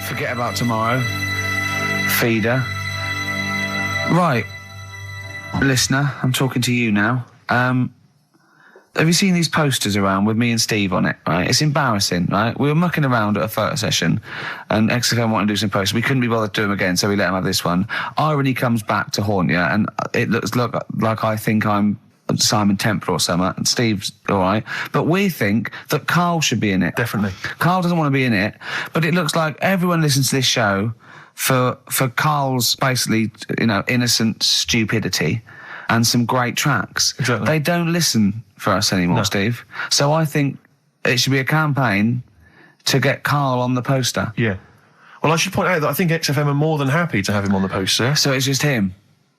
Forget about tomorrow. Feeder. Right. Listener, I'm talking to you now. Have you seen these posters around with me and Steve on it, right? It's embarrassing, right? We were mucking around at a photo session and XFM wanted to do some posters. We couldn't be bothered to do them again, so we let him have this one. Irony comes back to haunt you, and it looks like I think I'm Simon Temple or something, and Steve's all right. But we think that Karl should be in it. Definitely. Karl doesn't want to be in it, but it looks like everyone listens to this show for Karl's basically, innocent stupidity and some great tracks. Exactly. They don't listen for us anymore, Steve. So I think it should be a campaign to get Karl on the poster. Yeah. Well, I should point out that I think XFM are more than happy to have him on the poster. So it's just him.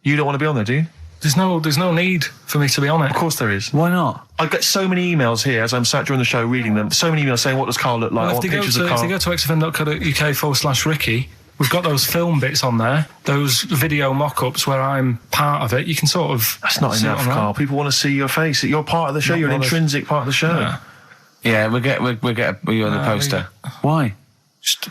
You don't want to be on there, do you? There's no need for me to be on it. Of course there is. Why not? I get so many emails here as I'm sat during the show reading them. So many emails saying, what does Karl look like? Well, I want pictures of Karl. If they go to xfm.co.uk/Ricky, we've got those film bits on there, those video mock-ups where I'm part of it. You can sort of... That's not enough, Karl. People want to see your face. You're part of the show. You're an intrinsic part of the show. Yeah, we'll get you on the poster. Why?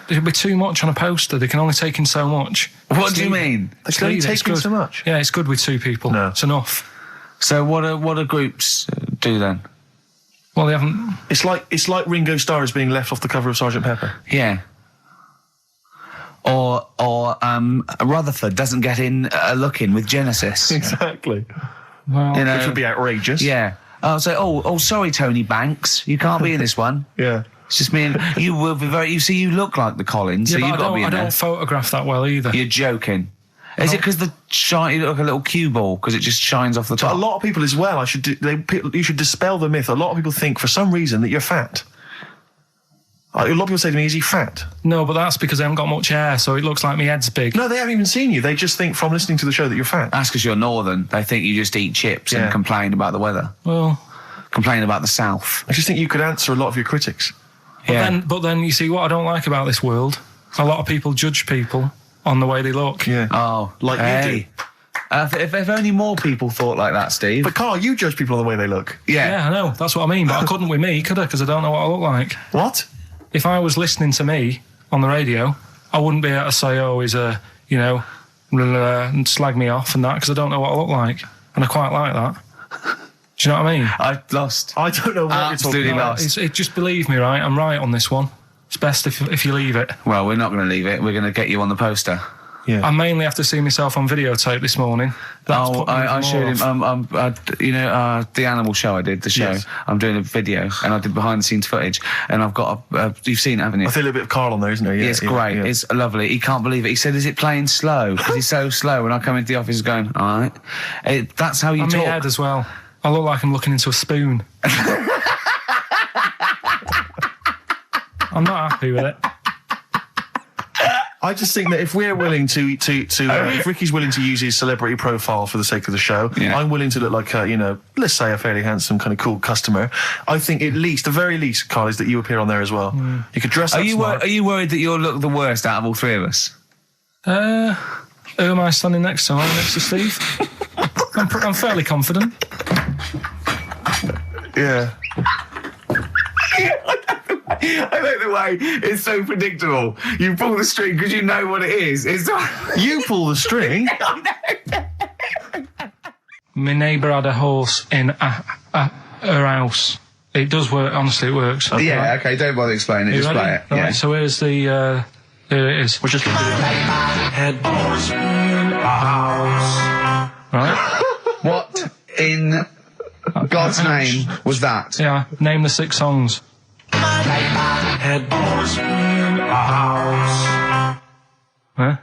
It'll be too much on a poster. They can only take in so much. What do you mean? They can only take in so much? Yeah, it's good with two people. No. It's enough. So what do groups do then? Well, they haven't... It's like Ringo Starr is being left off the cover of Sgt. Pepper. Yeah. Or Rutherford doesn't get in a look in with Genesis. Exactly. Well, which would be outrageous. Yeah. I'll say, sorry, Tony Banks, you can't be in this one. Yeah. It's just me and you will be very. You see, you look like the Collins, so you've got to be in there. I don't photograph that well either. You're joking. Is it because you look like a little cue ball because it just shines off the top? But a lot of people as well. You should dispel the myth. A lot of people think for some reason that you're fat. A lot of people say to me, "Is he fat?" No, but that's because I haven't got much hair, so it looks like my head's big. No, they haven't even seen you. They just think from listening to the show that you're fat. That's because you're northern. They think you just eat chips and complain about the weather. Well, complain about the south. I just think you could answer a lot of your critics. But then you see what I don't like about this world. A lot of people judge people on the way they look. Yeah. Oh, like you do. If only more people thought like that, Steve. But Karl, you judge people on the way they look. Yeah, I know. That's what I mean. But I couldn't with me, could I? Because I don't know what I look like. What? If I was listening to me on the radio, I wouldn't be able to say, he's and slag me off and that, because I don't know what I look like. And I quite like that. Do you know what I mean? I've lost. I don't know what Absolutely you're talking lost. Just believe me, right? I'm right on this one. It's best if you leave it. Well, we're not going to leave it. We're going to get you on the poster. Yeah. I mainly have to see myself on videotape this morning. I showed him. The animal show I did, the show. Yes. I'm doing a video, and I did behind the scenes footage, and I've got you've seen it, haven't you? I feel a little bit of Karl on there, isn't there? Yeah, it's great. Yeah. It's lovely. He can't believe it. He said, "Is it playing slow?" Because he's so slow. When I come into the office, going, "All right." That's how you talk. And my head as well. I look like I'm looking into a spoon. I'm not happy with it. I just think that if we're willing if Ricky's willing to use his celebrity profile for the sake of the show, I'm willing to look like let's say a fairly handsome kind of cool customer. I think the very least, Karl, is that you appear on there as well. You could dress up smart. Are you worried that you'll look the worst out of all three of us? Who am I standing next to? I'm next to Steve. I'm fairly confident. Yeah. I like the way it's so predictable. You pull the string because you know what it is. You pull the string? My neighbour had a horse in her house. It does work, honestly, it works. Okay. Yeah, okay, don't bother explaining it, just play it. Right, so here's here it is. We're just going to do it. Head horse in a house. Right. What in God's name was that? Yeah, name the 6 songs. Head horse in a house. Huh?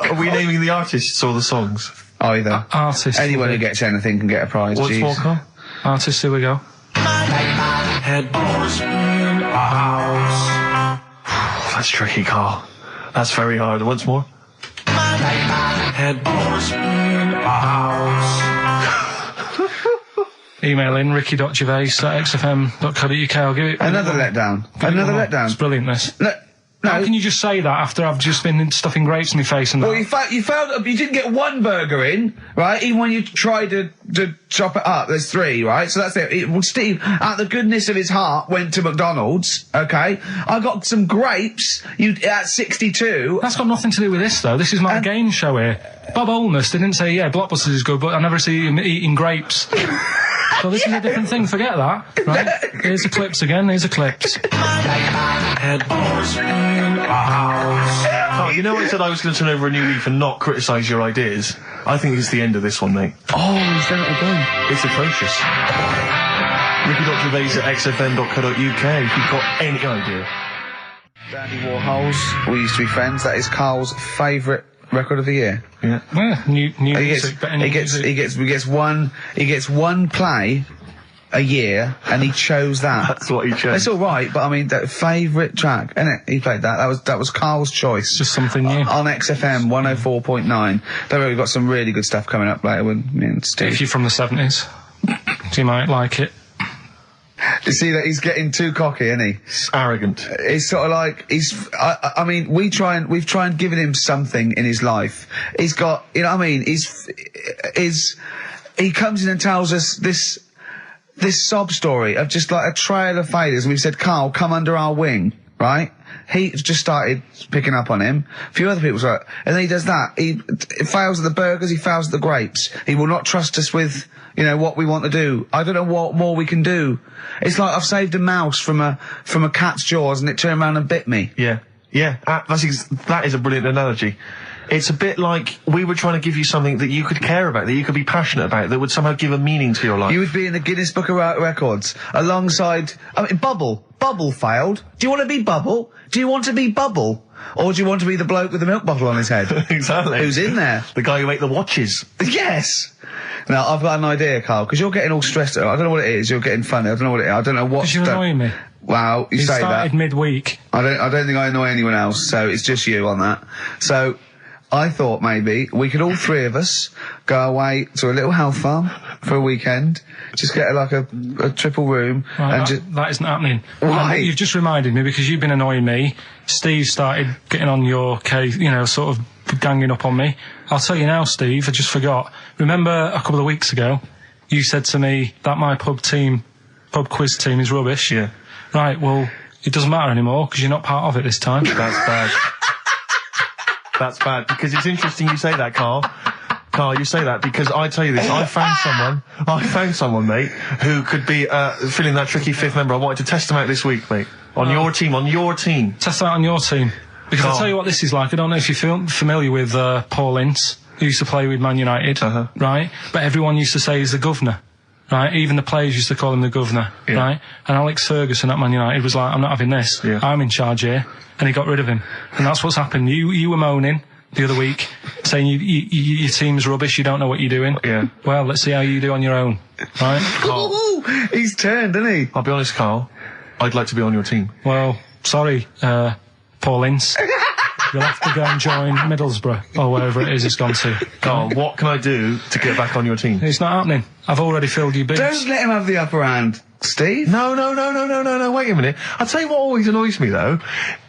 Are we naming the artists or the songs? Either. Artists. Anyone who gets anything can get a prize. What's more, Karl? Artists, here we go. Head horse in a house. That's tricky, Karl. That's very hard. Once more. Head horse in a house. Email in ricky.gervais@xfm.co.uk. I'll give it another letdown. Another letdown. It's brilliant, this. How can you just say that after I've just been stuffing grapes in my face and that? Well, you didn't get one burger in, right? Even when you tried to chop it up, there's 3, right? So that's it. Well, Steve, out the goodness of his heart, went to McDonald's, okay? I got some grapes, at 62. That's got nothing to do with this, though. This is my game show here. Bob Holness didn't say, yeah, Blockbusters is good, but I never see him eating grapes. So this is a different thing, forget that, right? Here's the clips again, here's the clips. Oh, you know I said I was going to turn over a new leaf and not criticise your ideas? I think it's the end of this one, mate. Oh, he's done it again. It's atrocious. Ricky.Gervais at xfm.co.uk if you've got any idea. Dandy Warhols, we used to be friends. That is Karl's favourite record of the year. Yeah. New music, but any music. He gets one play a year, and he chose that. That's what he chose. It's all right, but I mean, that favourite track, isn't it? He played that. That was Karl's choice. Just something new on XFM 104.9. Don't worry, we've got some really good stuff coming up later with me and Steve. If you're from the 70s, you might like it. You see that he's getting too cocky, isn't he? It's arrogant. He's sort of like I mean, we've tried giving him something in his life. He's got, you know what I mean? He comes in and tells us this sob story of just like a trail of failures, and we've said, Karl, come under our wing, right? He just started picking up on him. A few other people started, and then he does that. He fails at the burgers, he fails at the grapes. He will not trust us with, you know, what we want to do. I don't know what more we can do. It's like I've saved a mouse from a cat's jaws and it turned around and bit me. Yeah. That is a brilliant analogy. It's a bit like we were trying to give you something that you could care about, that you could be passionate about, that would somehow give a meaning to your life. You would be in the Guinness Book of Records alongside, I mean, Bubble. Bubble failed. Do you want to be Bubble? Do you want to be Bubble? Or do you want to be the bloke with the milk bottle on his head? Exactly. Who's in there? The guy who ate the watches. Yes. Now, I've got an idea, Karl, because you're getting all stressed out. I don't know what it is. You're getting funny. I don't know what it is. I don't know what... Because you're annoying me. Wow, you say that. It started midweek. I don't think I annoy anyone else, so it's just you on that. So... I thought maybe we could all 3 of us go away to a little health farm for a weekend, just get like a triple room. Right, and that isn't happening. Why? You've just reminded me, because you've been annoying me. Steve started getting on your case, you know, sort of ganging up on me. I'll tell you now, Steve, I just forgot. Remember a couple of weeks ago, you said to me that my pub quiz team is rubbish. Yeah. Right, well, it doesn't matter anymore because you're not part of it this time. That's bad. That's bad, because it's interesting you say that, Karl. Karl, you say that because I tell you this, I found someone, mate, who could be filling that tricky 5th member. I wanted to test him out this week, mate. On your team. Test out on your team. Because I'll tell you what this is like. I don't know if you're familiar with Paul Ince, who used to play with Man United, right? But everyone used to say he's the governor. Right, even the players used to call him the governor, right? And Alex Ferguson at Man United was like, I'm not having this. Yeah. I'm in charge here. And he got rid of him. And that's what's happened. You were moaning the other week, saying your team's rubbish, you don't know what you're doing. Yeah. Well, let's see how you do on your own, right? Ooh, he's turned, isn't he? I'll be honest, Karl, I'd like to be on your team. Well, sorry, Paul Ince. You'll have to go and join Middlesbrough, or wherever it is it's gone to. Karl, what can I do to get back on your team? It's not happening. I've already filled your boots. Don't let him have the upper hand, Steve. No, wait a minute. I'll tell you what always annoys me, though.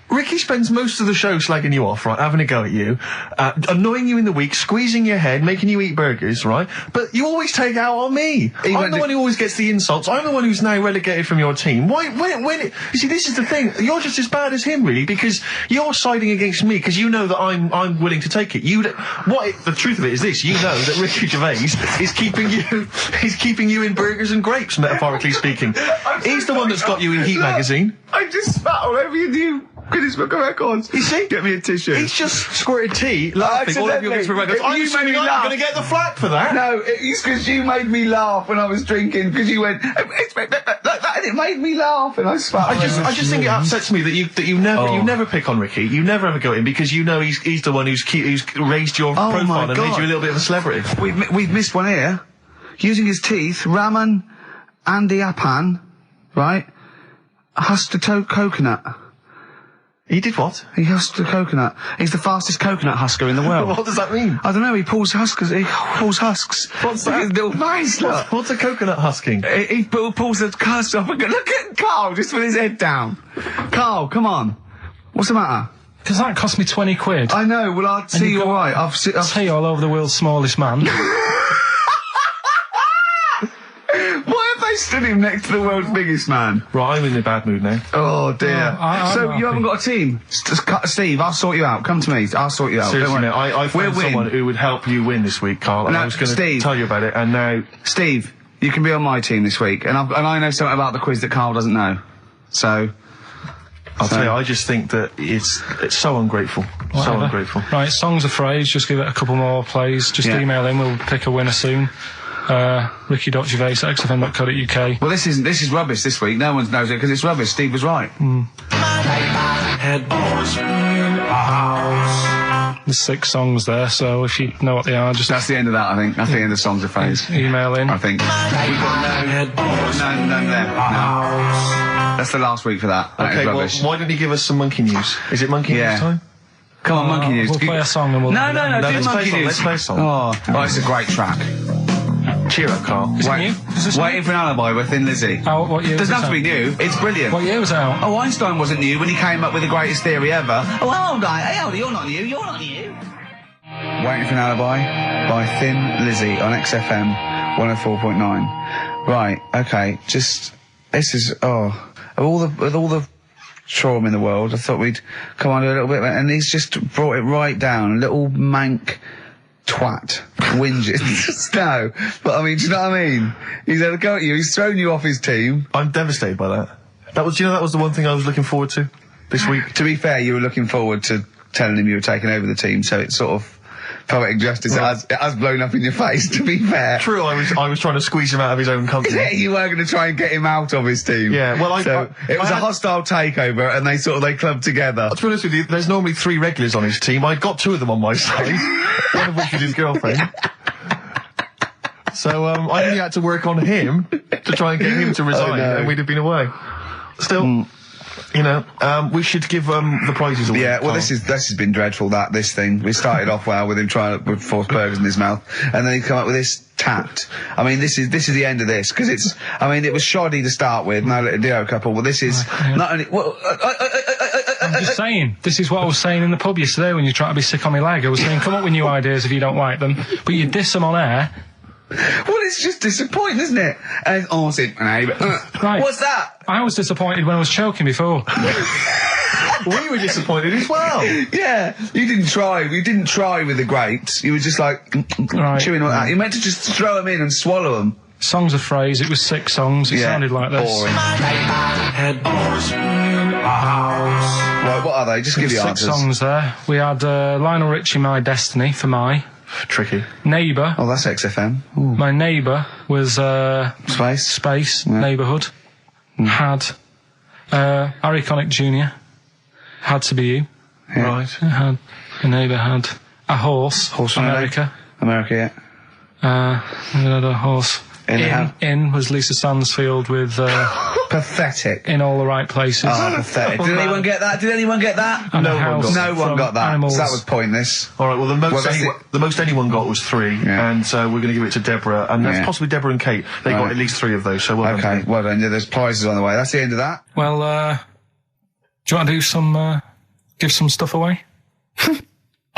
Ricky spends most of the show slagging you off, right, having a go at you, annoying you in the week, squeezing your head, making you eat burgers, right? But you always take it out on me. I'm the one who always gets the insults. I'm the one who's now relegated from your team. Why? You see, this is the thing. You're just as bad as him, really, because you're siding against me because you know that I'm willing to take it. The truth of it is this: you know that Ricky Gervais is keeping you in burgers and grapes, metaphorically speaking. He's the one that's got you in Heat magazine. I just spat all over your new Guinness Book of Records. You see? Get me a tissue. He's just squirted tea, laughing all over your Guinness Book of Records. I'm going to get the flak for that. No, it's because you made me laugh when I was drinking, because you went, and it made me laugh, and I spat. I just think it upsets me that you never pick on Ricky. You never ever go in because you know he's the one who's raised your profile and made you a little bit of a celebrity. We've missed one here. Using his teeth, Raman Andiapan, right? Husked a coconut. He did what? He husked a coconut. He's the fastest coconut husker in the world. What does that mean? I don't know. He pulls husks. What's that? His little face. What's a coconut husking? He pulls the husk off. Look at Karl just with his head down. Karl, come on. What's the matter? Because that cost me 20 quid. I know, well, I'll see you all right. I've tea all over the world's smallest man. Why have they stood him next to the world's biggest man? Right, I'm in a bad mood now. Oh, dear. So, you haven't got a team? Steve, I'll sort you out. Come to me. I'll sort you out. Seriously, mate, I found someone who would help you win this week, Carl, and I was going to tell you about it, and now... Steve, you can be on my team this week, and I know something about the quiz that Karl doesn't know. So... I'll tell you, I just think that it's so ungrateful. Whatever. So ungrateful. Right, songs of phrase, just give it a couple more plays. Just email in, we'll pick a winner soon. Ricky.Gervais@xfm.co.uk. Well, this is rubbish this week. No one knows it because it's rubbish. Steve was right. There's 6 songs there, so if you know what they are, just... That's the end of that, I think. That's the end of songs of phrase. Email in. I think. We've got none there. No. That's the last week for that. That is rubbish. Well, why didn't he give us some monkey news? Is it monkey news time? Come on, monkey news. We'll play a song and we'll... No, do monkey news. Let's play a song. Oh, it's a great track. Cheer up, Carl. Is it new? Is this Waiting for an Alibi with Thin Lizzy. What year Doesn't was have to be new. It's brilliant. What year was it out? Oh, Einstein wasn't new when he came up with the greatest theory ever. Oh, hold on. Hey, hold on. You're not new. You're not new. Waiting for an Alibi by Thin Lizzy on XFM 104.9. Right, okay, this is, with all the trauma in the world, I thought we'd come on a little bit, and he's just brought it right down, a little mank twat, whinges. No, but I mean, do you know what I mean? He's had a go at you, he's thrown you off his team. I'm devastated by that. That was the one thing I was looking forward to this week. To be fair, you were looking forward to telling him you were taking over the team, so it's sort of poetic justice. It has blown up in your face, to be fair. True, I was trying to squeeze him out of his own company. Yeah, you were going to try and get him out of his team. Yeah, well, it was a hostile takeover, and they clubbed together. To be honest with you, there's normally 3 regulars on his team. I got 2 of them on my side, one of which is his girlfriend. So I only had to work on him to try and get him to resign, and we'd have been away. Still. You know, we should give the prizes away. Yeah, well, this has been dreadful. This thing. We started off well with him trying to force burgers in his mouth, and then he come up with this tat. I mean, this is the end of this because it's. I mean, it was shoddy to start with. No little Dio couple. Well, this is not only. Well, I'm just saying. This is what I was saying in the pub yesterday when you try to be sick on my leg. I was saying, come up with new ideas if you don't like them, but you diss them on air. Well, it's just disappointing, isn't it? And right. What's that? I was disappointed when I was choking before. We were disappointed as well. Yeah, you didn't try. You didn't try with the grapes. You were just like chewing on that. You meant to just throw them in and swallow them. Songs of phrase. It was 6 songs. It sounded like this. Boring. Right, what are they? Just give the answers. 6 songs there. We had Lionel Richie, My Destiny, for my. Tricky. Neighbour. Oh, that's XFM. Ooh. My neighbour was Space. Neighbourhood. Had Harry Connick Jr. Had to be you. Yeah. Right. Had a neighbour had a horse. Horse America. Yeah. We had a horse. In was Lisa Stansfield with pathetic. In All the Right Places. Oh, pathetic. Did anyone get that? And No one got that. Animals. So that was pointless. All right. Well, the most anyone got was 3, and so we're going to give it to Deborah, and that's possibly Deborah and Kate. They got at least 3 of those. So well done. Well done. Yeah, there's prizes on the way. That's the end of that. Well, do you want to do some give some stuff away?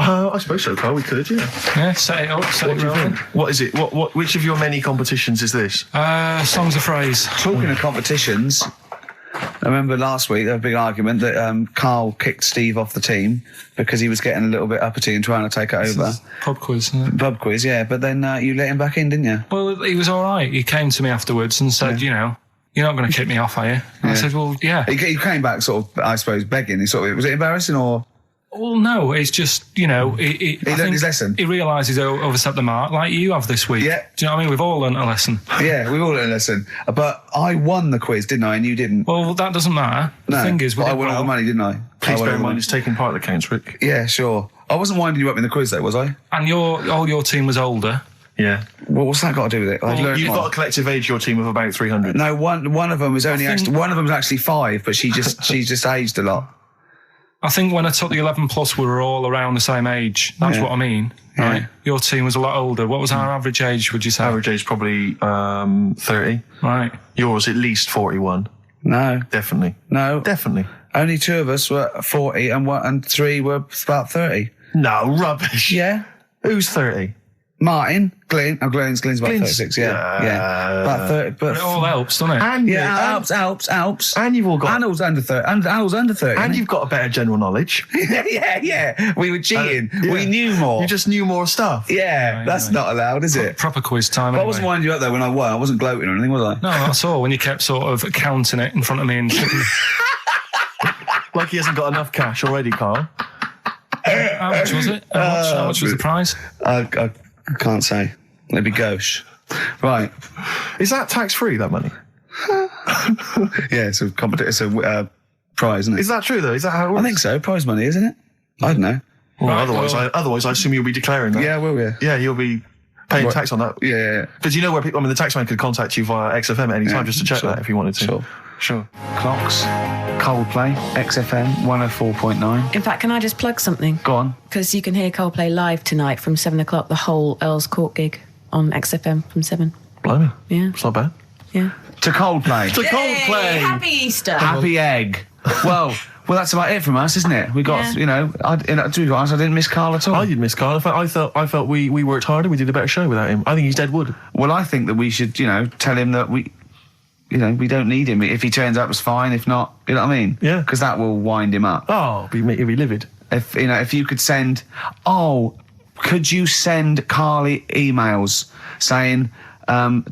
I suppose so, Carl. We could, yeah. Yeah, set it up. Set it rolling. What is it? Which of your many competitions is this? Songs of phrase. Talking of competitions, I remember last week there was a big argument that Karl kicked Steve off the team because he was getting a little bit uppity and trying to take it over. Pub quiz, isn't it? Pub quiz, yeah. But then you let him back in, didn't you? Well, he was all right. He came to me afterwards and said, you know, you're not going to kick me off, are you? And I said, well, yeah. He came back sort of, I suppose, begging. Was it embarrassing or...? Well, no, it's just, you know... He learned his lesson. He realises he overstepped the mark, like you have this week. Yeah. Do you know what I mean? We've all learnt a lesson. Yeah, we've all learnt a lesson. But I won the quiz, didn't I? And you didn't. Well, that doesn't matter. The thing is... I won all the money, didn't I? Please bear in mind it's taking part that counts, Rick. Yeah, sure. I wasn't winding you up in the quiz, though, was I? And all your team was older. Yeah. Well, what's that got to do with it? Well, you've got a collective age, your team, of about 300. No, one of them was one of them was actually 5, but she just aged a lot. I think when I took the 11 plus, we were all around the same age. That's what I mean, right? Your team was a lot older. What was our average age, would you say? Average age probably 30. Right. Yours at least 41. No. Definitely. No. Definitely. Only 2 of us were 40 and 3 were about 30. No, rubbish. Yeah. Who's 30? Martin, Glenn's about 36, yeah. About 30. But it all helps, doesn't it? And helps. And you've all got... And I was under 30. And I was under 30. And you've got a better general knowledge. yeah. We were cheating. We knew more. You just knew more stuff. Yeah, that's not allowed, is it? Proper quiz time, But I wasn't winding you up, though, when I won. I wasn't gloating or anything, was I? No, that's all. When you kept sort of counting it in front of me and... Like he hasn't got enough cash already, Karl. How much was it? How much was the prize? I can't say. It'd be gauche. Right. Is that tax-free, that money? Yeah, it's a prize, isn't it? Is that true, though? Is that how it works? I think so. Prize money, isn't it? I don't know. Well, Right, otherwise, I assume you'll be declaring that. Yeah, will we? Yeah, you'll be paying tax on that. Yeah. Because you know where people... I mean, the taxman could contact you via XFM at any time just to check that if you wanted to. Sure. Clocks, Coldplay, XFM 104.9. In fact, can I just plug something? Go on. Because you can hear Coldplay live tonight from 7 o'clock, the whole Earl's Court gig on XFM from 7. Blimey. Yeah. It's not bad. Yeah. To Coldplay. To Coldplay. Happy Easter. Happy egg. Well, that's about it from us, isn't it? We got, to be honest, I didn't miss Karl at all. I did miss Karl. In fact, I felt we worked harder. We did a better show without him. I think he's dead wood. Well, I think that we should, tell him that we don't need him. If he turns up, it's fine. If not, you know what I mean? Yeah. Because that will wind him up. Oh, he'll be livid. If you could send... could you send Karl emails saying...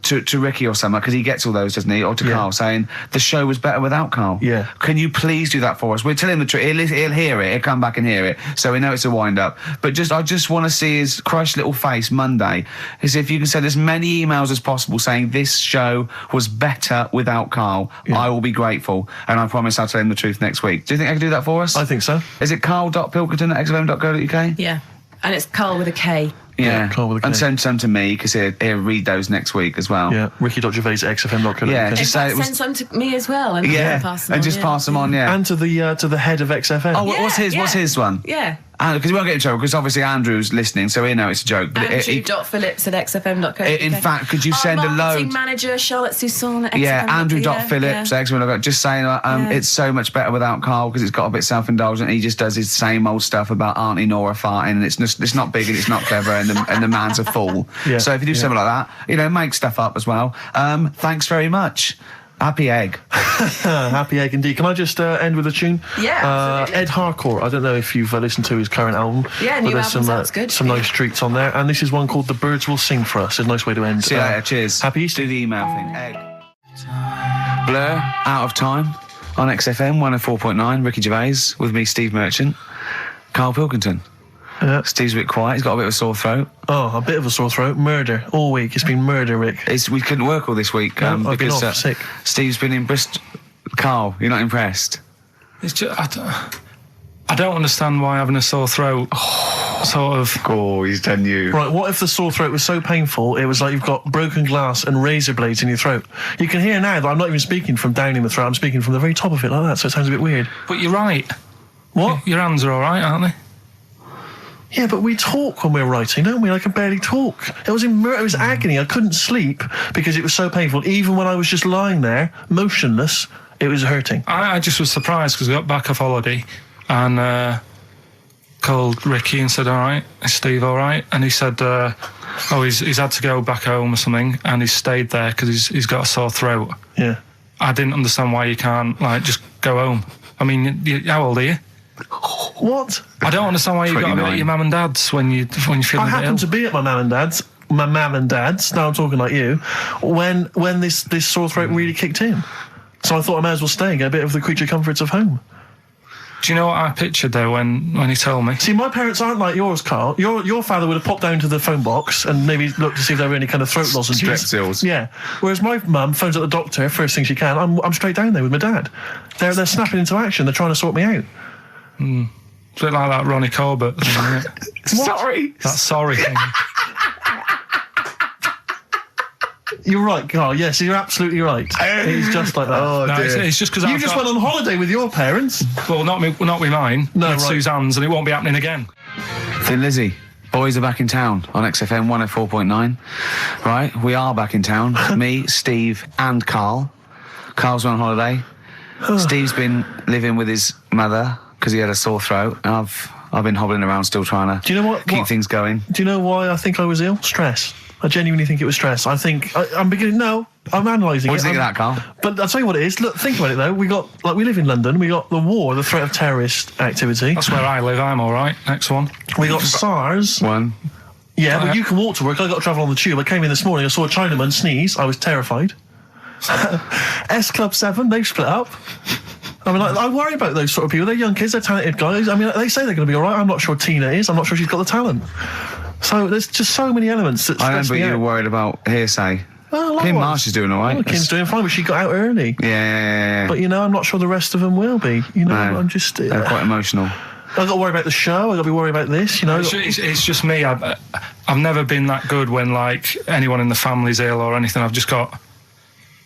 to Ricky or something, because he gets all those, doesn't he? Or to Karl, saying the show was better without Karl. Yeah. Can you please do that for us? We'll tell him the truth. He'll hear it. He'll come back and hear it. So we know it's a wind-up. But I just want to see his crushed little face Monday. Is if you can send as many emails as possible saying this show was better without Karl, I will be grateful. And I promise I'll tell him the truth next week. Do you think I can do that for us? I think so. Is it karl.pilkington@xfm.co.uk? Yeah. And it's Karl with a K. Yeah, Karl with a K. And send some to me, because he'll read those next week as well. Yeah, ricky.gervais@xfm.co.uk. Yeah, In just fact, say it was... send some to me as well. And pass them on, pass them on, yeah. And to the head of XFM. Oh, what's his one? Yeah. Because he won't get in trouble, because obviously Andrew's listening, so he know it's a joke. But Andrew.phillips@xfm.co.uk. in fact, could you send a load... marketing manager, Charlotte Susan at XFM. Yeah, Andrew.phillips, XFM. Just saying, it's so much better without Karl, because it's got a bit self-indulgent. He just does his same old stuff about Auntie Nora farting, and it's not big and it's not clever, and the man's a fool. Yeah, so if you do something like that, make stuff up as well. Thanks very much. Happy egg. Happy egg indeed. Can I just end with a tune? Yeah, absolutely. Ed Harcourt. I don't know if you've listened to his current album. Yeah, new album sounds good. Some nice treats on there. And this is one called The Birds Will Sing For Us. It's a nice way to end. See you later. Cheers. Happy Easter. Do the email thing. Egg. Blur, Out of Time, on XFM 104.9. Ricky Gervais, with me, Steve Merchant. Karl Pilkington. Yeah. Steve's a bit quiet. He's got a bit of a sore throat. Oh, a bit of a sore throat. Murder. All week. It's been murder, Rick. We couldn't work all this week. I've been because off sick. Steve's been in Bristol. Karl, you're not impressed? It's just, I don't understand why having a sore throat sort of... Oh, he's done you. Right, what if the sore throat was so painful it was like you've got broken glass and razor blades in your throat? You can hear now that I'm not even speaking from down in the throat. I'm speaking from the very top of it like that, so it sounds a bit weird. But you're right. What? Your hands are all right, aren't they? Yeah, but we talk when we're writing, don't we? I can barely talk. It was agony. I couldn't sleep because it was so painful. Even when I was just lying there, motionless, it was hurting. I just was surprised because we got back off holiday and called Ricky and said, all right, is Steve all right? And he said, he's had to go back home or something, and he's stayed there because he's got a sore throat. Yeah. I didn't understand why you can't, just go home. I mean, how old are you? What? I don't understand why you've got to be at your mum and dad's when you're feeling I happened ill. to be at my mum and dad's. Now I'm talking like you. When this sore throat really kicked in, so I thought I may as well stay and get a bit of the creature comforts of home. Do you know what I pictured though when he told me? See, my parents aren't like yours, Karl. Your father would have popped down to the phone box and maybe looked to see if there were any kind of throat lozenges. Strepsils. Yeah. Whereas my mum phones at the doctor first thing she can. I'm straight down there with my dad. They're snapping into action. They're trying to sort me out. It's a bit like that Ronnie Corbett thing, isn't it? Sorry. That sorry thing. You're right, Karl. Yes, you're absolutely right. He's just like that. Oh, No, dear. it's just because You just went on holiday with your parents. Well, not with mine. No, with right. Suzanne's, and it won't be happening again. Thin Lizzy, boys are back in town on XFM 104.9. Right, we are back in town. Me, Steve, and Karl. Karl's on holiday. Steve's been living with his mother because he had a sore throat. And I've been hobbling around still trying to Do you know what? keep things going. Do you know why I think I was ill? Stress. I genuinely think it was stress. I think I'm beginning. No, I'm analysing it. What do you think of that, Karl? But I'll tell you what it is. Look, think about it though. We live in London. We got the war, the threat of terrorist activity. That's where I live. I'm all right. Next one. We got SARS. One. Yeah, but you can walk to work. I got to travel on the tube. I came in this morning. I saw a Chinaman sneeze. I was terrified. S Club 7. They've split up. I mean, I worry about those sort of people. They're young kids. They're talented guys. I mean, they say they're going to be all right. I'm not sure Tina is. I'm not sure she's got the talent. So there's just so many elements that stress I remember me you out. were worried about hearsay. Oh, Kim Marsh is doing all right. Well, Kim's doing fine, but she got out early. Yeah. But, I'm not sure the rest of them will be. No, I'm just... they're quite emotional. I've got to worry about the show. I've got to be worried about this, It's just me. I've never been that good when, like, anyone in the family's ill or anything. I've just got...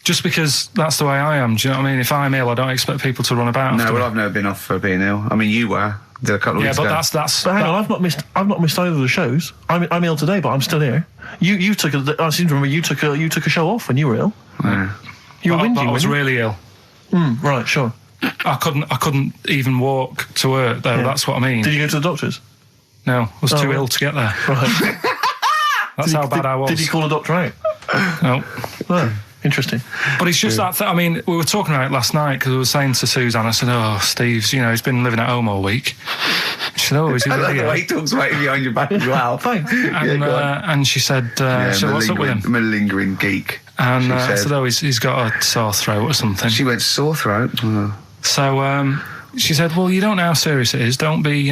Just because that's the way I am, do you know what I mean? If I'm ill, I don't expect people to run about. No, well, I've never been off for being ill. I mean, you were. Did a couple of weeks ago. But that's. But hang on, I've not missed either of the shows. I'm ill today, but I'm still here. You took I seem to remember you took a show off when you were ill. Yeah. You were But whinging. I was really ill. Right, sure. I couldn't even walk to work though. Yeah. That's what I mean. Did you go to the doctors? No, I was too right. ill to get there. Right. That's how bad I was. Did you call a doctor out? No. No. Interesting. But it's just that. I mean, we were talking about it last night because I was saying to Suzanne, I said, "Oh, Steve's, he's been living at home all week." She said, "Oh, is he I really like the ill?" way he talks about you behind your back as well. Thanks. And she said, "What's up with him?" Malingering geek. And she I said, "Oh, he's got a sore throat or something." She went sore throat. Oh. So she said, "Well, you don't know how serious it is. Don't be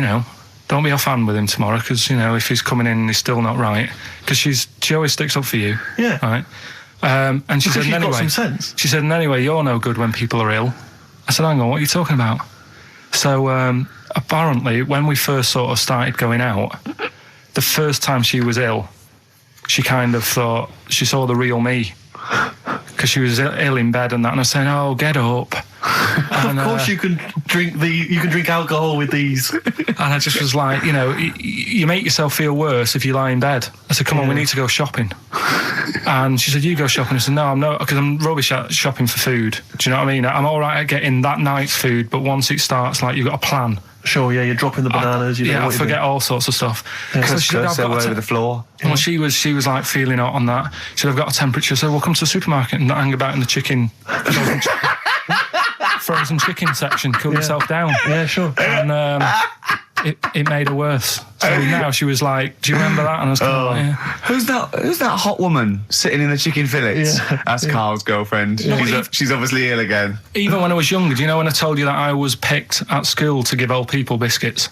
offhand with him tomorrow because if he's coming in and he's still not right, because she always sticks up for you." Yeah. Right. And she said, She's anyway, got some sense. She said, and anyway, you're no good when people are ill. I said, hang on, what are you talking about? So apparently, when we first sort of started going out, the first time she was ill, she kind of thought she saw the real me because she was ill in bed and that. And I was saying, "Oh, get up." And, of course, you can drink alcohol with these. And I just was like, you make yourself feel worse if you lie in bed. I said, come on, we need to go shopping. And she said, you go shopping. I said, no, I'm not, because I'm rubbish at shopping for food. Do you know what I mean? I'm all right at getting that night's food, but once it starts, like, you've got a plan. Sure, yeah, you're dropping the bananas. I forget all sorts of stuff. Yeah. So she said, Go all over the floor. Well, she was like feeling out on that. She said, I've got a temperature. So we'll come to the supermarket and hang about in the frozen chicken section. Cool yourself down. Yeah, sure. And it made her worse. So now she was like, "Do you remember that?" And I was kind of like, "Yeah." Who's that hot woman sitting in the chicken fillets? Yeah. That's Karl's girlfriend. She's obviously ill again. Even when I was younger, do you know when I told you that I was picked at school to give old people biscuits?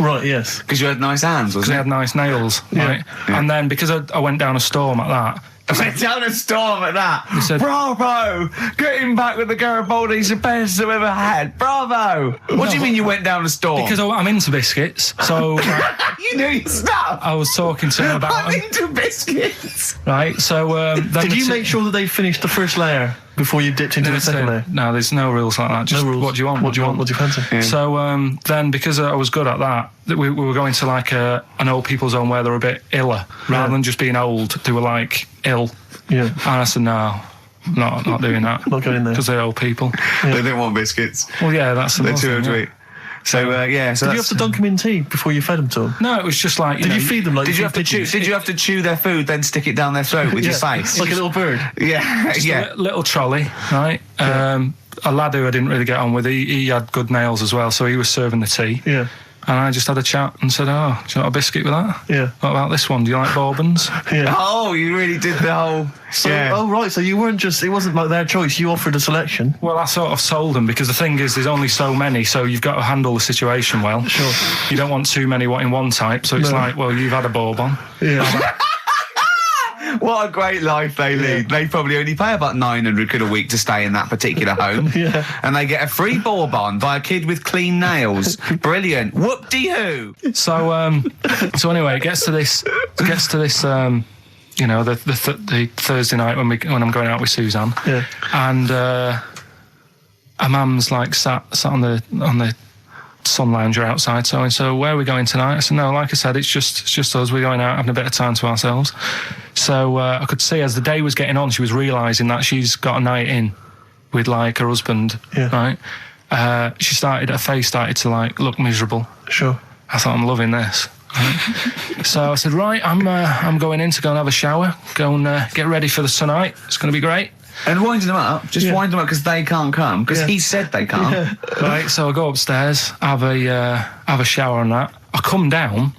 Right, yes. Because you had nice hands, Because wasn't they it? had nice nails, right? Yeah. And then because I went down a storm at that. Went down a storm at that. said- Bravo! Getting back with the Garibaldi's the best I've ever had. Bravo! What do you mean you went down a storm? Because I'm into biscuits, so you knew your stuff. I was talking to him about I'm them, into biscuits. right? So then Did you make sure that they finished the first layer before you dipped into the second layer? No, there's no rules like that. Just No rules. what do you want? What do you want? What do you fancy? Yeah. So then, because I was good at that, we were going to like an old people's home where they were a bit iller, rather than just being old. They were like ill, Yeah. and I said, "No, not doing that." Not going there. Because they're old people. They didn't want biscuits. Well, yeah, that's They're another too thing, old to yeah. eat. So yeah. So Did you have to dunk them in tea before you fed them to them? No, it was just like Did you feed them like Did you feed have to chew? pigeons? Did you have to chew their food, then stick it down their throat with your face? Like a little bird. Yeah, yeah. a little trolley, right? A lad who I didn't really get on with, he had good nails as well, so he was serving the tea. Yeah. And I just had a chat and said, "Oh, do you want a biscuit with that? Yeah. What about this one? Do you like bourbons?" Yeah. Oh, you really did the whole. So, yeah. oh right, so you weren't just, it wasn't like their choice, you offered a selection. Well, I sort of sold them because the thing is, there's only so many, so you've got to handle the situation well. Sure. You don't want too many in one type, so it's No. like, well, you've had a bourbon. Yeah. What a great life they lead. They probably only pay about 900 quid a week to stay in that particular home. Yeah. And they get a free bourbon by a kid with clean nails. Brilliant. Whoop-de-hoo. So anyway, it gets to this, the Thursday night when I'm going out with Suzanne. Yeah. And her mum's like sat on the sun lounger outside, so where are we going tonight? I said, no, like I said, it's just us. We're going out having a bit of time to ourselves. So I could see as the day was getting on, she was realising that she's got a night in with like her husband, right? Her face started to like look miserable. Sure. I thought, I'm loving this. Right? So I said, right, I'm going in to go and have a shower, go and get ready for tonight. It's going to be great. And winding them up, wind them up because they can't come, because he said they can't. Right, so I go upstairs, have a shower and that. I come down,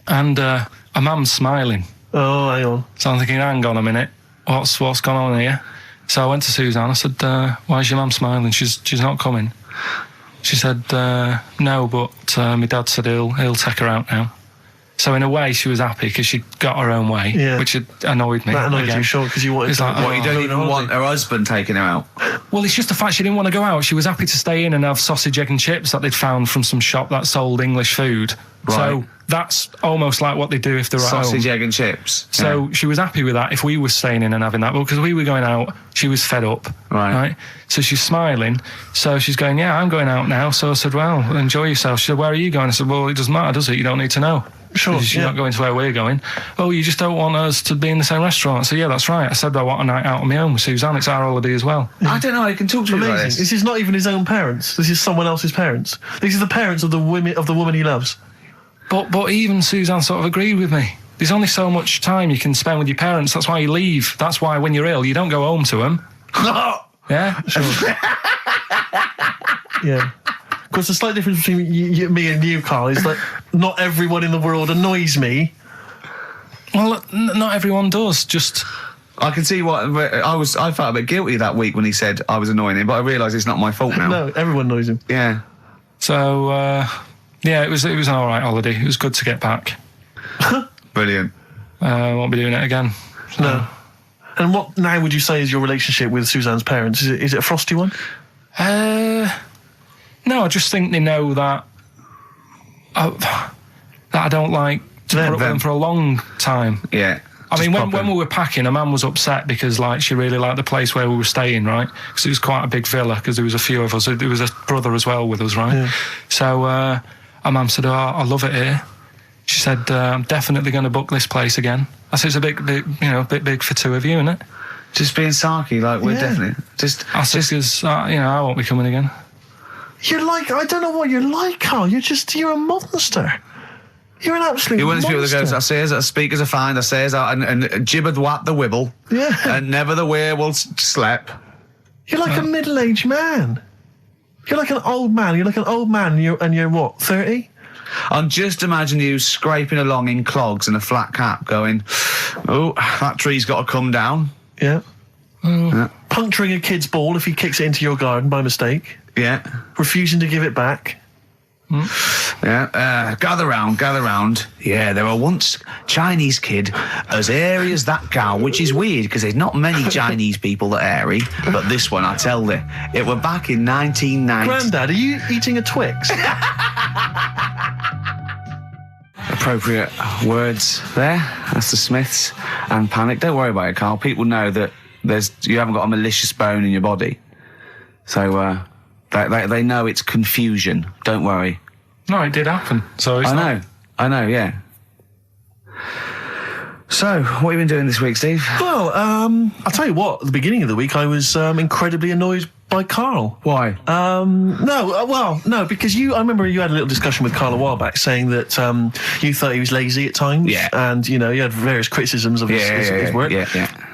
and a mum's smiling. Oh, hang on. So I'm thinking, hang on a minute, what's gone on here? So I went to Suzanne, I said, why is your mum smiling? She's not coming. She said, no, but my dad said he'll take her out now. So in a way, she was happy because she got her own way, which annoyed me. That annoyed you, sure, because you wanted to... Like, you don't even want her husband taking her out? Well, it's just the fact she didn't want to go out. She was happy to stay in and have sausage, egg and chips that they'd found from some shop that sold English food. Right. So that's almost like what they do if they're at home. Sausage, egg and chips. So she was happy with that if we were staying in and having that. But because we were going out, she was fed up. Right. So she's smiling. So she's going, yeah, I'm going out now. So I said, well, enjoy yourself. She said, where are you going? I said, well, it doesn't matter, does it? You don't need to know. Sure. She's not going to where we're going. Oh, you just don't want us to be in the same restaurant. So yeah, that's right. I said I want a night out on my own with Suzanne. It's our holiday as well. I don't know. I can talk to you about this. This is not even his own parents. This is someone else's parents. These are the parents of the woman he loves. But even Suzanne sort of agreed with me. There's only so much time you can spend with your parents. That's why you leave. That's why when you're ill, you don't go home to them. Yeah? Sure. Yeah. Of course, the slight difference between me and you, Karl, is that not everyone in the world annoys me. Well, not everyone does. Just... I can see what... I felt a bit guilty that week when he said I was annoying him, but I realise it's not my fault now. No, everyone annoys him. Yeah. So, yeah, it was an all right holiday. It was good to get back. Brilliant. Won't be doing it again. So. No. And what now would you say is your relationship with Suzanne's parents? Is it a frosty one? No, I just think they know that I don't like to put up with them for a long time. Yeah. I mean, when we were packing, a man was upset because, like, she really liked the place where we were staying, right? Because it was quite a big villa, because there was a few of us. There was a brother as well with us, right? Yeah. So, our mum said, oh, I love it here. She said, I'm definitely going to book this place again. I said, it's a bit big for two of you, isn't it? Just being sarky, like, we're definitely... I said, because, I won't be coming again. You're like, I don't know what you're like, Karl. You're a monster. You're an absolute monster. You're one of those people that goes, I say as speakers are fine, I say as and gibbered what the wibble. Yeah. And never the way will slep. You're like a middle-aged man. You're like an old man. You're like an old man and you're what, 30? I'm just imagining you scraping along in clogs and a flat cap going, oh, that tree's got to come down. Yeah. Puncturing a kid's ball if he kicks it into your garden by mistake. Yeah. Refusing to give it back. Yeah. Gather round. Yeah, there were once Chinese kid as hairy as that cow, which is weird because there's not many Chinese people that are hairy, but this one, I tell you, it were back in 1990. Grandad, are you eating a Twix? Appropriate words there. That's the Smiths and Panic. Don't worry about it, Karl. People know that you haven't got a malicious bone in your body. So, they know it's confusion. Don't worry. No, it did happen. So I know, yeah. So, what have you been doing this week, Steve? Well, I'll tell you what. At the beginning of the week, I was incredibly annoyed by Karl. Why? No, because I remember you had a little discussion with Karl a while back saying that you thought he was lazy at times. Yeah. And, you had various criticisms of his work. Yeah.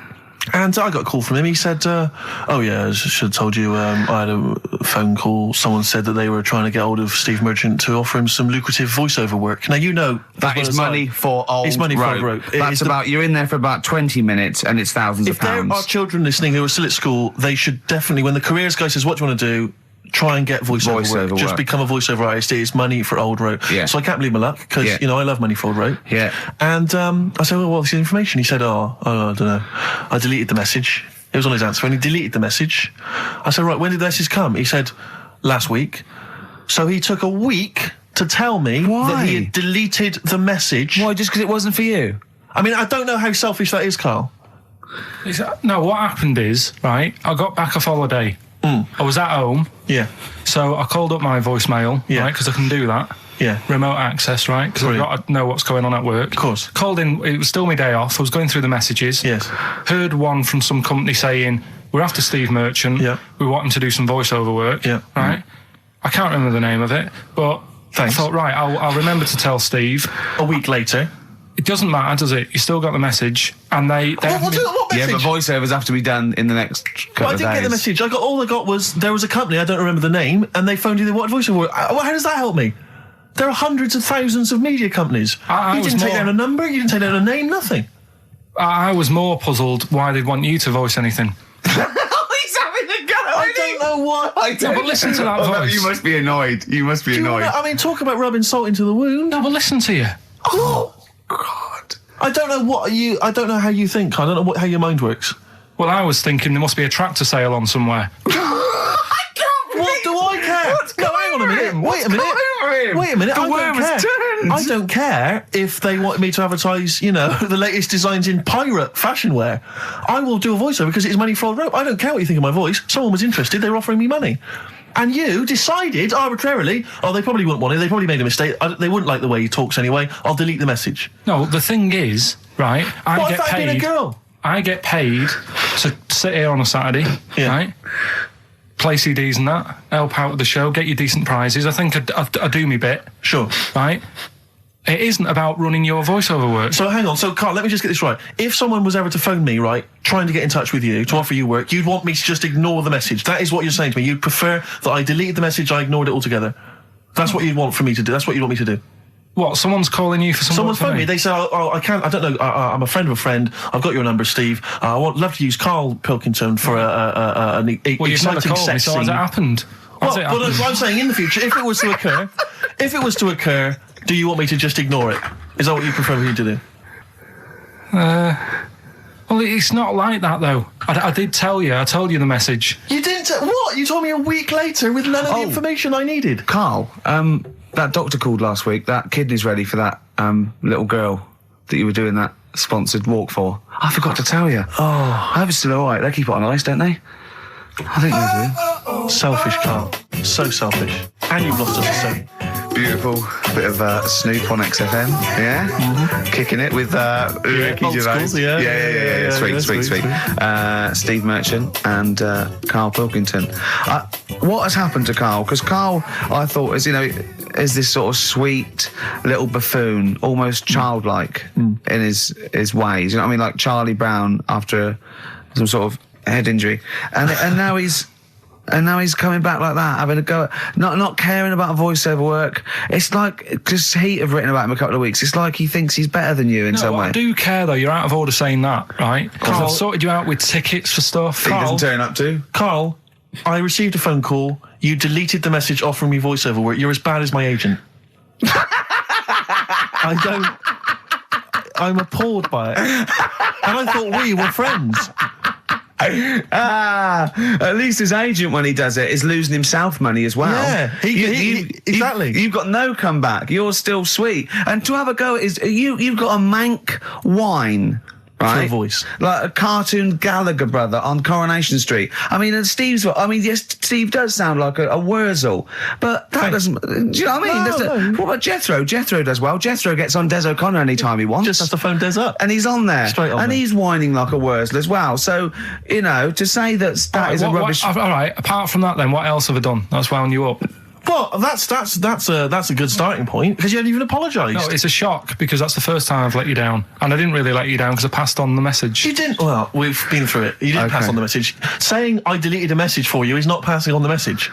And I got a call from him. He said, oh, yeah, I should have told you I had a phone call. Someone said that they were trying to get hold of Steve Merchant to offer him some lucrative voiceover work. Now, that is money for old rope. It's money for old rope. That's you're in there for about 20 minutes and it's thousands of pounds. If there are children listening who are still at school, they should definitely, when the careers guy says, what do you want to do? Try and get voiceover work. Just become a voiceover artist. It's money for old rope. Yeah. So I can't believe my luck because, I love money for old rope. Yeah. And I said, well, what's the information? He said, I don't know. I deleted the message. It was on his answer and he deleted the message. I said, right, when did the message come? He said, last week. So he took a week to tell me that he had deleted the message. Why? Just because it wasn't for you? I mean, I don't know how selfish that is, Karl. No, what happened is, right, I got back off holiday. I was at home. Yeah. So I called up my voicemail, right, because I can do that. Yeah. Remote access, right? Because I've got to know what's going on at work. Of course. Called in, it was still my day off. I was going through the messages. Yes. Heard one from some company saying, We're after Steve Merchant. Yeah. We want him to do some voiceover work. Yeah. Right? I can't remember the name of it, but Thanks. I thought, right, I'll remember to tell Steve. A week later. It doesn't matter, does it? You still got the message, and they What message? Yeah, but voiceovers have to be done in the next couple I of days. didn't get the message. All I got was there was a company, I don't remember the name, and they phoned you. They wanted voiceover. How does that help me? There are hundreds of thousands of media companies. I You didn't take down a number. You didn't take down a name. Nothing. I was more puzzled why they'd want you to voice anything. He's having a go. I don't know why. No, but listen to that voice. You must be annoyed. You must be annoyed. Talk about rubbing salt into the wound. No, but listen to you. Oh God. I don't know how you think. I don't know how your mind works. Well, I was thinking there must be a tractor sale on somewhere. What do I care? Hang on a minute. Wait a minute. Wait a minute. The worm has turned. I don't care if they want me to advertise, the latest designs in pirate fashion wear. I will do a voiceover because it's money for old rope. I don't care what you think of my voice. Someone was interested. They were offering me money. And you decided arbitrarily, they probably wouldn't want it. They probably made a mistake. They wouldn't like the way he talks anyway. I'll delete the message. No, the thing is, right, I get paid. Being a girl? I get paid to sit here on a Saturday, right? Play CDs and that, help out with the show, get you decent prizes. I think I do me bit. Sure. Right? It isn't about running your voiceover work. So hang on. So, Karl, let me just get this right. If someone was ever to phone me, right, trying to get in touch with you, to offer you work, you'd want me to just ignore the message. That is what you're saying to me. You'd prefer that I deleted the message, I ignored it altogether. That's what you'd want for me to do. That's what you'd want me to do. What, someone's calling you for some Someone's work for phoned me. They say, I can't, I don't know, I'm a friend of a friend. I've got your number, Steve. I would love to use Karl Pilkington for an well, exciting sex scene. So has it happened? Well, I'm saying in the future, if it was to occur, do you want me to just ignore it? Is that what you prefer me to do? Well, it's not like that, though. I did tell you. I told you the message. You didn't? What? You told me a week later with none of the information I needed. Karl, that doctor called last week. That kidney's ready for that little girl that you were doing that sponsored walk for. I forgot to tell you. Oh, I hope it's still all right. They keep it on ice, don't they? I think they do. Selfish, Karl. So selfish. And you've lost us so. Beautiful bit of Snoop on XFM, yeah? Mm-hmm. Kicking it with Ricky Gervais. School, yeah. Sweet. Steve Merchant and Karl Pilkington. What has happened to Karl? Because Karl, I thought, is this sort of sweet little buffoon, almost childlike in his ways. You know what I mean? Like Charlie Brown after some sort of head injury. And now he's... And now he's coming back like that, having a go at not caring about voiceover work. It's like, because Heat have written about him a couple of weeks, it's like he thinks he's better than you in some way. I do care, though. You're out of order saying that, right? Because I've sorted you out with tickets for stuff. He doesn't turn up to. Karl, I received a phone call. You deleted the message offering me voiceover work. You're as bad as my agent. I'm appalled by it. And I thought we were friends. At least his agent, when he does it, is losing himself money as well. Yeah, exactly. You've got no comeback. You're still sweet. And to have a go is you've got a mank whine. Right? For a voice. Like a cartoon Gallagher brother on Coronation Street. I mean, and yes, Steve does sound like a Wurzel, but that doesn't... Do you know what I mean? No. What about Jethro? Jethro does well. Jethro gets on Des O'Connor anytime he wants. Just has to phone Des up. And he's on there. Straight on and there. he's whining like a Wurzel as well. So, to say that is a rubbish... all right, apart from that then, what else have I done that's wound you up? Well, that's a good starting point, because you haven't even apologised. No, it's a shock, because that's the first time I've let you down. And I didn't really let you down because I passed on the message. You didn't? Well, we've been through it. You didn't pass on the message. Saying I deleted a message for you is not passing on the message.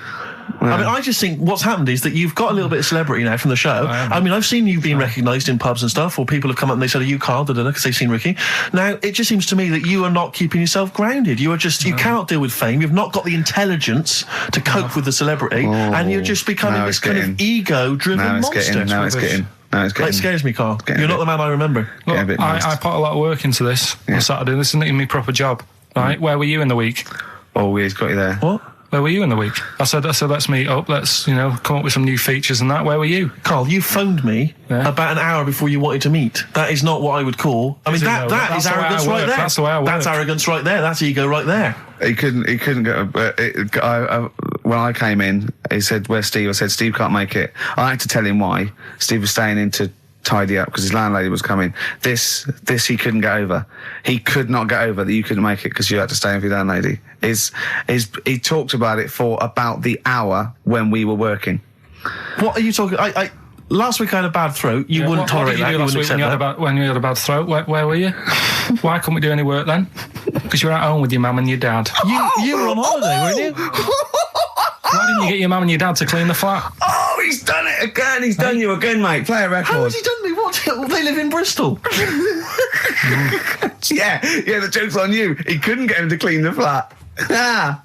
I mean, I just think what's happened is that you've got a little bit of celebrity now from the show. I mean, I've seen you being recognised in pubs and stuff, or people have come up and they said, "Are you Karl?" because they've seen Ricky. Now, it just seems to me that you are not keeping yourself grounded. You are just, you cannot deal with fame. You've not got the intelligence to cope with the celebrity, and you're just becoming this kind of ego-driven monster. Now it's getting. It scares me, Karl. You're not the man I remember. Look, I put a lot of work into this on Saturday. This isn't even my proper job, right? Where were you in the week? Oh, he's got you there. What? Where were you in the week? I said, let's meet up. Let's, come up with some new features and that. Where were you? Karl, you phoned me about an hour before you wanted to meet. That is not what I would call... I mean, that is arrogance right there. That's the way I work. That's arrogance right there. That's ego right there. He couldn't go... when I came in, he said, "Where's Steve?" I said, "Steve can't make it." I had to tell him why. Steve was staying in to tidy up because his landlady was coming. This he couldn't get over. He could not get over that you couldn't make it because you had to stay with your landlady. He talked about it for about the hour when we were working. What are you talking? Last week I had a bad throat. You wouldn't tolerate that. You wouldn't accept that. When you had a bad throat, where were you? Why couldn't we do any work then? Because you were at home with your mum and your dad. You were on holiday, weren't you? Why didn't you get your mum and your dad to clean the flat? Oh, he's done it again. He's done you again, mate. Play a record. How has he done me? What? They live in Bristol. Yeah, the joke's on you. He couldn't get him to clean the flat. I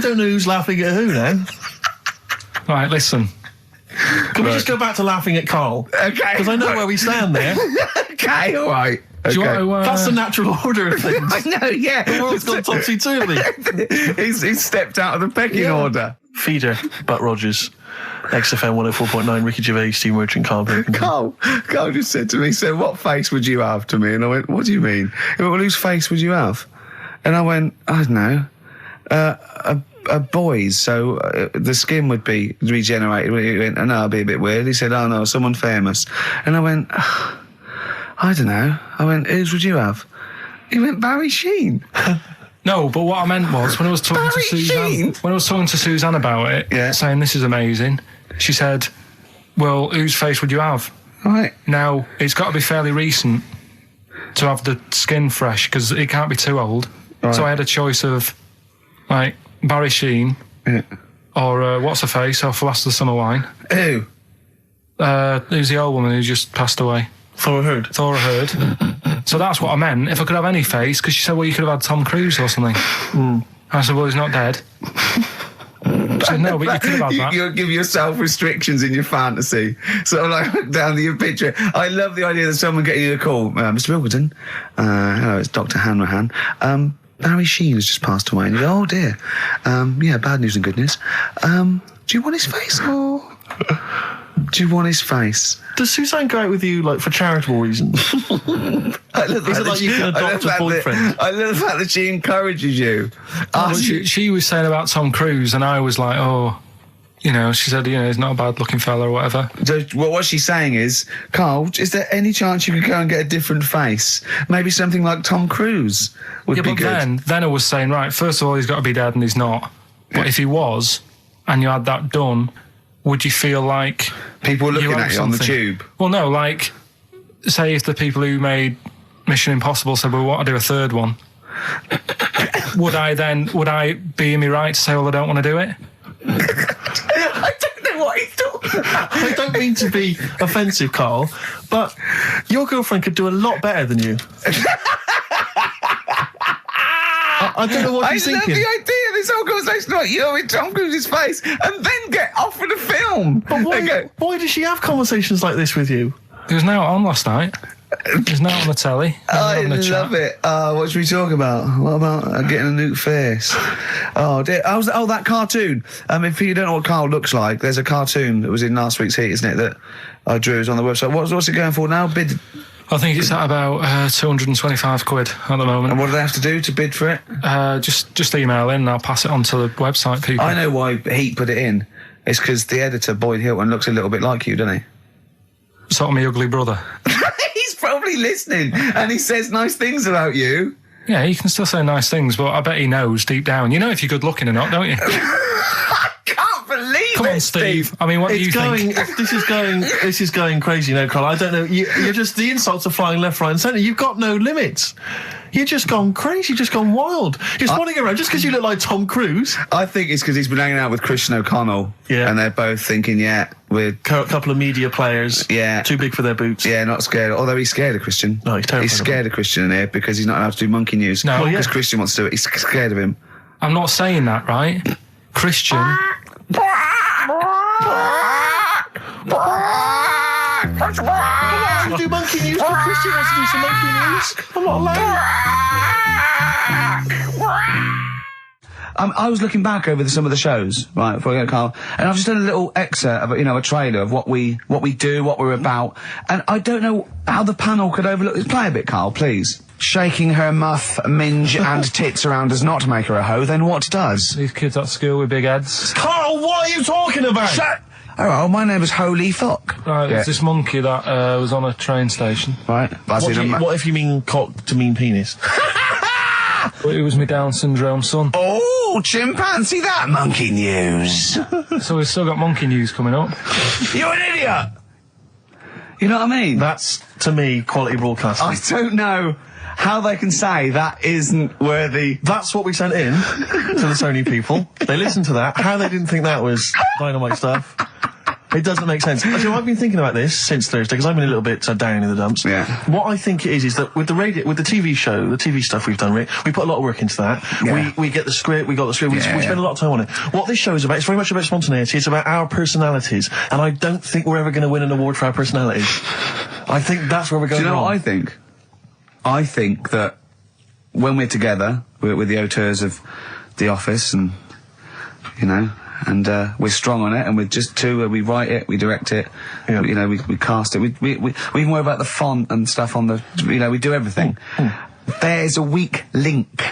don't know who's laughing at who now. Right, listen. Can we just go back to laughing at Karl? Okay. Because I know where we stand there. Okay, all right. Do you want to, That's the natural order of things. I know, yeah. The world's gone topsy-turvy. He's stepped out of the pecking order. Feeder, Butt Rogers, XFM 104.9, Ricky Gervais, Steve Merchant, Karl Pilkington. Carl just said to me, so what face would you have to me? And I went, what do you mean? He went, well, whose face would you have? And I went, I don't know, a boy's, so the skin would be regenerated. He went, no, it'd be a bit weird. He said, oh no, someone famous. And I went, I don't know. I went, whose would you have? He went, Barry Sheen. No, but what I meant was when I was talking to Suzanne, Suzanne about it, saying this is amazing, she said, well, whose face would you have? Right. Now, it's got to be fairly recent to have the skin fresh because it can't be too old. Right. So I had a choice of, like, Barry Sheen or what's her face off Last of the Summer Wine. Who? Who's the old woman who just passed away? Thora Hird. So that's what I meant. If I could have any face, because she said, well, you could have had Tom Cruise or something. I said, well, he's not dead. I said, no, but you could have had that. You'll give yourself restrictions in your fantasy. Sort of like look down to your picture. I love the idea that someone getting you a call. Mr. Pilkington. Hello, it's Dr. Hanrahan. Barry Sheen has just passed away. And you go, oh dear. Yeah, bad news and good news. Do you want his face or... Do you want his face? Does Suzanne go out with you, like, for charitable reasons? Is it like you can adopt a boyfriend? I love the fact that she encourages you. She was saying about Tom Cruise, and I was like, oh, you know, she said, you know, he's not a bad-looking fella or whatever. So, well, what she's saying is, Karl, is there any chance you could go and get a different face? Maybe something like Tom Cruise would be good. Yeah, but then I was saying, right, first of all, he's got to be dead and he's not. But if he was, and you had that done... Would you feel like... People were looking at you on the tube? Well, no, like, say if the people who made Mission Impossible said, well, we want to do a third one, would I be in my right to say, well, I don't want to do it? I don't know what he's talking about. I don't mean to be offensive, Karl, but your girlfriend could do a lot better than you. I don't know what he's thinking. I love the idea of this whole conversation about you in Tom Cruise's face and then get offered a film. But why does she have conversations like this with you? It was now on last night. It was now on the telly. I love it. What should we talk about? What about getting a new face? Oh, dear. Oh, that cartoon. If you don't know what Karl looks like, there's a cartoon that was in last week's Heat, isn't it, that I drew on the website. What's it going for now? Bid... I think it's at about £225 at the moment. And what do they have to do to bid for it? Just email in and I'll pass it on to the website people. I know why Heat put it in. It's because the editor, Boyd Hilton, looks a little bit like you, doesn't he? Sort of my ugly brother. He's probably listening and he says nice things about you. Yeah, he can still say nice things, but I bet he knows deep down. You know if you're good looking or not, don't you? Come on, Steve. I mean, what do you think? This is going crazy now, Karl. I don't know. You're just, the insults are flying left, right and centre. You've got no limits. You've just gone crazy. You've just gone wild. You're spawning around just because you look like Tom Cruise. I think it's because he's been hanging out with Christian O'Connell. Yeah. And they're both thinking, we're... A couple of media players. Yeah. Too big for their boots. Yeah, not scared. Although he's scared of Christian. No, he's terrified. He's scared of Christian in here because he's not allowed to do monkey news. No. Because Christian wants to do it. He's scared of him. I'm not saying that, right? Christian... You do monkey news, but Christian wants to do some monkey news. I'm not allowed. I was looking back over some of the shows, right, before I go, Karl, and I've just done a little excerpt of, a trailer of what we do, what we're about, and I don't know how the panel could overlook this. Play a bit, Karl, please. Shaking her muff, minge and tits around does not make her a hoe, then what does? These kids at school with big heads. Karl, what are you talking about? Shut... Oh, my name is Holy Fuck. Right, there's this monkey that was on a train station. Right. What if you mean cock to mean penis? It was my Down syndrome son. Oh, chimpanzee, that monkey news. So we've still got monkey news coming up. You're an idiot. You know what I mean? That's, to me, quality broadcasting. I don't know how they can say that isn't worthy. That's what we sent in to the Sony people. They listened to that. How they didn't think that was dynamite stuff. It doesn't make sense. Actually, I've been thinking about this since Thursday, because I've been a little bit down in the dumps. Yeah. What I think it is that with the TV show, the TV stuff we've done, Rick, we put a lot of work into that. Yeah. We get the script, we spend a lot of time on it. What this show is about, it's very much about spontaneity, it's about our personalities, and I don't think we're ever going to win an award for our personalities. I think that's where we're going. Do you know wrong. what I think? I think that when we're together, we're the auteurs of The Office, and, you know, and we're strong on it, and we're just two. We write it, we direct it, you know, we cast it. We even worry about the font and stuff on the. You know, we do everything. There's a weak link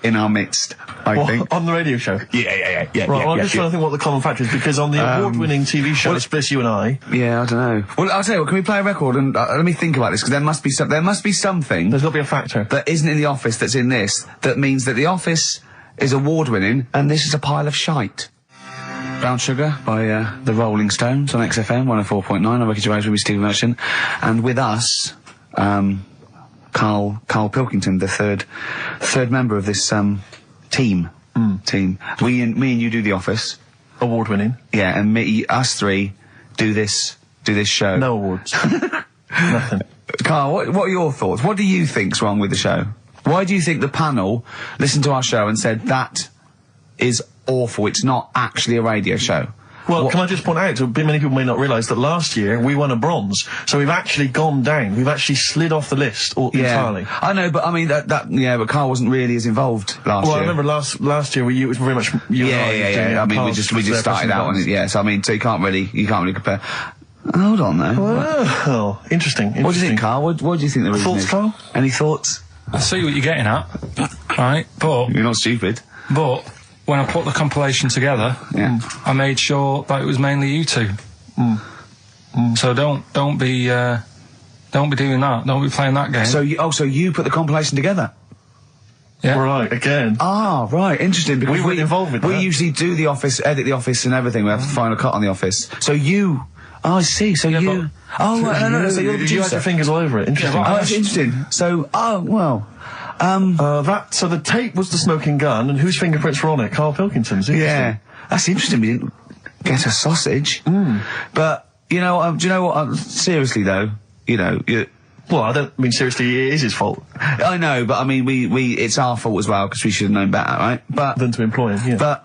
in our midst, I think. On the radio show. Yeah. Right. Well, I'm just trying to think what the common factor is, because on the award-winning TV show, it's just you and I. Yeah, I don't know. Well, I'll tell you what. Can we play a record and let me think about this, because there must be something. There's got to be a factor that isn't in The Office that's in this. That means that The Office is award-winning, and this is a pile of shite. Brown Sugar by the Rolling Stones on XFM 104.9. I'm Ricky Gervais with Steve Merchant, and with us, Karl Pilkington, the third member of this team. Me and you do The Office, award-winning. Yeah, and us three do this show. No awards. Nothing. Karl, what are your thoughts? What do you think's wrong with the show? Why do you think the panel listened to our show and said that is awful, it's not actually a radio show? Well, can I just point out, many people may not realise that last year we won a bronze, so we've actually gone down. We've actually slid off the list entirely. I know, but I mean but Karl wasn't really as involved last year. Well, I remember last year it was very much you and I. Yeah. I mean, we just started out on it. Yeah, so I mean, so you can't really compare. Hold on, though. Well, interesting. What do you think, Karl? What do you think the reason is? Karl? Any thoughts? I see what you're getting at, right? But you're not stupid. But when I put the compilation together, I made sure that it was mainly you two. So don't be doing that. Don't be playing that game. So you put the compilation together? Yeah. Right, again. Ah, right, interesting, because we weren't involved with that. We usually do The Office, edit The Office and everything. We have the final cut on The Office. So you... Oh, I see, so you... Oh, right, no, so you're the producer. You had your fingers all over it. Interesting. Oh, that's interesting. So, so the tape was the smoking gun, and whose fingerprints were on it? Karl Pilkington's. Yeah. That's interesting, we didn't get a sausage. But, you know, do you know what, seriously though, you know, well, I don't mean seriously, it is his fault. I know, but I mean, it's our fault as well, because we should have known better, right? But than to employ him, yeah. But,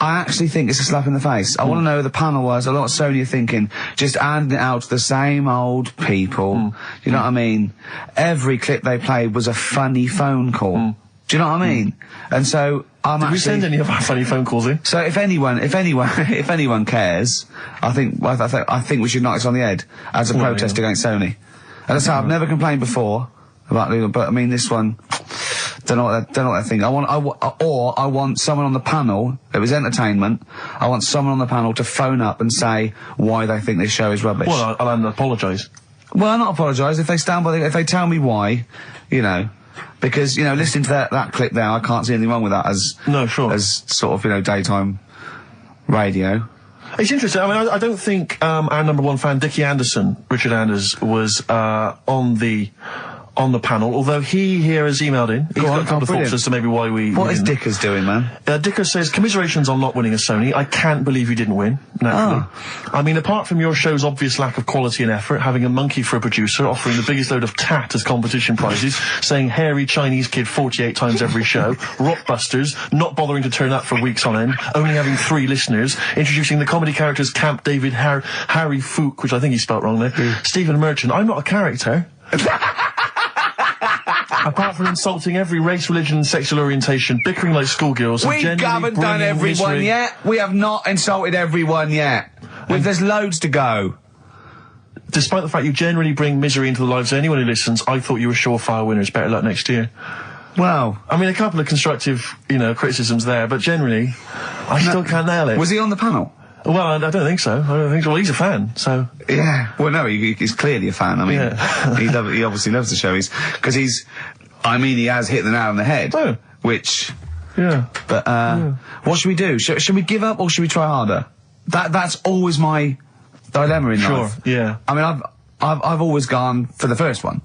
I actually think it's a slap in the face. I want to know who the panel was. A lot of Sony are thinking, just handing it out to the same old people. You know what I mean? Every clip they played was a funny phone call. Do you know what I mean? And so Did we send any of our funny phone calls in? So if anyone cares, I think we should knock this on the head as a protest against Sony. And that's how I've never complained before about legal, but I mean this one. Don't know what I think. I want someone on the panel. It was entertainment. I want someone on the panel to phone up and say why they think this show is rubbish. Well, I'll apologise. Well, I'll not apologise if they stand by. If they tell me why, you know, because you know, listening to that clip there, I can't see anything wrong with that as sort of daytime radio. It's interesting. I mean, I don't think our number one fan, Dickie Anderson, Richard Anders, was on the panel, although he here has emailed in. He's got a couple of thoughts as to maybe why we... What is Dickers doing, man? Dickers says, commiserations on not winning a Sony. I can't believe you didn't win, naturally. I mean, apart from your show's obvious lack of quality and effort, having a monkey for a producer, offering the biggest load of tat as competition prizes, saying hairy Chinese kid 48 times every show, Rockbusters, not bothering to turn up for weeks on end, only having 3 listeners, introducing the comedy characters Camp David, Harry Fook, which I think he spelt wrong there, Stephen Merchant. I'm not a character. Apart from insulting every race, religion and sexual orientation, bickering like schoolgirls... We haven't done everyone yet. We have not insulted everyone yet. There's loads to go. Despite the fact you generally bring misery into the lives of anyone who listens, I thought you were surefire winners. Better luck next year. Well... I mean, a couple of constructive, criticisms there, but generally, I still can't nail it. Was he on the panel? Well, I don't think so. Well, he's a fan, so... Yeah. Well, no, he's clearly a fan. I mean, he obviously loves the show. He has hit the nail on the head. Oh. Which... Yeah. But, what should we do? Should we give up or should we try harder? That's always my dilemma in life. Sure, yeah. I mean, I've always gone for the first one.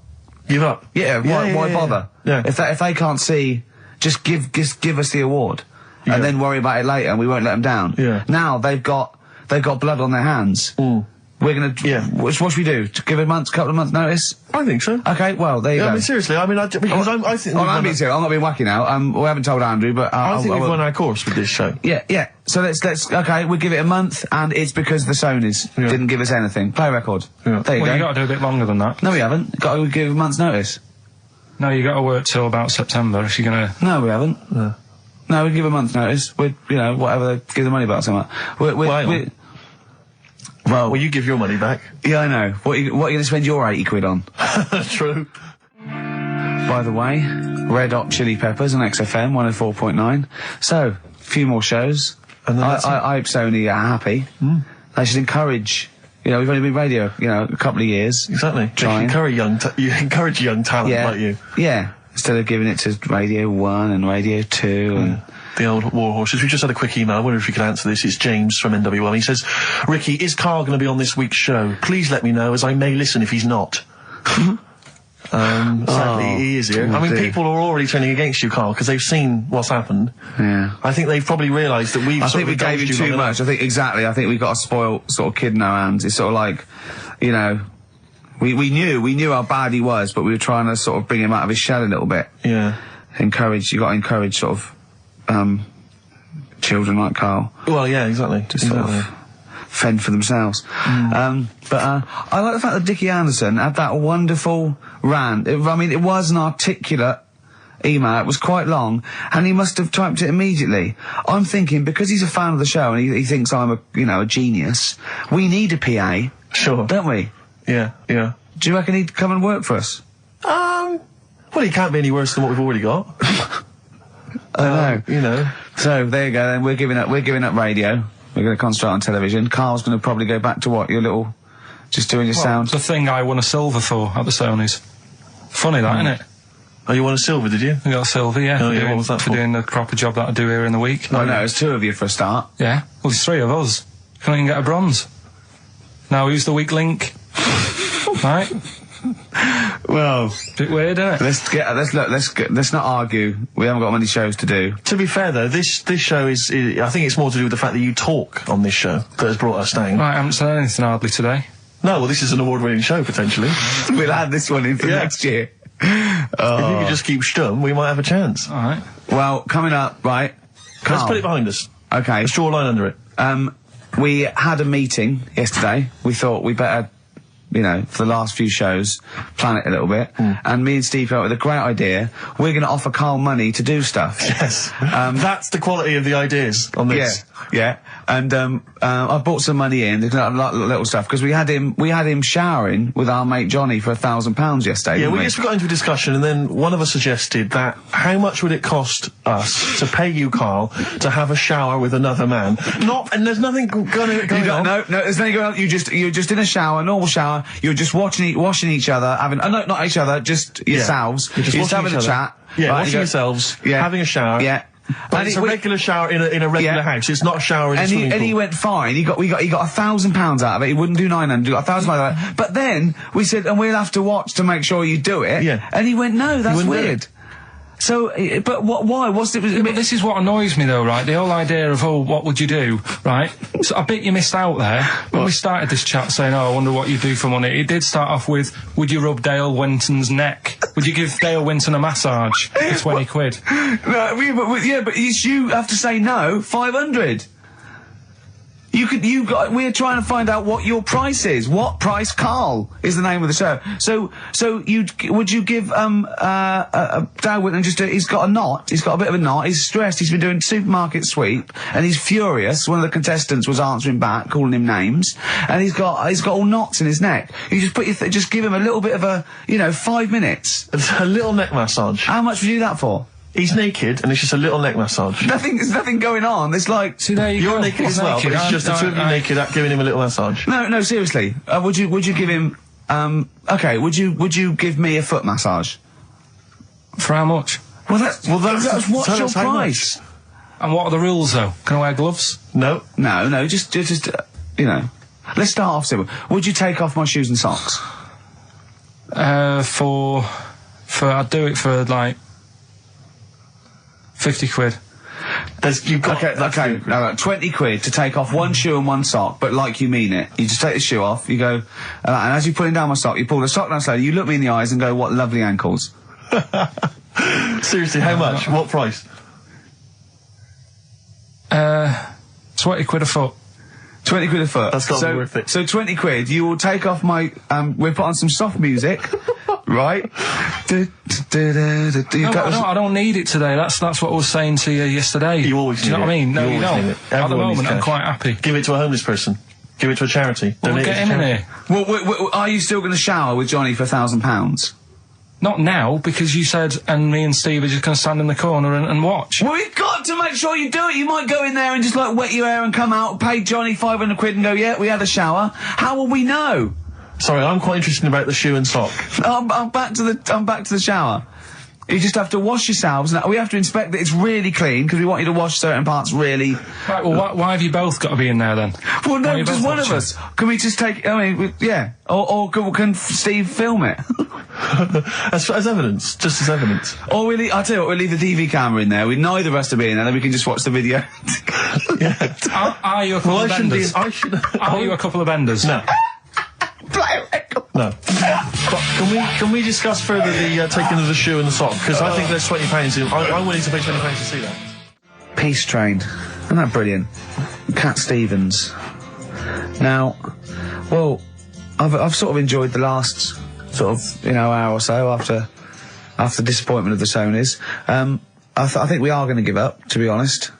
Give up? Yeah, why bother? Yeah. If they can't see, just give us the award. Yeah. And then worry about it later and we won't let them down. Yeah. Now they've got blood on their hands. Mm. We're gonna... Yeah. What should we do? Give a couple of months notice? I think so. Okay, well, there you go. I mean, seriously, I think... I think... I'm being serious. I'm not being wacky now. We haven't told Andrew, but... I think we've won our course with this show. Yeah. So let's... Okay, we'll give it a month, and it's because the Sonys didn't give us anything. Play a record. Yeah. There you go. You got to do a bit longer than that. No, we haven't. Got to give a month's notice. No, you got to work till about September if you're gonna... No, we haven't. No, we give a month's notice. Whatever they give the money back, something. Well, you give your money back. Yeah, I know. What are you going to spend your 80 quid on? True. By the way, Red Hot Chili Peppers on XFM 104.9. So, a few more shows. And I hope Sony are happy. They should encourage... we've only been radio, a couple of years. Exactly. You encourage young talent like you. Yeah. Instead of giving it to Radio 1 and Radio 2 and... The old war horses. We just had a quick email. I wonder if you could answer this. It's James from NWL. He says, Ricky, is Karl going to be on this week's show? Please let me know, as I may listen if he's not. Sadly, he is here. I mean, people are already turning against you, Karl, because they've seen what's happened. Yeah. I think they've probly realised that we've... I think we gave you too much. I think we've got a spoiled sort of kid in our hands. It's sort of like, we knew how bad he was, but we were trying to sort of bring him out of his shell a little bit. Yeah. You got to encourage sort of, children like Karl. Well, yeah, exactly. To sort of fend for themselves. I like the fact that Dickie Anderson had that wonderful rant. It was an articulate email. It was quite long, and he must have typed it immediately. I'm thinking, because he's a fan of the show and he thinks I'm a genius, we need a PA. Sure. Don't we? Yeah. Do you reckon he'd come and work for us? Well, he can't be any worse than what we've already got. I know. So there you go. Then we're giving up radio. We're going to concentrate on television. Karl's going to probably go back to just doing your sound. The thing I won a silver for at the Sonys. Funny that, isn't it? Oh, you won a silver, did you? I got a silver, yeah. Oh, yeah. What was that for? Doing the proper job that I do here in the week. No, it's 2 of you for a start. Yeah. Well, there's 3 of us. Can't even get a bronze. Now, who's the weak link? Right? Well, bit weird, isn't it? Let's not argue. We haven't got many shows to do. To be fair though, this show is I think it's more to do with the fact that you talk on this show that has brought us down. Right, I haven't said anything hardly today. No, well, this is an award-winning show potentially. We'll add this one in for next year. If you could just keep stum, we might have a chance. All right. Well, coming up, right? Karl. Let's put it behind us. Okay. Let's draw a line under it. We had a meeting yesterday. We thought we better, for the last few shows, plan it a little bit. And me and Steve came up with a great idea. We're going to offer Karl money to do stuff. Yes. That's the quality of the ideas on this. Yeah. And I bought some money in, little stuff, because we had him showering with our mate Johnny for £1,000 yesterday. Yeah, we just got into a discussion, and then one of us suggested that how much would it cost us to pay you, Karl, to have a shower with another man? And there's nothing going on. No, there's nothing going on. You're just in a shower, normal shower. You're just washing each other, not each other, just yourselves. You're just having a chat. Yeah, washing yourselves, having a shower. Yeah. But it's a regular shower in a regular house. It's not a shower in a swimming pool. And he went fine. He got £1,000 out of it. He wouldn't do 900. He got £1,000 out of it. But then we said, and we'll have to watch to make sure you do it. Yeah. And he went, no, that's weird. So, but why? What's it? But this is what annoys me though, right? The whole idea of, what would you do, right? So I bet you missed out there. When we started this chat saying, I wonder what you do for money, it did start off with, would you rub Dale Winton's neck? Would you give Dale Winton a massage for 20 quid? No, but you have to say no, 500. We're trying to find out what your price is. What price, Karl, is the name of the show. So would you give, Dale Winton he's got a knot, he's got a bit of a knot, he's stressed, he's been doing supermarket sweep, and he's furious. One of the contestants was answering back, calling him names, and he's got all knots in his neck. You just just give him a little bit of 5 minutes. A little neck massage. How much would you do that for? He's naked, and it's just a little neck massage. There's nothing going on. It's like... See, there You're naked as well, but it's just the two of you naked giving him a little massage. No, seriously. Would you give him... okay, would you give me a foot massage? For how much? Well, that's what's your price? And what are the rules, though? Can I wear gloves? No. No, just you know. Let's start off simple. Would you take off my shoes and socks? I'd do it for, like, 50 quid. Okay, no, 20 quid to take off one shoe and one sock, but like you mean it. You just take the shoe off, you go, and as you're putting down my sock, you pull the sock down slowly, you look me in the eyes and go, what lovely ankles. Seriously, how much? What price? 20 quid a foot. 20 quid a foot. That's got to be worth it. So 20 quid, you will take off my, we'll put on some soft music, right? I don't need it today. That's what I was saying to you yesterday. You always do you know what I mean? No, you don't. At the moment, I'm quite happy. Give it to a homeless person. Give it to a charity. Well, we'll get him in here. Well, are you still going to shower with Johnny for £1,000? Not now, because you said, and me and Steve are just going to stand in the corner and watch. Well, we've got to make sure you do it. You might go in there and just, like, wet your hair and come out, pay Johnny 500 quid and go, yeah, we had a shower. How will we know? Sorry, I'm quite interested about the shoe and sock. I'm back to the shower. You just have to wash yourselves. Now, we have to inspect that it's really clean, because we want you to wash certain parts really... Right, well, why have you both got to be in there, then? Well, no, just one of us. Can we just take... I mean, yeah. Or can Steve film it? as evidence. Just as evidence. Or I'll tell you what, we'll leave the DV camera in there. Neither of us to be in there, then we can just watch the video. Yeah. Are you a couple of benders? Are you a couple of benders? No. No. But can we discuss further the taking of the shoe and the sock? Because I think there's £20. I'm willing to pay £20 to see that. Peace Train. Isn't that brilliant? Cat Stevens. Now, well, I've sort of enjoyed the last sort of hour or so after the disappointment of the Sonys. I think we are going to give up, to be honest.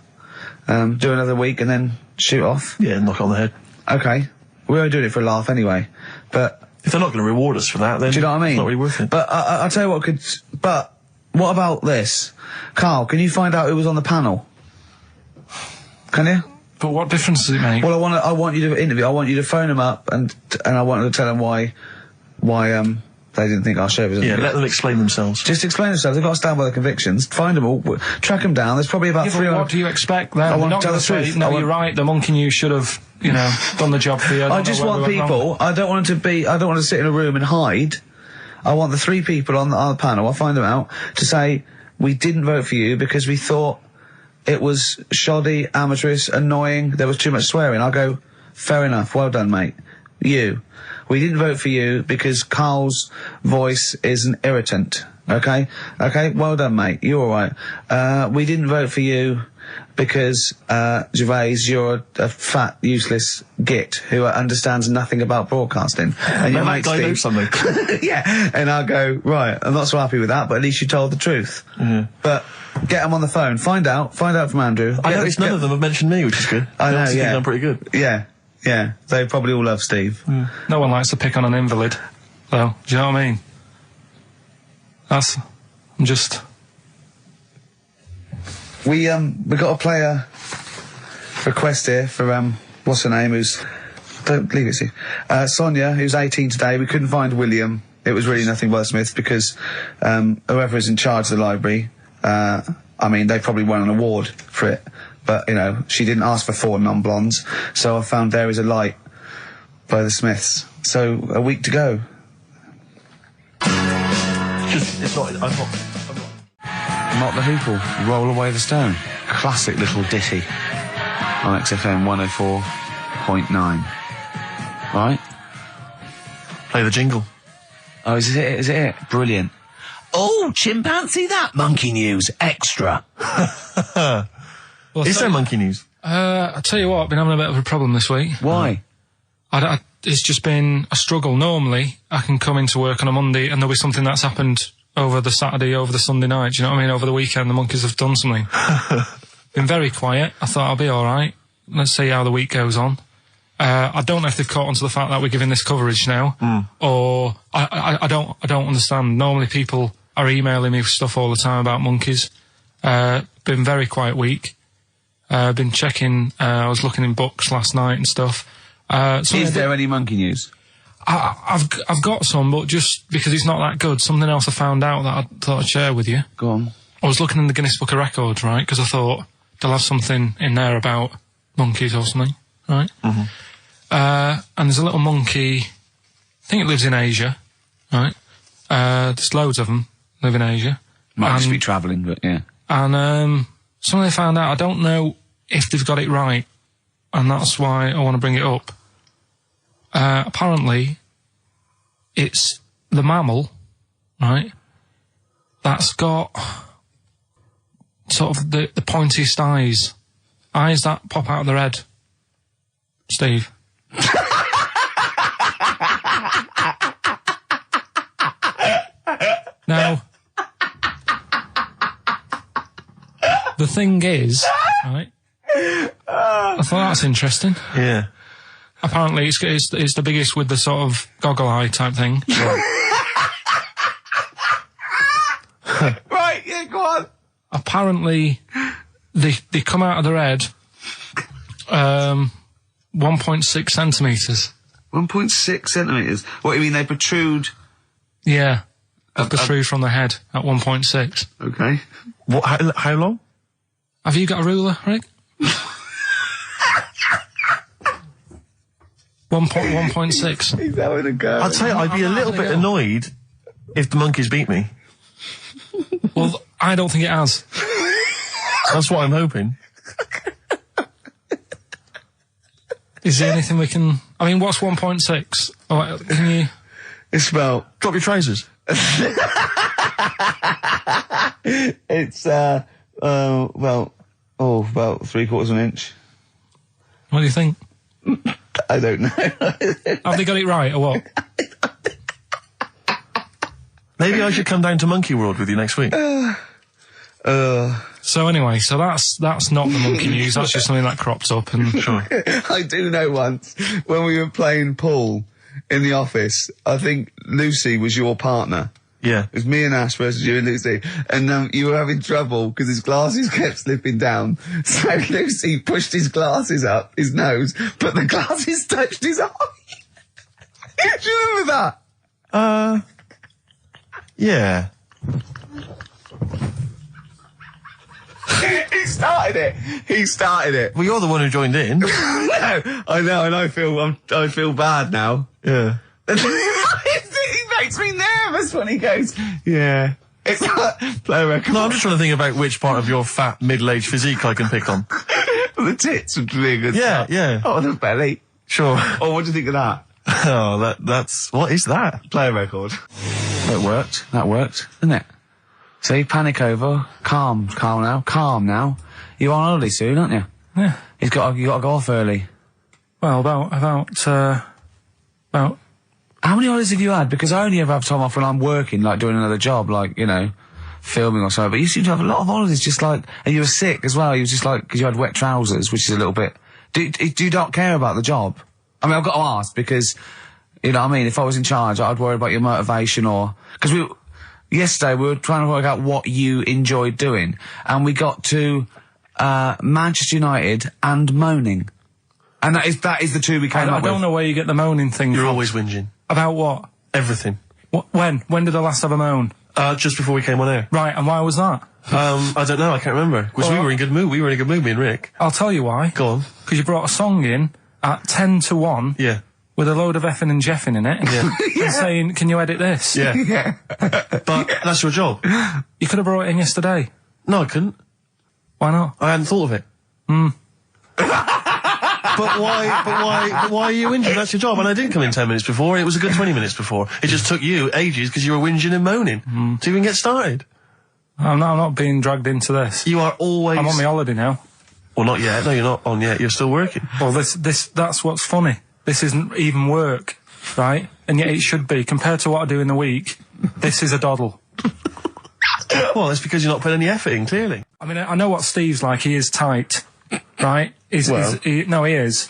Do another week and then shoot off. Yeah, knock on the head. Okay. We were doing it for a laugh anyway, but... If they're not going to reward us for that, then... Do you know what I mean? It's not really worth it. But I'll tell you what could... But what about this? Karl, can you find out who was on the panel? Can you? But what difference does it make? Well, I want you to interview. I want you to phone them up and I want to tell them why they didn't think our show was... Yeah, let them explain themselves. Just explain themselves. They've got to stand by their convictions. Find them all. Track them down. There's probably about 300... What do you expect then? I want to tell the truth. No, you're right. The Monkey News should have... done the job for you. I just want people. I don't want to sit in a room and hide. I want the 3 people on the panel. I'll find them out to say we didn't vote for you because we thought it was shoddy, amateurish, annoying. There was too much swearing. I'll go, fair enough. Well done, mate. We didn't vote for you because Karl's voice is an irritant. Okay, well done, mate. You're all right. We didn't vote for you because, Gervais, you're a fat, useless git who understands nothing about broadcasting. And your mate Steve... something. Yeah, and I'll go, right, I'm not so happy with that, but at least you told the truth. Mm-hmm. But get them on the phone. Find out from Andrew. I noticed none of them have mentioned me, which is good. I know, yeah. I'm pretty good. Yeah, they probably all love Steve. Mm. No one likes to pick on an invalid, though. Do you know what I mean? I'm just... We got a player request here for, what's her name, don't leave it, Steve. Sonia, who's 18 today. We couldn't find William. It was really nothing wordsmith because, whoever is in charge of the library, they probably won an award for it. But, she didn't ask for 4 non-blondes, so I found There Is a Light by the Smiths. So, a week to go. I'm not. Mark the Hoople, Roll Away the Stone. Classic little ditty on XFM 104.9. Right? Play the jingle. Oh, is it it? Brilliant. Oh, chimpanzee that, Monkey News, extra. Well, is there Monkey News? I tell you what, I've been having a bit of a problem this week. Why? It's just been a struggle. Normally, I can come into work on a Monday and there'll be something that's happened over the Saturday, over the Sunday night. Do you know what I mean? Over the weekend, the Monkeys have done something. Been very quiet. I thought I'll be all right. Let's see how the week goes on. I don't know if they've caught on to the fact that we're giving this coverage now, or I don't understand. Normally, people are emailing me stuff all the time about Monkeys. Been very quiet week. Been checking, I was looking in books last night and stuff. Is there any monkey news? I've got some, but just because it's not that good, something else I found out that I thought I'd share with you. Go on. I was looking in the Guinness Book of Records, right, because I thought they'll have something in there about monkeys or something, right? Mm-hmm. And there's a little monkey, I think it lives in Asia, right? There's loads of them live in Asia. Might just be travelling, but yeah. And something I found out, I don't know if they've got it right, and that's why I want to bring it up. Apparently, it's the mammal, right, that's got sort of the pointiest eyes that pop out of their head. Steve. Now, the thing is, right, I thought that's interesting. Yeah. Apparently, it's the biggest with the sort of goggle eye type thing. Right, yeah, go on. Apparently, they come out of their head 1.6 centimetres. 1.6 centimetres? What, you mean they protrude? Yeah, they protrude from the head at 1.6. Okay. What? How long? Have you got a ruler, Rick? 1.6. He's having a go. I'd say I'd be a little bit annoyed if the monkeys beat me. Well, I don't think it has. That's what I'm hoping. Is there anything we can... I mean, what's 1.6? Oh, can you... It's about... Drop your trousers. It's, about 3/4 of an inch. What do you think? I don't know. Have they got it right, or what? Maybe I should come down to Monkey World with you next week. So anyway, that's not the monkey news, that's just something that cropped up and... Sure. I do know once, when we were playing pool in the office, I think Lucy was your partner. Yeah. It was me and Ash versus you and Lucy. And you were having trouble because his glasses kept slipping down. So Lucy pushed his glasses up his nose, but the glasses touched his eye. Do you remember that? Yeah. He started it. Well, you're the one who joined in. No, I know, and I feel bad now. Yeah. He makes me nervous when he goes, yeah. It's like, play a record. No, I'm just trying to think about which part of your fat, middle-aged physique I can pick on. The tits would be a good Yeah, start. yeah. Oh, the belly. Sure. Oh, what do you think of that? Oh, that's... What is that? Play a record. That worked. That worked, didn't it? See, panic over. Calm now. You're on holiday soon, aren't you? Yeah. You got to go off early. Well, about... How many holidays have you had? Because I only ever have time off when I'm working, like doing another job, like, you know, filming or something. But you seem to have a lot of holidays, just like, and you were sick as well. You was just like, because you had wet trousers, which is a little bit... Do you not care about the job? I mean, I've got to ask because, you know what I mean, if I was in charge, I'd worry about your motivation or... Because yesterday we were trying to work out what you enjoyed doing, and we got to Manchester United and moaning. And that is the two we came up with. I don't know where you get the moaning thing You're from. always whinging. About what? Everything. When did I last have a moan? Just before we came on air. Right, and why was that? I don't know, I can't remember. Because we were in good mood. We were in a good mood, me and Rick. I'll tell you why. Go on. Because you brought a song in at 10 to 1. Yeah. With a load of effing and jeffing in it. Yeah. And saying, can you edit this? Yeah. Yeah. But that's your job. You could have brought it in yesterday. No, I couldn't. Why not? I hadn't thought of it. But why are you whinging? That's your job. And I didn't come in 10 minutes before. It was a good 20 minutes before. It just took you ages because you were whinging and moaning to even get started. I'm not being dragged into this. You are always... I'm on my holiday now. Well, not yet. No, you're not on yet. You're still working. Well, that's what's funny. This isn't even work, right? And yet it should be. Compared to what I do in the week, this is a doddle. Well, it's because you're not putting any effort in, clearly. I mean, I know what Steve's like. He is tight, right? He is.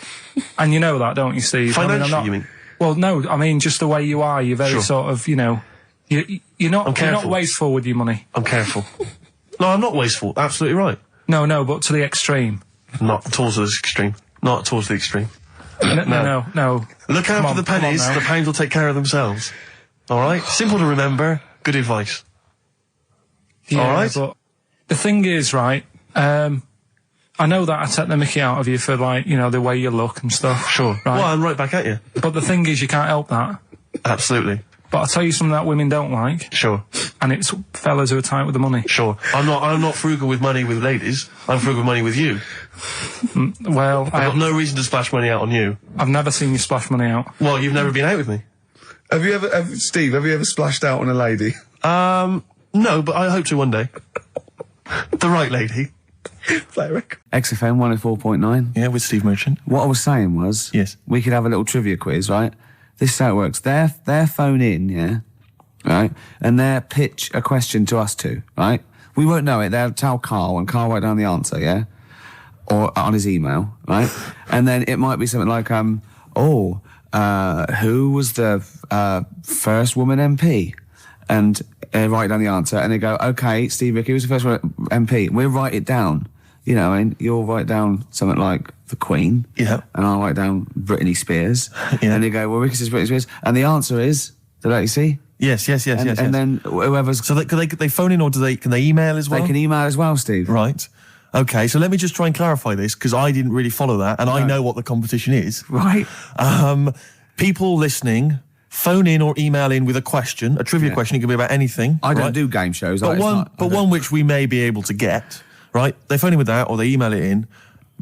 And you know that, don't you, Steve? Financially, you mean? Well, no, I mean, just the way you are. You're very sort of, you know... You're not wasteful with your money. I'm careful. No, I'm not wasteful. Absolutely right. No, but to the extreme. Not towards the extreme. Not towards the extreme. No. Look out for the pennies. The pounds will take care of themselves. All right? Simple to remember. Good advice. Yeah, all right? But the thing is, right, I know that I take the mickey out of you for, like, you know, the way you look and stuff. Sure. Right? Well, I'm right back at you. But the thing is, you can't help that. Absolutely. But I'll tell you something that women don't like. Sure. And it's fellas who are tight with the money. Sure. I'm not frugal with money with ladies. I'm frugal with money with you. Well, I've got no reason to splash money out on you. I've never seen you splash money out. Well, you've never been out with me. Steve, have you ever splashed out on a lady? No, but I hope to one day. The right lady. XFM 104.9. Yeah, with Steve Merchant. What I was saying was, yes, we could have a little trivia quiz, right? This is how it works. Their phone in, yeah, right, and they'll pitch a question to us two, right? We won't know it. They'll tell Karl, and Karl write down the answer, yeah, or on his email, right? And then it might be something like, who was the first woman MP? And write down the answer, and they go, okay, Steve Ricky was the first MP. We'll write it down. You know, I mean, you'll write down something like the Queen. Yeah. And I'll write down Britney Spears. Yeah. And they go, well, Ricky says Britney Spears. And the answer is, did you see? Yes. And then whoever's... So they phone in, or can they email as well? They can email as well, Steve. Right. Okay, so let me just try and clarify this, because I didn't really follow that, and I know what the competition is. Right. People listening... phone in or email in with a question, a trivia question. It can be about anything. I don't do game shows. But one which we may be able to get, right? They phone in with that, or they email it in.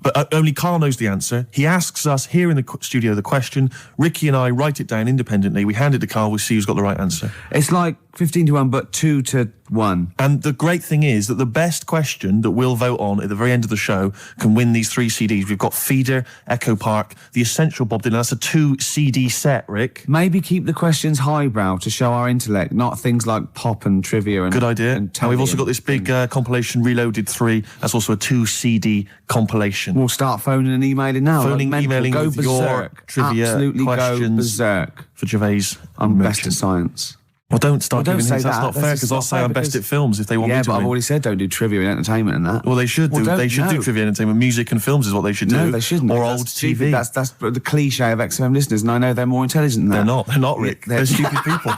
But only Karl knows the answer. He asks us here in the studio the question. Ricky and I write it down independently. We hand it to Karl. We see who's got the right answer. It's like 15-1, but 2-1. And the great thing is that the best question that we'll vote on at the very end of the show can win these 3 CDs. We've got Feeder, Echo Park, The Essential Bob Dylan. That's a 2 CD set, Rick. Maybe keep the questions highbrow to show our intellect, not things like pop and trivia. And good idea. And we've also got this big compilation, Reloaded 3. That's also a 2 CD compilation. We'll start phoning and emailing now. Phoning, emailing go with berserk. Your trivia Absolutely questions go berserk. For Gervais. I'm best at science. Well, don't start giving hints. That's not fair, because I'll say I'm best at films if they want me to. Yeah, but I've already said don't do trivia and entertainment and that. Well, they should do. They should do trivia and entertainment. Music and films is what they should do. No, they shouldn't. Or old TV. That's the cliche of XFM listeners, and I know they're more intelligent than that. They're not, Rick. They're stupid people.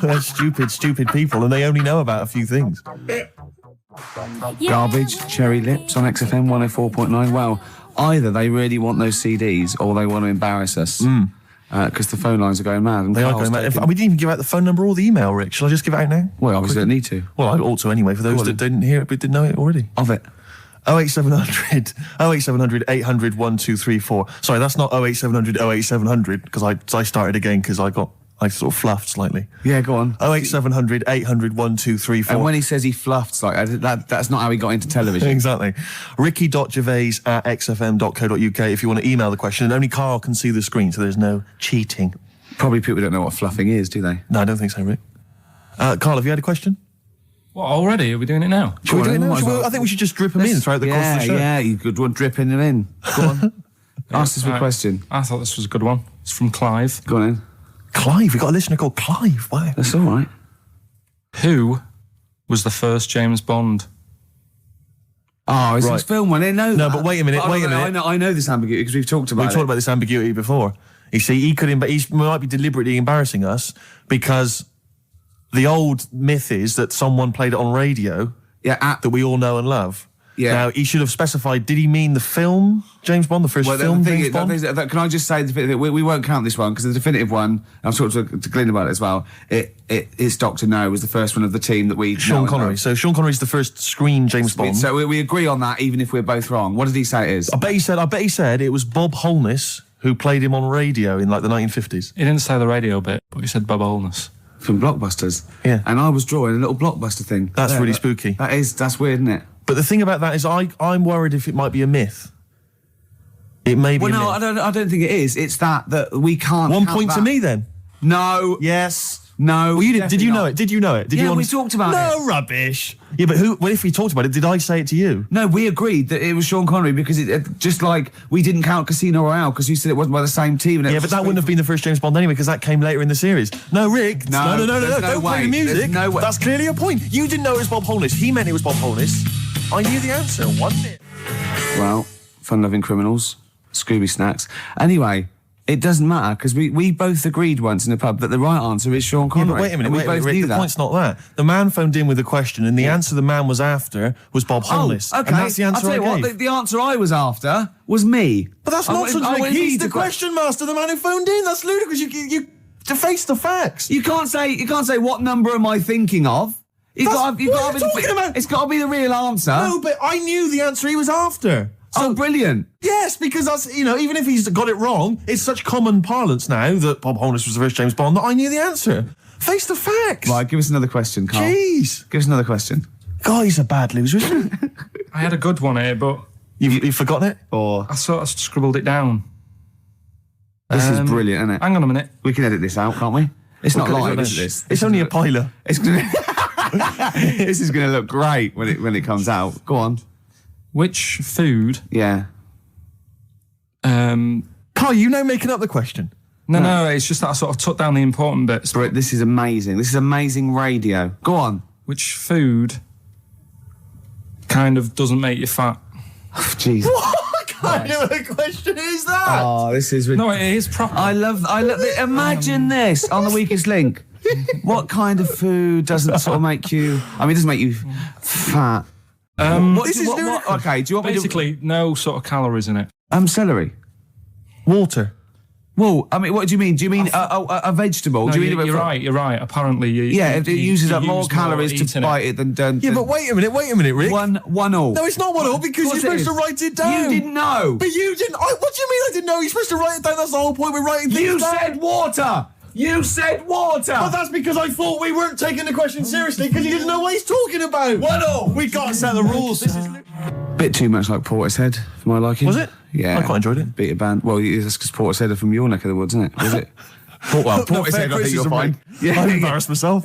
They're stupid people, and they only know about a few things. Garbage, Cherry Lips on XFM 104.9. Well, either they really want those CDs, or they want to embarrass us. Because the phone lines are going mad. And they are going mad. We didn't even give out the phone number or the email, Rick. Shall I just give it out now? Well, obviously I need to. Well, I ought to anyway, for those that didn't hear it but didn't know it already. Of it. 08700 800 1234. Sorry, that's not 08700 08700, because I started again because I sort of fluffed slightly. Yeah, go on. 08700 800 1234. And when he says he fluffed slightly, that's not how he got into television. Exactly. Ricky.gervais@xfm.co.uk if you want to email the question, and only Karl can see the screen, so there's no cheating. Probably people don't know what fluffing is, do they? No, I don't think so, Rick. Karl, have you had a question? What, already? Are we doing it now? Should we do it now? I think we should just drip them in throughout the course of the show. Yeah, you could one dripping them in. Go on. Ask us a question. I thought this was a good one. It's from Clive. Go on in. Clive? We've got a listener called Clive. Wow. That's all right. Who was the first James Bond? Oh, it's this film one. I know No, but wait a minute. I know this ambiguity because we've talked about it. We've talked about this ambiguity before. You see, he might be deliberately embarrassing us because the old myth is that someone played it on radio that we all know and love. Yeah. Now, he should have specified, did he mean the film James Bond, the first film James Bond? Can I just say, we won't count this one, because the definitive one, I've talked to Glyn about it as well, it's Dr. No was the first one of the team that we... Sean Connery. So Sean Connery's the first screen James Bond. So we agree on that, even if we're both wrong. What did he say it is? I bet he said it was Bob Holness who played him on radio in like the 1950s. He didn't say the radio bit, but he said Bob Holness. From Blockbusters. Yeah. And I was drawing a little Blockbuster thing. That's really spooky. That's weird, isn't it? But the thing about that is I'm worried if it might be a myth. It may be I don't think it is. It's that we can't... 1 point to me, then. No. Yes. No. Well, you did. Did you know it? Did you know it? Did Yeah, you we talked about it. No rubbish. Yeah, but who? Well, if we talked about it, did I say it to you? No, we agreed that it was Sean Connery because it just like we didn't count Casino Royale because you said it wasn't by the same team. And Yeah, but that wouldn't have been the first James Bond anyway because that came later in the series. No, Rick. No, No. there's no Don't play way. the music. There's no way. That's clearly a point. You didn't know it was Bob Holness. He meant it was Bob Holness. I knew the answer, wasn't it? Well, fun-loving criminals, Scooby snacks. Anyway, it doesn't matter because we both agreed once in a pub that the right answer is Sean Connery. Yeah, but wait a minute, and we both Rick, knew the that. point's not that. The man phoned in with a question and the answer the man was after was Bob Holness. Oh, okay. And that's the answer I'll tell you gave. what, the answer I was after was me. But that's nonsense, Rick. He's the question master, the man who phoned in. That's ludicrous. You to face the facts. You can't say what number am I thinking of. It's got to be the real answer. No, but I knew the answer he was after. So brilliant. Yes, because that's, even if he's got it wrong, it's such common parlance now that Bob Holness was the first James Bond that I knew the answer. Face the facts. Right, give us another question, Karl. Jeez. Give us another question. God, he's a bad loser, isn't he? I had a good one here, but You've forgotten it? Or I sort of scribbled it down. this is brilliant, isn't it? Hang on a minute. We can edit this out, can't we? It's not live, is this? It's only a piler. It's gonna this is going to look great when it comes out. Go on. Which food? Yeah. Karl, you know making up the question. No, it's just that I sort of took down the important bits. But this is amazing. This is amazing radio. Go on. Which food kind of doesn't make you fat? Jeez. What kind of a question is that? Oh, this is No, it is proper. I love it. Imagine this on the Weakest Link. What kind of food doesn't sort of make you... I mean, it doesn't make you fat. Okay, do you want Basically, no sort of calories in it. Celery. Water. Well, I mean, what do you mean? Do you mean a vegetable? No, do you mean you're right. Apparently, it uses up more use calories to eating bite it than... Yeah, but wait a minute, Rick. One all. No, it's not one all because you're supposed to write it down. You didn't know. But you didn't. What do you mean I didn't know? You're supposed to write it down. That's the whole point. We're writing things You down. said water. You said water. But that's because I thought we weren't taking the question seriously because you didn't know what he's talking about. One all. We got to set the rules. This is Bit too much like Portishead for my liking. Was it? Yeah. I quite enjoyed it. Beat a band. Well, that's because Portishead are from your neck of the woods, isn't it? Was it? Portishead, I think you'll find. Yeah, I embarrassed myself.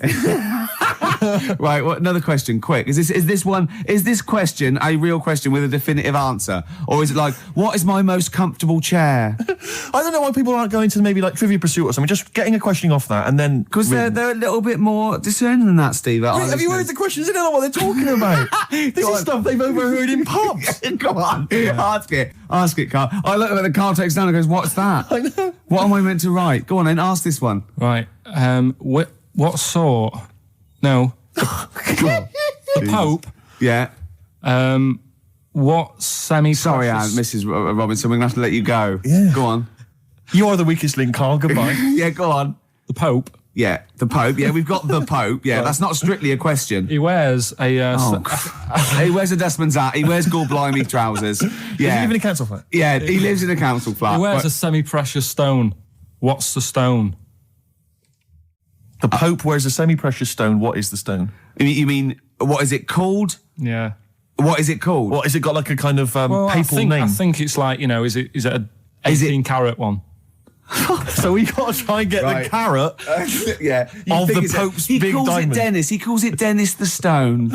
Right, well, another question, quick. Is this question a real question with a definitive answer? Or is it like, what is my most comfortable chair? I don't know why people aren't going to maybe like Trivia Pursuit or something, just getting a question off that and then... Because they're a little bit more discerning than that, Steve. Have you heard the questions? They don't know what they're talking about. This is stuff they've overheard in pubs. Go on, ask it, Karl. I look at the Karl takes down and goes, what's that? I know. What am I meant to write? Go on then, ask this one. Right. What sort? No. The Pope. Yeah. What semi-precious... Sorry, Anne, Mrs. Robinson, we're going to have to let you go. Yeah. Go on. You are the weakest link, Karl. Goodbye. Yeah, go on. The Pope. Yeah, the Pope. Yeah, we've got the Pope. Yeah, that's not strictly a question. He wears a... He wears a dustman's hat. He wears gold-blimey trousers. Yeah. Does he live in a council flat? Yeah, he lives in a council flat. He wears a semi-precious stone. What's the stone? The Pope wears a semi-precious stone. What is the stone? You mean, what is it called? Yeah. What is it called? What, has it got like a kind of papal name? I think it's like, is it a 18-carat one? So we got to try and get the carrot yeah, of the Pope's big diamond. He calls it Dennis. He calls it Dennis the Stone.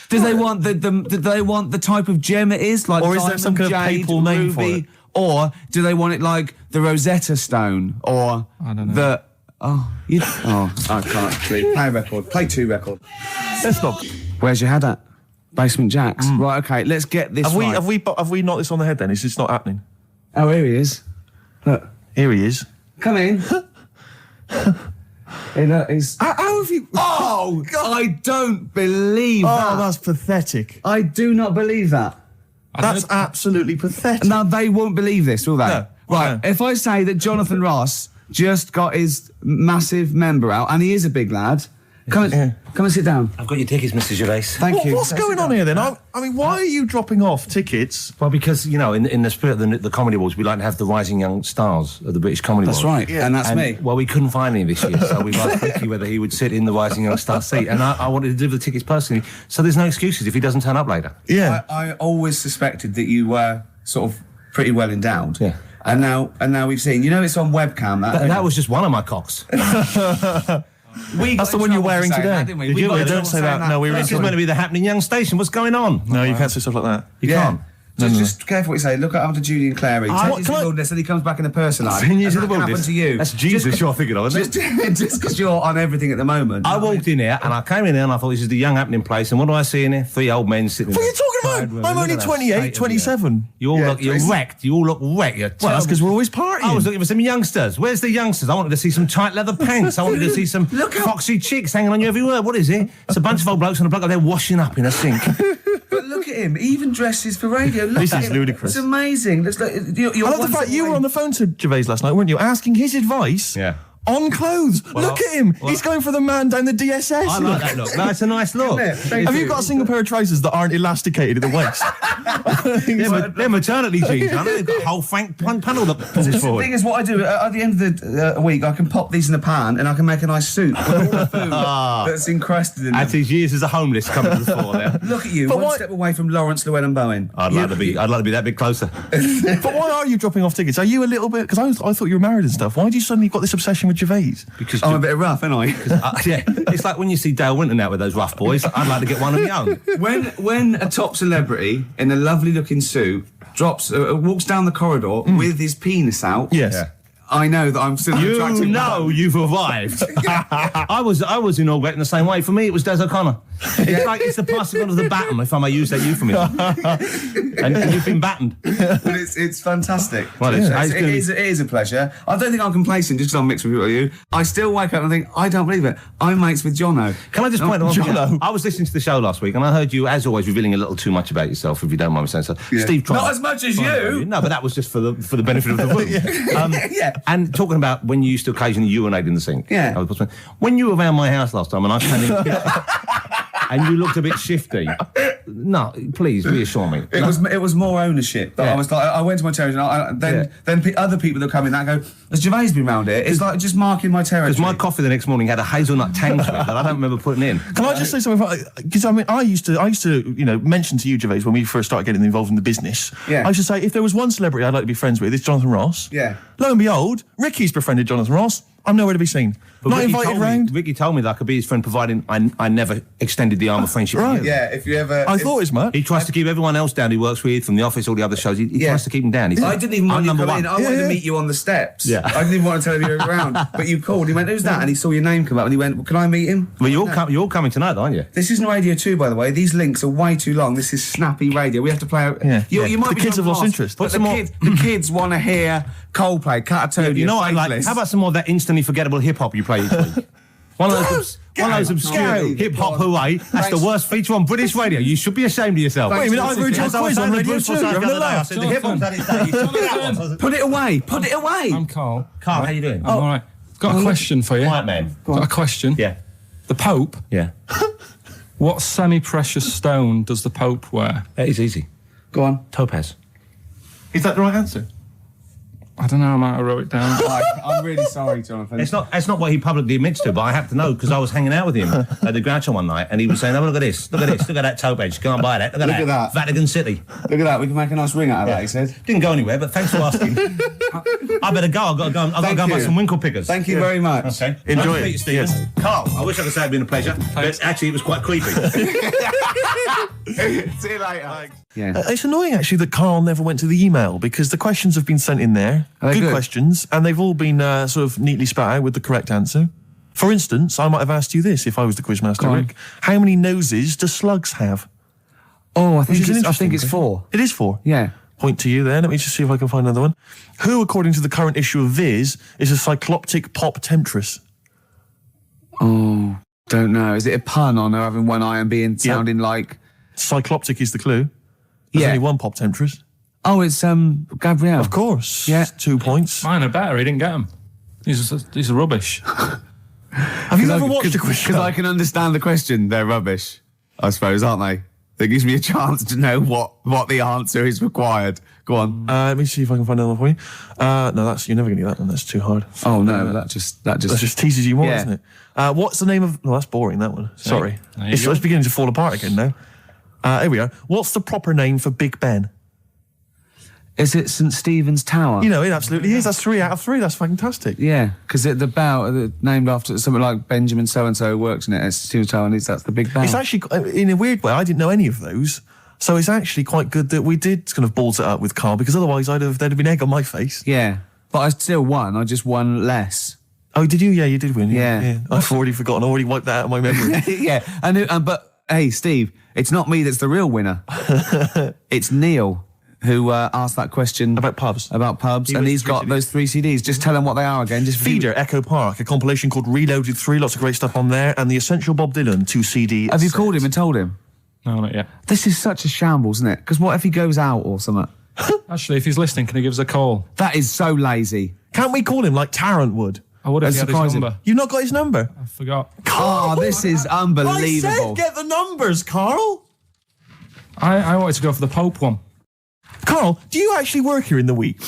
Do they want the type of gem it is, like, or is there some kind of papal name for it? Or do they want it like the Rosetta Stone, or I don't know. I can't play a record. Play 2 record. Let's not. Where's your head at? Basement Jacks. Right. Okay. Let's get this. Have we knocked this on the head? Then it's just not happening. Oh, here he is. Look. Here he is. Come in. Hey, look, How have you? Oh, God. I don't believe that. Oh, that's pathetic. I do not believe that. That's absolutely pathetic. Now, they won't believe this, will they? No. Right, No. if I say that Jonathan Ross just got his massive member out, and he is a big lad, come and sit down. I've got your tickets, Mr. Gervais. Thank you. What's going on here then? I mean, why are you dropping off tickets? Well, because, in the spirit of the Comedy Awards, we like to have the rising young stars of the British Comedy Awards. That's right, and that's me. Well, we couldn't find any this year, so we've asked Ricky whether he would sit in the rising young star seat, and I wanted to deliver the tickets personally, so there's no excuses if he doesn't turn up later. Yeah. I always suspected that you were sort of pretty well endowed. Yeah. And now we've seen. You know, it's on webcam. That was just one of my cocks. That's the one you're wearing today. That, didn't we? We got in don't trouble say saying that. No, we were. This is meant to be the happening young station. What's going on? No, you can't say stuff like that. You can't. Just careful what you say. Look after Judy and Clary. 10 years in the wilderness, and he comes back in a person life. 10 years in the That can wilderness. happen to you. That's Jesus you're thinking of, isn't it? Just because you're on everything at the moment. I walked in here and I came in there and I thought this is the young happening place. And what do I see in here? 3 old men sitting. What are you talking about? I'm only 28, 27. You all look, you're wrecked. You all look wrecked. Well, that's because we're always partying. I was looking for some youngsters. Where's the youngsters? I wanted to see some tight leather pants. I wanted to see some foxy chicks hanging on you every word. What is it? It's a bunch of old blokes and a bloke up there washing up in a sink. But look at him. He even dresses for radio. Look This at is him. ludicrous. It's amazing. It's like, you're I love the one fact step you away. were on the phone to Gervais last night, weren't you? Asking his advice on clothes. Look at him. He's going for the man down the DSS. I like that look. That's a nice look. Have you got a single pair of trousers that aren't elasticated at the waist? They're maternity jeans, aren't they? They've got a whole Frank panel that pushes The forward. thing is, what I do at the end of the week, I can pop these in a pan and I can make a nice soup with all the food that's encrusted in At them. his years as a homeless coming to the fore there. Look at you, But one why- step away from Lawrence Llewellyn Bowen. I'd like to be that bit closer. But why are you dropping off tickets? Are you a little bit... Because I thought you were married and stuff. Why do you suddenly got this obsession with Gervais? Because I'm a bit rough, aren't I? yeah, it's like when you see Dale Winton out with those rough boys. I'd like to get one of my own. when a top celebrity in a lovely looking suit walks down the corridor with his penis out, Yes. Yeah. I know that I'm still an attractive You know man. you've arrived. I was inaugurated in the same way. For me, it was Des O'Connor. It's like it's the passing on of the baton, if I may use that euphemism. and you've been battened. But it's fantastic. Well, it is a pleasure. I don't think I'm complacent just because I'm mixed with you. I still wake up and think, I don't believe it. I'm mates with Jono. Can I just point out? Jono. I was listening to the show last week, and I heard you, as always, revealing a little too much about yourself, if you don't mind me saying so. Yeah. Steve, tried Not as much as you. No, but that was just for the benefit of the room. Yeah. And talking about when you used to occasionally urinate in the sink. Yeah. When you were around my house last time, and I came in, and you looked a bit shifty. No, please reassure me. It was more ownership. That Yeah. I was like, I went to my territory, and then other people that come in that go, has Gervais been round here? It's like just marking my territory. Because my coffee the next morning had a hazelnut tang to it that I don't remember putting in. Can I just say something? Because I mean, I used to, mention to you, Gervais, when we first started getting involved in the business. Yeah. I used to say, if there was one celebrity I'd like to be friends with, it's Jonathan Ross. Yeah. Lo and behold, Ricky's befriended Jonathan Ross. I'm nowhere to be seen. But Not Ricky invited told me- round. Ricky told me that I could be his friend, providing I never extended the arm of friendship. Right. To you. Yeah, if you ever... I thought as much. He tries to keep everyone else down he works with, from the office, all the other shows. He tries to keep them down. He said, I didn't even want I'm you number coming one. in. I wanted to meet you on the steps. Yeah. I didn't even want to tell him you were around. But you called. He went, who's that? And he saw your name come up and he went, well, can I meet him? Well, you're all coming tonight, aren't you? This isn't Radio 2, by the way. These links are way too long. This is snappy radio. We have to play out... Yeah. You might The be kids on have lost fast, interest. But the kids want to hear Coldplay, Catatonia, You know what I like? Faithless. How about some more of that instantly forgettable hip hop you play each week? One of those obscure hip hop hooray. That's the worst feature on British radio. You should be ashamed of yourself. Wait a minute, I've heard your As I was quiz on saying to Radio Bruce 2. Forsyth You're the on the other day, I left. said the hip hop's had its day. You should do that one. Put it away. Put it away. I'm Karl. Carl, how you doing? I'm all right. Got a question for you. Quiet man. Got a question. Yeah. The Pope. Yeah. What semi-precious stone does the Pope wear? That is easy. Go on. Topaz. Is that the right answer? I don't know. I might have wrote it down. I'm really sorry, Jonathan. It's not what he publicly admits to, but I have to know because I was hanging out with him at the Groucho one night, and he was saying, "Oh, look at this, look at this, look at that topaz. Go and buy that. Look at that. Vatican City." Look at that. We can make a nice ring out of that, he said. Didn't go anywhere, but thanks for asking. I better go. I've got to go. I've got to go and buy you. some winkle pickers. Thank you very much. Okay. Enjoy Nice to it. meet you, Stephen. Yes. Carl, I wish I could say it'd been a pleasure, but actually it was quite creepy. See you later. Yeah. It's annoying, actually, that Karl never went to the email because the questions have been sent in there. Are they Good good? questions, and they've all been sort of neatly spat out with the correct answer. For instance, I might have asked you this if I was the quizmaster, Go on. Rick. How many noses do slugs have? Oh, I Which think is an it's interesting 4. It is 4. Yeah. Point to you there. Let me just see if I can find another one. Who, according to the current issue of Viz, is a cycloptic pop temptress? Oh, don't know. Is it a pun on her having one eye and sounding like... Cycloptic is the clue. There's Yeah. only one pop temptress. Oh, it's Gabrielle. Of course. Yeah. 2 points. Mine are better. He didn't get them. These are rubbish. Have you ever watched a quiz show? Because I can understand the question. They're rubbish, I suppose, aren't they? That gives me a chance to know what the answer is required. Go on. Let me see if I can find another one for you. No, you're never going to get that one. That's too hard. Oh no, that just That just teases you more, Yeah. doesn't it? What's the name of... No, that's boring, that one. Sorry. There you It's go. beginning to fall apart again now. Here we are. What's the proper name for Big Ben? Is it St Stephen's Tower? You know, it absolutely is. That's 3 out of 3. That's fantastic. Yeah, because the bell, named after something like Benjamin so-and-so works in it, it's Stephen's Tower, and that's the big bell. It's actually, in a weird way, I didn't know any of those. So it's actually quite good that we did kind of balls it up with Karl, because otherwise there'd have been egg on my face. Yeah, but I still won. I just won less. Oh, did you? Yeah, you did win. Yeah. I've already forgotten. I already wiped that out of my memory. Yeah, but hey, Steve, it's not me that's the real winner. It's Neil who asked that question About pubs. And he's got those 3 CDs. Just tell him what they are again. Just Feeder, Echo Park, a compilation called Reloaded 3, lots of great stuff on there, and the Essential Bob Dylan 2 CD. Have you called him and told him? No, not yet. This is such a shambles, isn't it? Because what if he goes out or something? Actually, if he's listening, can he give us a call? That is so lazy. Can't we call him like Tarrant would? I would have had his surprising. number. You've not got his number? I forgot. Oh, this is unbelievable. I said get the numbers, Karl. I wanted to go for the Pope one. Karl, do you actually work here in the week?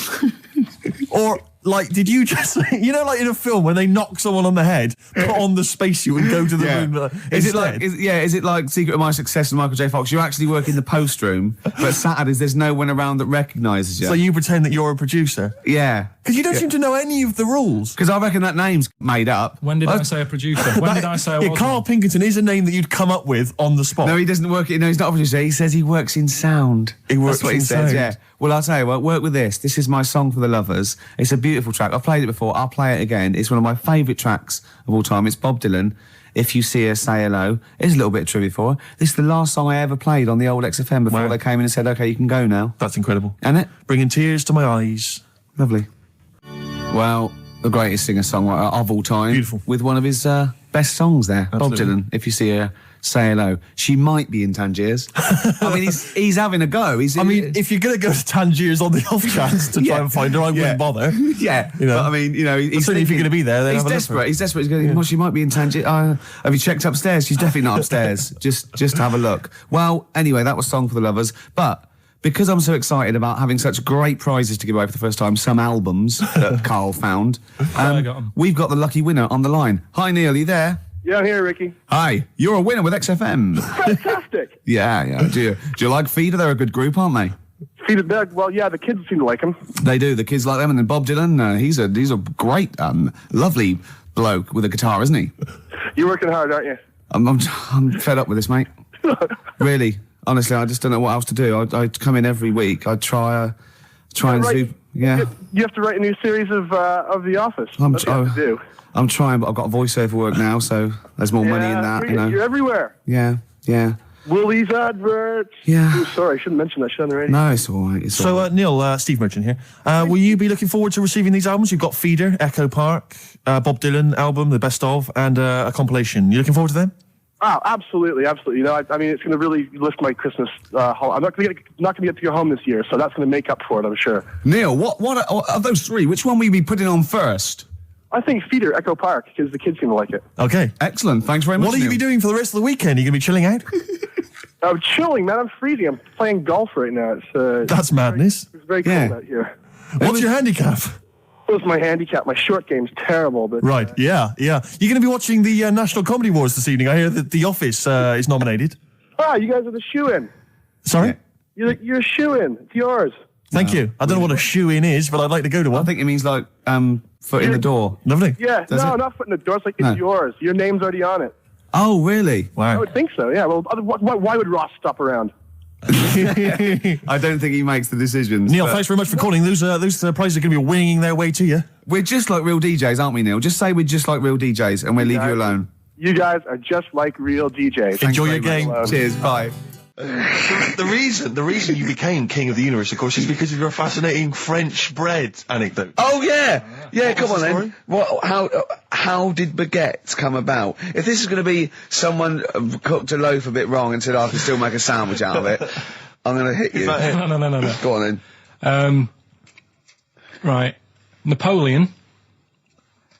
Or, like, did you just, you know, like in a film when they knock someone on the head, put on the spacesuit and go to the moon? Is it like Secret of My Success and Michael J. Fox? You actually work in the post room, but Saturdays there's no one around that recognises you. So you pretend that you're a producer? Yeah. Because you don't seem to know any of the rules. Because I reckon that name's made up. When did I say a producer? When did I say I was? Karl Pilkington is a name that you'd come up with on the spot. No, he doesn't work. No, he's not a producer. He says he works in sound. He works That's what he in says. sound. Yeah. Well, I'll tell you what. Work with this. This is my song for the lovers. It's a beautiful track. I've played it before. I'll play it again. It's one of my favourite tracks of all time. It's Bob Dylan. If You See Her, Say Hello. Here's a little bit of trivia for her. This is the last song I ever played on the old XFM before they came in and said, "Okay, you can go now." That's incredible. Isn't it? Bringing tears to my eyes. Lovely. Well, the greatest singer-songwriter of all time. Beautiful. With one of his best songs there. Absolutely. Bob Dylan, If You See Her, Say Hello. She might be in Tangiers. I mean, he's having a go. If you're going to go to Tangiers on the off chance to try and find her, I wouldn't bother. Yeah. You know. But I mean, you know, he's certainly if you're going to be there, then he's have a look desperate. for it. He's desperate. He's going, well, she might be in Tangiers. Have you checked upstairs? She's definitely not upstairs. Just have a look. Well, anyway, that was Song for the Lovers. But because I'm so excited about having such great prizes to give away for the first time, some albums that Karl found, we've got the lucky winner on the line. Hi, Neil, are you there? Yeah, I'm here, Ricky. Hi, you're a winner with XFM. Fantastic. Yeah. Do you like Feeder? They're a good group, aren't they? Feeder, well, yeah, the kids seem to like him. They do. The kids like them. And then Bob Dylan, he's a great, lovely bloke with a guitar, isn't he? You're working hard, aren't you? I'm fed up with this, mate. Really. Honestly, I just don't know what else to do. I come in every week. I try and zoom. Yeah. You have to write a new series of The Office. That's what you have to do. I'm trying, but I've got voiceover work now, so there's more money in that. You know. You're everywhere. Yeah. Willie's adverts. Yeah. Ooh, sorry, I shouldn't mention that shit on the radio. No, it's all right. So, Neil, Steve Merchant here. Will you be looking forward to receiving these albums? You've got Feeder, Echo Park, Bob Dylan album, the best of, and a compilation. You looking forward to them? Oh, absolutely. You know, I mean, it's going to really lift my Christmas haul. I'm not going to get to go home this year, so that's going to make up for it, I'm sure. Neil, what of those 3? Which one will you be putting on first? I think Feeder, Echo Park, because the kids seem to like it. Okay. Excellent. Thanks very much. What will you be doing for the rest of the weekend? Are you going to be chilling out? I'm chilling, man. I'm freezing. I'm playing golf right now. That's madness. It's very cold out here. What's your handicap? What's my handicap? My short game's terrible. But right, yeah. You're going to be watching the National Comedy Awards this evening. I hear that The Office is nominated. You guys are the shoe-in. Sorry? You're a shoe-in. It's yours. Thank you. I don't know what a shoe-in is, but I'd like to go to one. I think it means like foot in the door. Lovely. Yeah, not foot in the door. It's like it's yours. Your name's already on it. Oh, really? Wow. I would think so, yeah. Well, why would Ross stop around? I don't think he makes the decisions. Neil, thanks very much for calling. Those prizes are going to be winging their way to you. We're just like real DJs, aren't we, Neil? Just say we're just like real DJs and we'll leave you alone. You guys are just like real DJs. Enjoy your game. Cheers, bye. The reason you became King of the Universe, of course, is because of your fascinating French bread anecdote. Oh yeah, come on the then. How did baguettes come about? If this is going to be someone cooked a loaf a bit wrong and said I can still make a sandwich out of it, I'm going to hit you. No. Go on then. Right, Napoleon,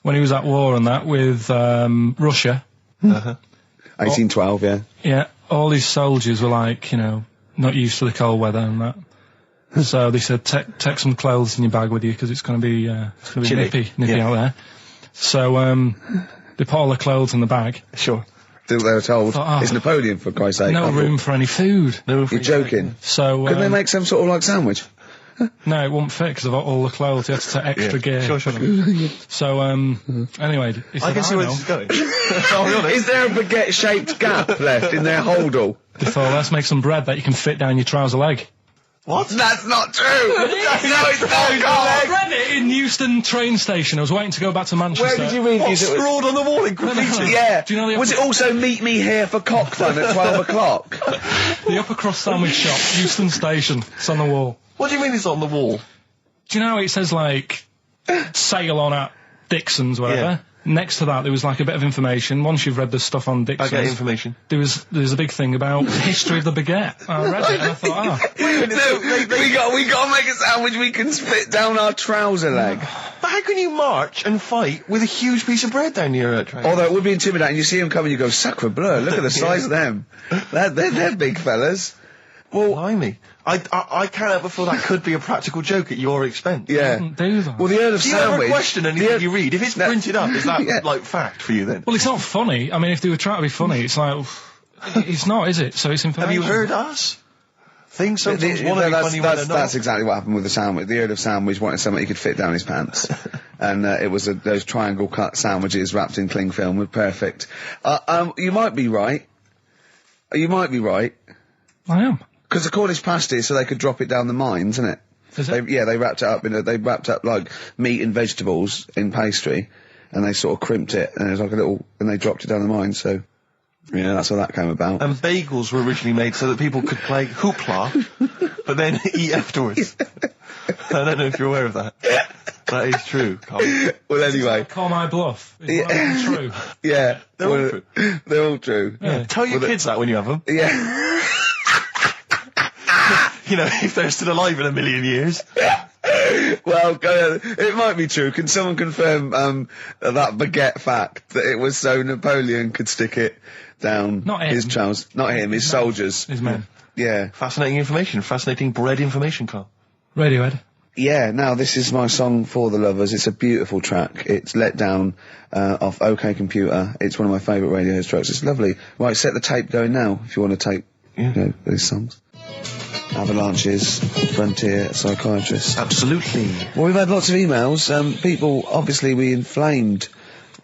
when he was at war and that with Russia. 1812, yeah. Yeah. All his soldiers were like, not used to the cold weather and that. So they said, take some clothes in your bag with you because it's going to be nippy out there. So they put all the clothes in the bag. Sure. They were told, it's Napoleon, for Christ's sake. No room for any food. You're joking. So couldn't they make some sort of like sandwich? No, it wouldn't fit because of all the clothes. You had to take extra gear. Sure. So, anyway. I can see where this is going. I'll be honest. Is there a baguette-shaped gap left in their holdall? Before, let's make some bread that you can fit down your trouser leg. What? That's not true! No, it's not, I Karl! read it in Euston train station. I was waiting to go back to Manchester. Where did you read What's this? scrawled on the wall in graffiti? Yeah. Do you know Was it also meet me here for cock fun at 12 o'clock? The upper crust sandwich shop, Euston station. It's on the wall. What do you mean it's on the wall? Do you know it says, like, sail on at Dixon's, whatever? Yeah. Next to that, there was, like, a bit of information. Once you've read the stuff on Dixon's... I get information. There was a big thing about the history of the baguette. I read it and I thought, We got to make a sandwich we can split down our trouser leg. But how can you march and fight with a huge piece of bread down your train? Although it would be intimidating. You see them coming, you go, sacre bleu, look at the size of them. They're big fellas. Well, Blimey. I can't help but feel that could be a practical joke at your expense. yeah. do that. Well, the Earl of Do you ever Sandwich... question anything you read? If it's printed up, is that, Yeah. like, fact for you then? Well, it's not funny. I mean, if they were trying to be funny, it's like... it's not, is it? So it's information. Have you heard us? Things sometimes want to be funny when they're not. That's exactly what happened with the sandwich. The Earl of Sandwich wanted something he could fit down his pants. And it was those triangle cut sandwiches wrapped in cling film were perfect. You might be right. You might be right. I am. Because the Cornish pasty, so they could drop it down the mines, isn't it? Is it? They wrapped it up they wrapped up like meat and vegetables in pastry, and they sort of crimped it, and it was like and they dropped it down the mine, so, yeah, that's how that came about. And bagels were originally made so that people could play hoopla, but then eat afterwards. I don't know if you're aware of that. That is true, Karl. Well, anyway. Call my bluff. Is that true? Yeah. They're all true. They're all true. Yeah. Tell your kids that when you have them. Yeah. You know, if they're still alive in a million years. Well, it might be true. Can someone confirm that baguette fact that it was so Napoleon could stick it down Not him. his trousers? Not him, his soldiers. His men. Yeah. Fascinating information. Fascinating bread information, Karl. Radiohead. Yeah, now this is my song for the lovers. It's a beautiful track. It's Let Down off OK Computer. It's one of my favourite Radiohead tracks. It's lovely. Right, set the tape going now if you want to tape these songs. Avalanches, Frontier, Psychiatrist. Absolutely. Well, we've had lots of emails. People, obviously, we inflamed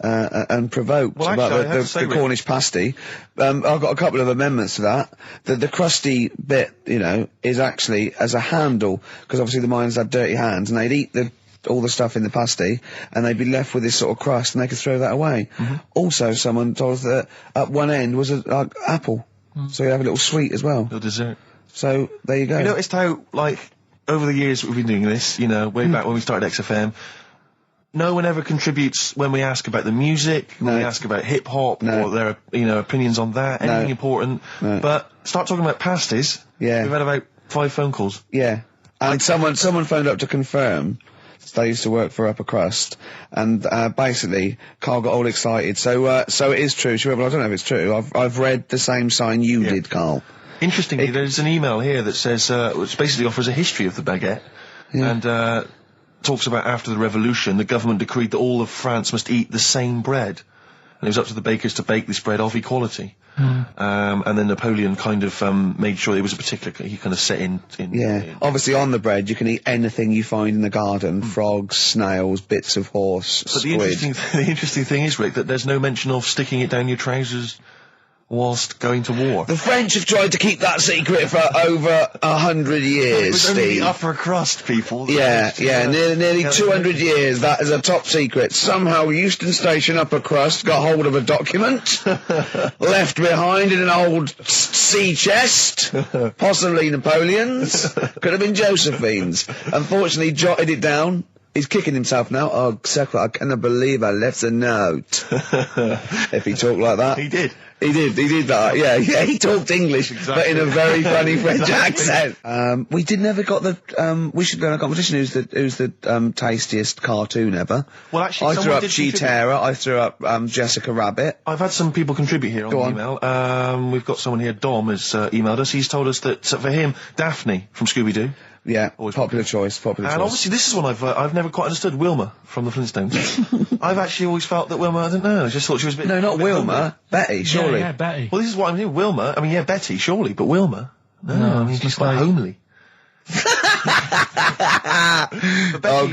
and provoked Well, about actually, I have to the say, Rick- Cornish pasty. I've got a couple of amendments to that. The crusty bit, is actually as a handle, because obviously the miners had dirty hands, and they'd eat all the stuff in the pasty, and they'd be left with this sort of crust, and they could throw that away. Mm-hmm. Also, someone told us that at one end was an apple, so you have a little sweet as well. Little dessert. So, there you go. You noticed how, like, over the years we've been doing this, way back when we started XFM, no one ever contributes when we ask about the music, when we ask about hip-hop, or their, opinions on that, anything important. No. But start talking about pasties. Yeah. We've had about 5 phone calls. Yeah. And someone phoned up to confirm. They used to work for Upper Crust, and basically, Karl got all excited. So it is true. She went, well, I don't know if it's true. I've read the same sign you did, Karl. Interestingly, there's an email here that says, which basically offers a history of the baguette, and talks about after the revolution, the government decreed that all of France must eat the same bread, and it was up to the bakers to bake this bread of equality. And then Napoleon kind of made sure it was a particular, he kind of set in. Obviously on the bread you can eat anything you find in the garden, frogs, snails, bits of horse, But squid. the interesting thing is, Rick, that there's no mention of sticking it down your trousers whilst going to war. The French have tried to keep that secret for over 100 years, It was only Steve. the upper crust people. Nearly 200 years, that is a top secret. Somehow Euston Station Upper Crust got hold of a document, left behind in an old sea chest, possibly Napoleon's, could have been Josephine's. Unfortunately, jotted it down. He's kicking himself now. Oh, Secret, I cannot believe I left a note. If he talked like that. He did. He did that, yeah, he talked English, but in a very funny French accent. We never got the, we should go in a competition who's the tastiest cartoon ever. Well, actually, I threw someone up did contribute. Cheetara, I threw up, Jessica Rabbit. I've had some people contribute here on the email. We've got someone here, Dom, has emailed us. He's told us that, for him, Daphne from Scooby-Doo. Yeah, Always popular choice. And obviously this is one I've never quite understood, Wilma from the Flintstones. I've actually always felt that Wilma, I don't know, I just thought she was a bit... No, not a bit Wilma, hungry. Betty, surely. Yeah, Betty. Well, this is what I'm saying, Wilma, Betty, surely, but Wilma? No, I mean, she's quite homely.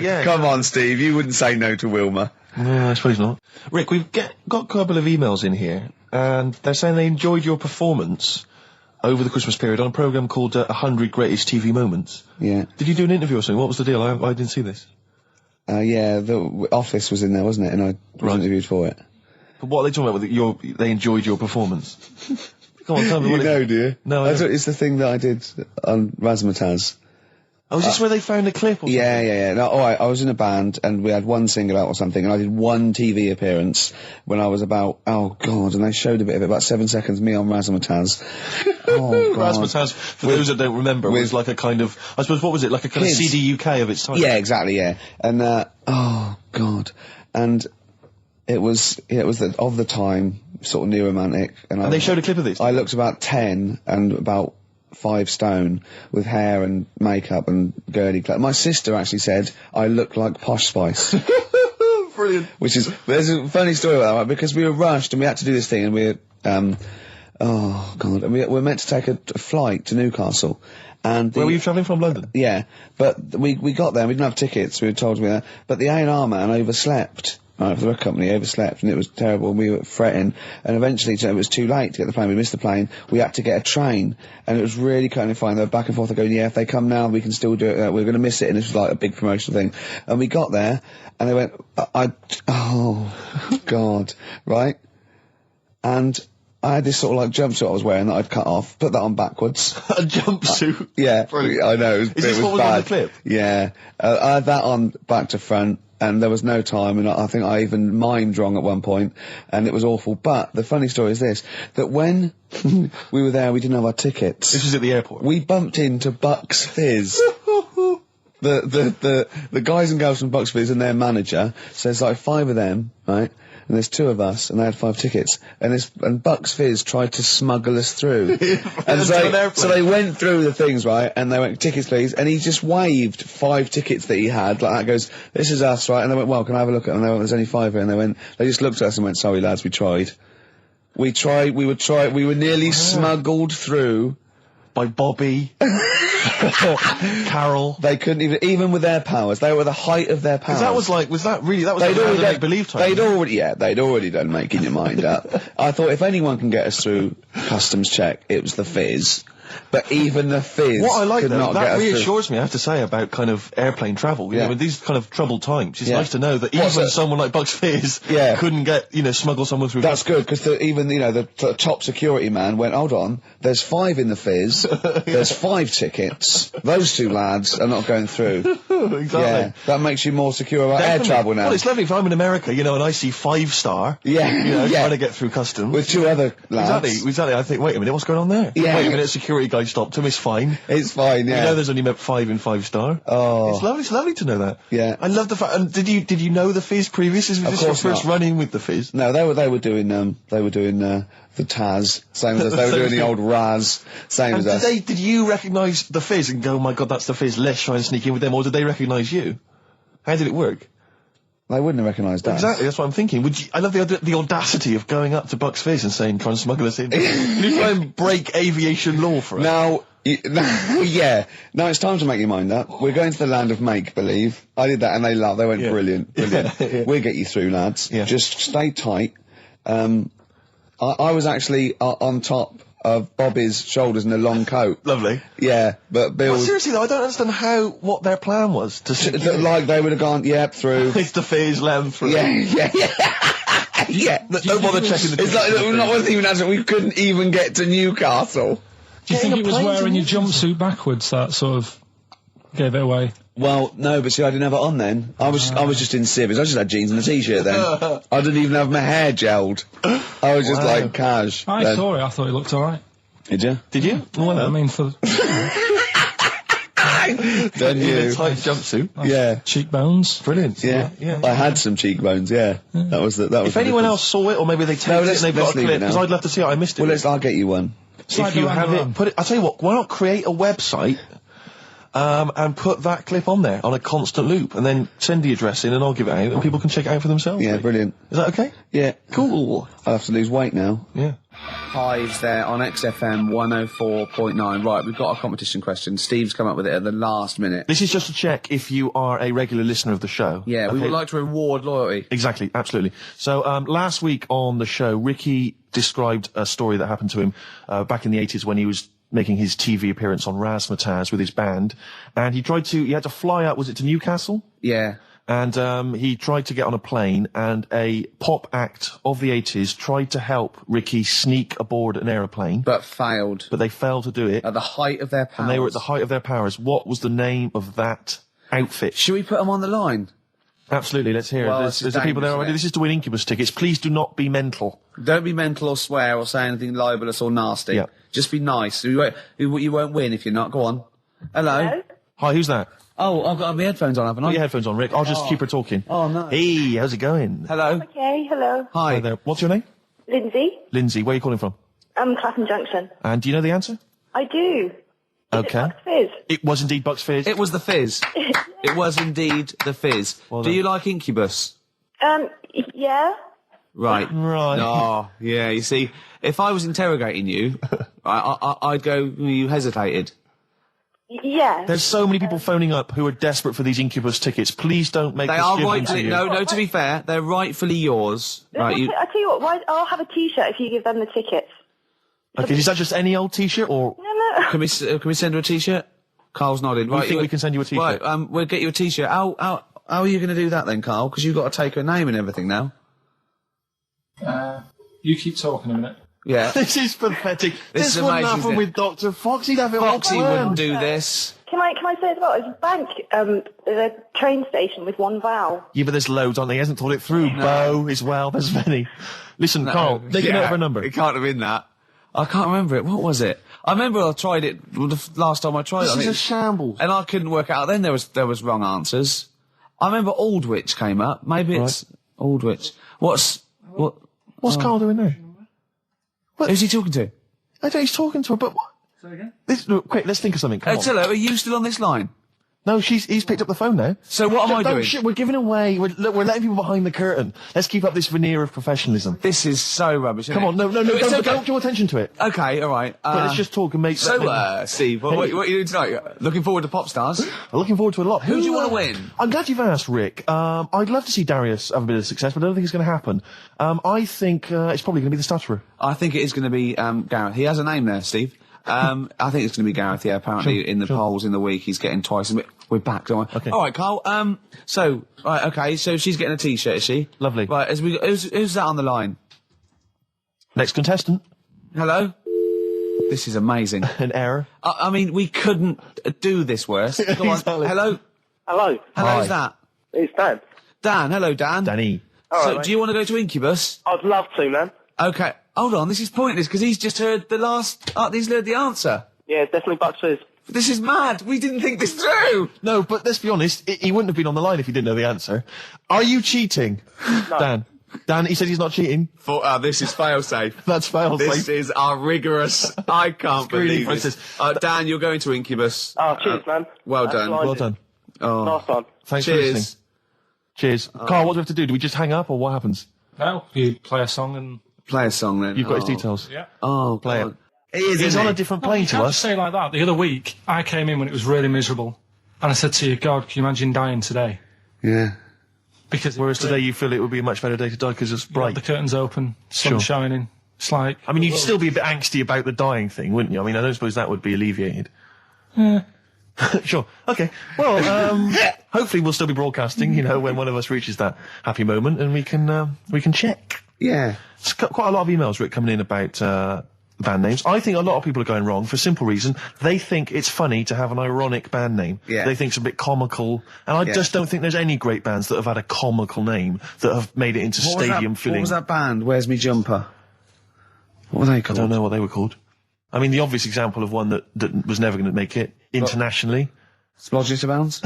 yeah. Come on, Steve. You wouldn't say no to Wilma. No, I suppose not. Rick, we've got a couple of emails in here, and they're saying they enjoyed your performance over the Christmas period on a programme called 100 Greatest TV Moments. Yeah. Did you do an interview or something? What was the deal? I didn't see this. Yeah, the Office was in there, wasn't it? And I was interviewed for it. But what are they talking about with they enjoyed your performance? Come on, tell me what do you? No, I don't. It's the thing that I did on Razzmatazz. Oh, is this where they found a clip or something? Yeah. No, I was in a band, and we had one single out or something, and I did one TV appearance when I was about, oh God, and they showed a bit of it, about 7 seconds, me on Razzmatazz. Oh God. Razzmatazz, for those that don't remember, was like a kind of, I suppose, what was it, like a kind of CD UK of its time? Yeah, exactly, yeah. And, oh God. And it was of the time, sort of new romantic. And they showed a clip of this? I looked about 10 and about 5 stone with hair and makeup and girly clothes. My sister actually said I look like Posh Spice. Brilliant. There's a funny story about that, right? Because we were rushed and we had to do this thing, and oh God, and we were meant to take a flight to Newcastle. And where were you travelling from? London? Yeah, but we got there and we didn't have tickets, we were told to be there, but the A&R man overslept. Right, for the record company, overslept, and it was terrible, and we were fretting, and eventually it was too late to get the plane, we missed the plane, we had to get a train, and it was really kind of fine, they were back and forth, going, yeah, if they come now, we can still do it, we're going to miss it, and this was like a big promotional thing, and we got there, and they went, oh, God, right, and I had this sort of like jumpsuit I was wearing that I'd cut off, put that on backwards. A jumpsuit? Yeah, brilliant. I know, Is this what was bad. on the clip? Yeah, I had that on back to front, and there was no time, and I think I even mimed wrong at one point, and it was awful. But the funny story is this, that when we were there, we didn't have our tickets. This was at the airport? We bumped into Bucks Fizz. The guys and girls from Bucks Fizz and their manager, so there's like 5 of them, right? And there's 2 of us, and they had 5 tickets, and Bucks Fizz tried to smuggle us through. And so they went through the things, right, and they went, tickets please, and he just waved 5 tickets that he had, like that, goes, this is us, right, and they went, well, can I have a look at them? And they went, there's only 5 here, and they just looked at us and went, sorry lads, we tried. We were nearly smuggled through. By Bobby. Karl. They couldn't even with their powers, they were the height of their powers. That was like make-believe time. They'd already done making your mind up. I thought if anyone can get us through customs check, it was the Fizz. But even the Fizz what I like could not get that us reassures me, I have to say, about kind of airplane travel. You know, in these kind of troubled times, it's nice to know that even someone like Bucks Fizz couldn't get, smuggle someone through. That's good, because even, the top security man went, hold on, there's 5 in the Fizz, there's 5 tickets, those 2 lads are not going through. Exactly. Yeah, that makes you more secure about air travel now. Well, it's lovely if I'm in America, and I see 5-star, trying to get through customs. With 2 other lads. Exactly, I think, wait a minute, what's going on there? Yeah. Wait a minute, security guy stopped him, it's fine. It's fine, yeah. There's only 5 in 5-star. Oh. It's lovely to know that. Yeah. I love the fact, and did you know the Fizz previous? Was this your first run-in with the Fizz? No, they were doing the Taz, same as us. They were doing the old Raz, same as us. Did you recognise the Fizz and go, oh my God, that's the Fizz, let's try and sneak in with them, or did they recognise you? How did it work? They wouldn't have recognised us. Exactly, that's what I'm thinking. I love the audacity of going up to Bucks Fizz and saying, try and smuggle us in. Can you try and break aviation law for us? Now, it's time to make your mind up. We're going to the land of make-believe. I did that and they laughed. They went, brilliant. Yeah. We'll get you through, lads. Yeah. Just stay tight. I was actually on top of Bobby's shoulders in a long coat. Lovely. Yeah, but Bill... Well, seriously though, I don't understand what their plan was. Like, they would have gone, through. It's the Fizz, land through. Yeah. Don't bother checking the... It's like, wasn't even as we couldn't even get to Newcastle. Do you think it was wearing your jumpsuit backwards that sort of gave it away? Well, no, but see, I didn't have it on then. I was just in civvies. I just had jeans and a t-shirt then. I didn't even have my hair gelled. I was just like cash. I saw it. I thought it looked all right. Did you? Did you? Well, I mean, for Then you. In a tight jumpsuit. Yeah. Cheekbones. Brilliant. Yeah. I had some cheekbones. Yeah. That was. If anyone else saw it, or maybe they taped it and they've got a clip, because I'd love to see it. I missed it. Well, I'll get you one. If you have it, put it. I'll tell you what. Why not create a website? And put that clip on there on a constant loop, and then send the address in, and I'll give it out, and people can check it out for themselves. Yeah, brilliant. Is that okay? Yeah. Cool. I'll have to lose weight now. Yeah. Hives there on XFM 104.9. Right, we've got a competition question. Steve's come up with it at the last minute. This is just to check if you are a regular listener of the show. Yeah, we would like to reward loyalty. Exactly, absolutely. So, last week on the show, Ricky described a story that happened to him back in the 80s when he was making his TV appearance on Razzmatazz with his band, and he had to fly out, was it to Newcastle? Yeah. And he tried to get on a plane, and a pop act of the 80s tried to help Ricky sneak aboard an aeroplane. But failed. But they failed to do it. At the height of their powers. And they were at the height of their powers. What was the name of that outfit? Should we put them on the line? Absolutely, let's hear Well, it. There's the people there already. This is to win Incubus tickets. Please do not be mental. Don't be mental or swear or say anything libelous or nasty. Yeah. Just be nice. You won't win if you're not. Go on. Hello? Hi, who's that? Oh, I've got my headphones on, haven't I? Put your headphones on, Rick. I'll just keep her talking. Oh, no. Hey, how's it going? Hello? Okay, hello. Hi. there. What's your name? Lindsay. Lindsay. Where are you calling from? Clapham Junction. And do you know the answer? I do. Okay. Bucks Fizz? It was indeed Bucks Fizz. It was the Fizz. It was indeed the Fizz. Well Do done. you like Incubus? Yeah. Right. Right. Oh, yeah, you see, if I was interrogating you, I'd go, you hesitated. Yeah. There's so many people phoning up who are desperate for these Incubus tickets. Please don't make They us are give them to rightfully, you. no, to be fair, they're rightfully yours. Right, you, I tell you what, I'll have a T-shirt if you give them the tickets. Okay, is that just any old T-shirt or? No. can we send her a T-shirt? Carl's nodding. You think we can send you a T-shirt? Right, we'll get you a T-shirt. How are you going to do that then, Carl? Because you've got to take her name and everything now. You keep talking a minute. Yeah. This is pathetic. This is wouldn't amazing, happen isn't it? with Dr. Fox. He'd have it all Foxy planned. wouldn't do this. Can I say as well, there's a bank, there's a train station with one vowel. Yeah, but there's loads, aren't there? He hasn't thought it through. Bo as well. There's many. Listen, Carl, take a note of her number. It can't have been that. I can't remember it. What was it? I remember I tried it the last time I tried it. This is a shambles. And I couldn't work it out. Then there was wrong answers. I remember Aldwych came up. Maybe it's Aldwych. What's Carl doing there? Who's he talking to? I don't. He's talking to her, but what? Say again? Look, quick, let's think of something. Come on. Tell her, are you still on this line? No, he's picked up the phone now. So what am I doing? Shit, we're giving away. We're letting people behind the curtain. Let's keep up this veneer of professionalism. This is so rubbish. Come on, no, don't draw attention to it. Okay, all right. But let's just talk and make. Steve, what are you doing tonight? Looking forward to Pop Stars? I'm looking forward to a lot. Who do you want to win? I'm glad you've asked, Rick. I'd love to see Darius have a bit of success, but I don't think it's going to happen. I think it's probably going to be the stutterer. I think it is going to be Gareth. He has a name there, Steve. I think it's going to be Gareth. Yeah, apparently in the polls in the week he's getting twice. We're back, don't we? Okay. All right, Carl. So she's getting a T-shirt, is she? Lovely. Right. Who's that on the line? Next contestant. Hello. This is amazing. An error. I mean, we couldn't do this worse. Come on. Exactly. Hello. Hello. Hello. Who's Hi. that? It's Dan. Dan. Hello, Dan. Danny. So, right, do you want to go to Incubus? I'd love to, man. Okay. Hold on. This is pointless because he's just heard the last. He's heard the answer. Yeah, definitely Bucks Fizz. This is mad. We didn't think this through. No, but let's be honest. He wouldn't have been on the line if he didn't know the answer. Are you cheating, Dan? Dan, he said he's not cheating. This is fail-safe. That's fail-safe. This is our rigorous. I can't believe this. Dan, you're going to Incubus. Oh, cheers, man. Well That's done. blinding. Well done. Oh, Nice one. Thanks for cheers. listening. Cheers. Carl, what do we have to do? Do we just hang up or what happens? No, you play a song and... Play a song then. You've got his details. Yeah. Oh, Play God. it. He is, He's isn't on he? a different You plane to can't us. say like that. The other week, I came in when it was really miserable. And I said to you, God, can you imagine dying today? Yeah. Because Whereas today you feel it would be a much better day to die because it's bright. the curtains open, sun Sure. shining. It's like... I mean, you'd still be a bit angsty about the dying thing, wouldn't you? I mean, I don't suppose that would be alleviated. Sure. Okay. Well, hopefully we'll still be broadcasting, when one of us reaches that happy moment and we can check. Yeah. It's quite a lot of emails, Rick, coming in about band names. I think a lot of people are going wrong for a simple reason. They think it's funny to have an ironic band name. Yeah. They think it's a bit comical. And I just don't think there's any great bands that have had a comical name that have made it into stadium What filling. was that band? Where's Me Jumper? What were they I called? don't know what they were called. I mean, the obvious example of one that was never going to make it internationally. Splodgeness Abounds?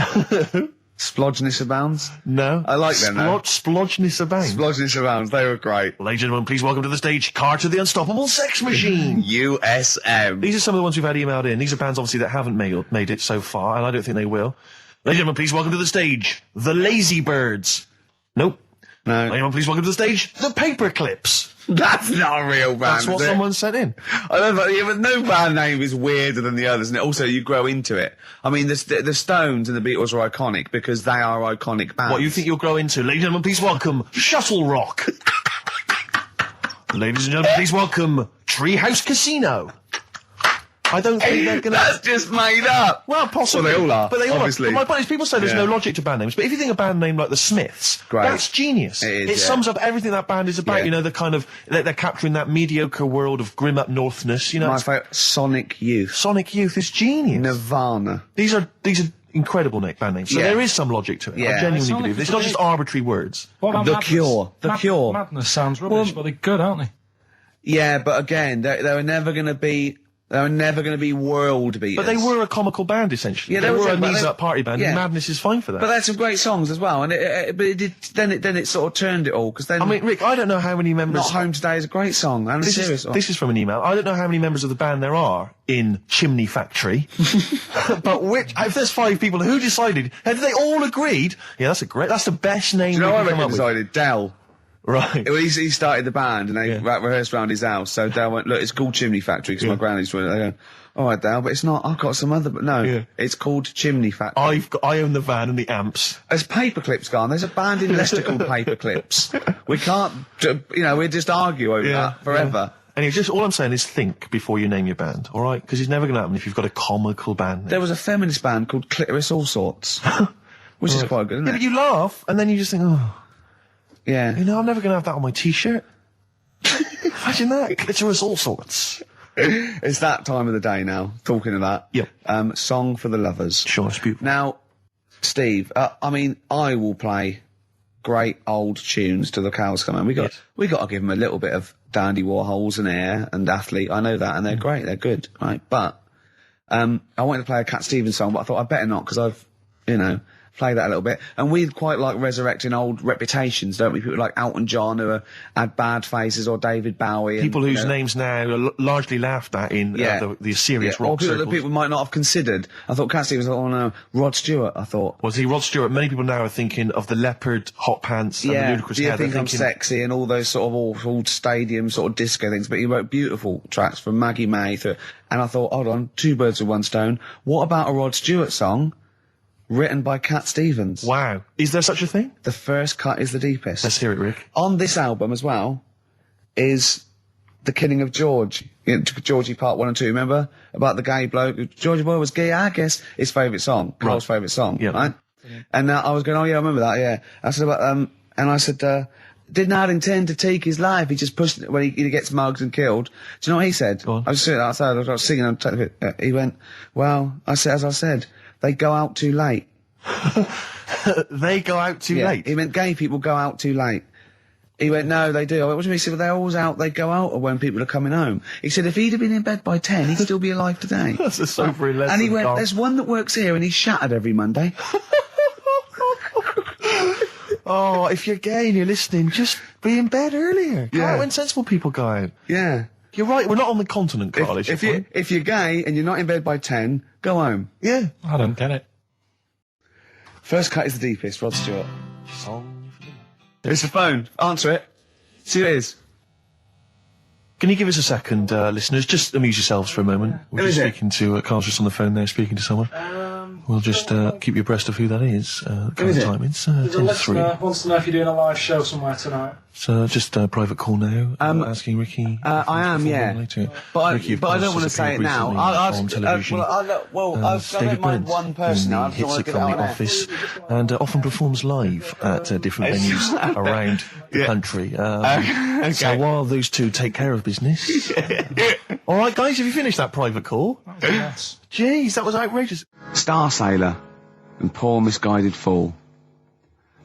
Splodgeness Abounds? No. I like them, though. Splodgeness Abounds. Splodgeness Abounds. They were great. Ladies and gentlemen, please welcome to the stage Carter the Unstoppable Sex Machine. USM. These are some of the ones we've had emailed in. These are bands, obviously, that haven't made it so far, and I don't think they will. Ladies and gentlemen, please welcome to the stage The Lazy Birds. Nope. No. Anyone please welcome to the stage, the Paperclips. That's not a real band. That's what is it? someone sent in. I don't know, yeah, but no band name is weirder than the others, and also you grow into it. I mean, the Stones and the Beatles are iconic because they are iconic bands. What you think you'll grow into? Ladies and gentlemen, please welcome Shuttle Rock. Ladies and gentlemen, please welcome Treehouse Casino. I don't think they're gonna... That's just made up! Well, possibly. Well, they all are, But they all obviously. are. But my point is, people say there's no logic to band names, but if you think a band name like the Smiths, Great. that's genius. It is, It sums up everything that band is about, Yeah. you know, the kind of... They're capturing that mediocre world of grim up northness, you know. My favourite, Sonic Youth. Sonic Youth is genius. Nirvana. These are incredible band names. So Yeah. there is some logic to it. Yeah. I genuinely Sonic believe. It's is not great. just arbitrary words. What about The Madness? Cure. The Cure. Madness sounds rubbish, but they're good, aren't they? Yeah, but again, they were never going to be... They were never going to be world beaters. But they were a comical band, essentially. Yeah, they they were were, a but knees they- up party band, yeah. and Madness is fine for that. But they had some great songs as well, and but it did. Then it sort of turned it all because then. I mean, Rick, I don't know how many members... Not Home Today is a great song and a serious song. This is from an email. I don't know how many members of the band there are in Chimney Factory, but if there's 5 people, who decided? Have they all agreed? Yeah, that's the best name. Do you know we what can I come up with. decided? Dell. Right. Well, he started the band and they rehearsed around his house. So Dell went, look, it's called Chimney Factory because my granny's doing it. They go, all right, Dell, but it's not. I've got some other. But no, it's called Chimney Factory. I own the van and the amps. There's Paperclips gone. There's a band in Leicester called Paperclips. We can't, we just argue over that forever. Anyway, just all I'm saying is think before you name your band, all right? Because it's never going to happen if you've got a comical band name. There was a feminist band called Clitoris All Sorts, which is quite good, isn't Yeah, it? but you laugh and then you just think, oh, Yeah. you know, I'm never going to have that on my T-shirt. Imagine that. Clitoris All Sorts. It's that time of the day now, talking of that. Yep. Song for the Lovers. Sure, it's beautiful. Now, Steve, I mean, I will play great old tunes till the cows come home. We got to give them a little bit of Dandy Warhols and Air and Athlete. I know that, and they're great. They're good, right? But I wanted to play a Cat Stevens song, but I thought I'd better not because I've, play that a little bit. And we quite like resurrecting old reputations, don't we? People like Elton John who had bad faces, or David Bowie. People whose names now are largely laughed at in the serious rock or people circles. that people might not have considered. I thought Cat Stevens, oh no, Rod Stewart, I thought. Was he Rod Stewart? Many people now are thinking of the leopard hot pants and the ludicrous Do you hair. think They're I'm thinking, sexy and all those sort of old stadium sort of disco things, but he wrote beautiful tracks from Maggie May and I thought, hold on, 2 birds with one stone. What about a Rod Stewart song written by Cat Stevens? Wow. Is there such a thing? The first cut is the deepest. Let's hear it, Rick. On this album as well is The Killing of George. Georgie Part 1 and 2, remember? About the gay bloke. Georgie Boy was gay, I guess. His favourite song. Carl's favourite song. Yeah. Right? And I was going, oh yeah, I remember that, yeah. I said about, and I said, did not intend to take his life. He just pushed it when he gets mugged and killed. Do you know what he said? Go on. I was sitting outside, I was singing, he went, well, as I said, they go out too late. They go out too late. He meant gay people go out too late. He went, no, they do. I went, what do you mean? He said, well, they're always out, they go out when people are coming home. He said, if he'd have been in bed by 10, he'd still be alive today. That's a sobering lesson. And he went, Carl. there's one that works here and he's shattered every Monday. Oh, if you're gay and you're listening, just be in bed earlier. Go out when sensible people go out. Yeah. You're right, we're not on the continent, Carl. If you're gay and you're not in bed by 10, go home. Yeah. I don't get it. First cut is the deepest, Rod Stewart. There's the phone. Answer it. See who it is. Can you give us a second, listeners? Just amuse yourselves for a moment. We're Who just is it? speaking to Carl's just on the phone there, speaking to someone. We'll just keep you abreast of who that is. is it? Time. It's 10 to 3. Wants to know if you're doing a live show somewhere tonight. So just a private call now. Asking Ricky. I am, yeah. Later. But Ricky, of I course, don't want to has say it appeared now. recently on television. I don't mind one person now. I Hits just want it to get from it the out office, and often performs live at different venues around the country. So while those two take care of business. All right, guys, have you finished that private call? Yes. Jeez, that was outrageous. Star Sailor and Poor Misguided Fool.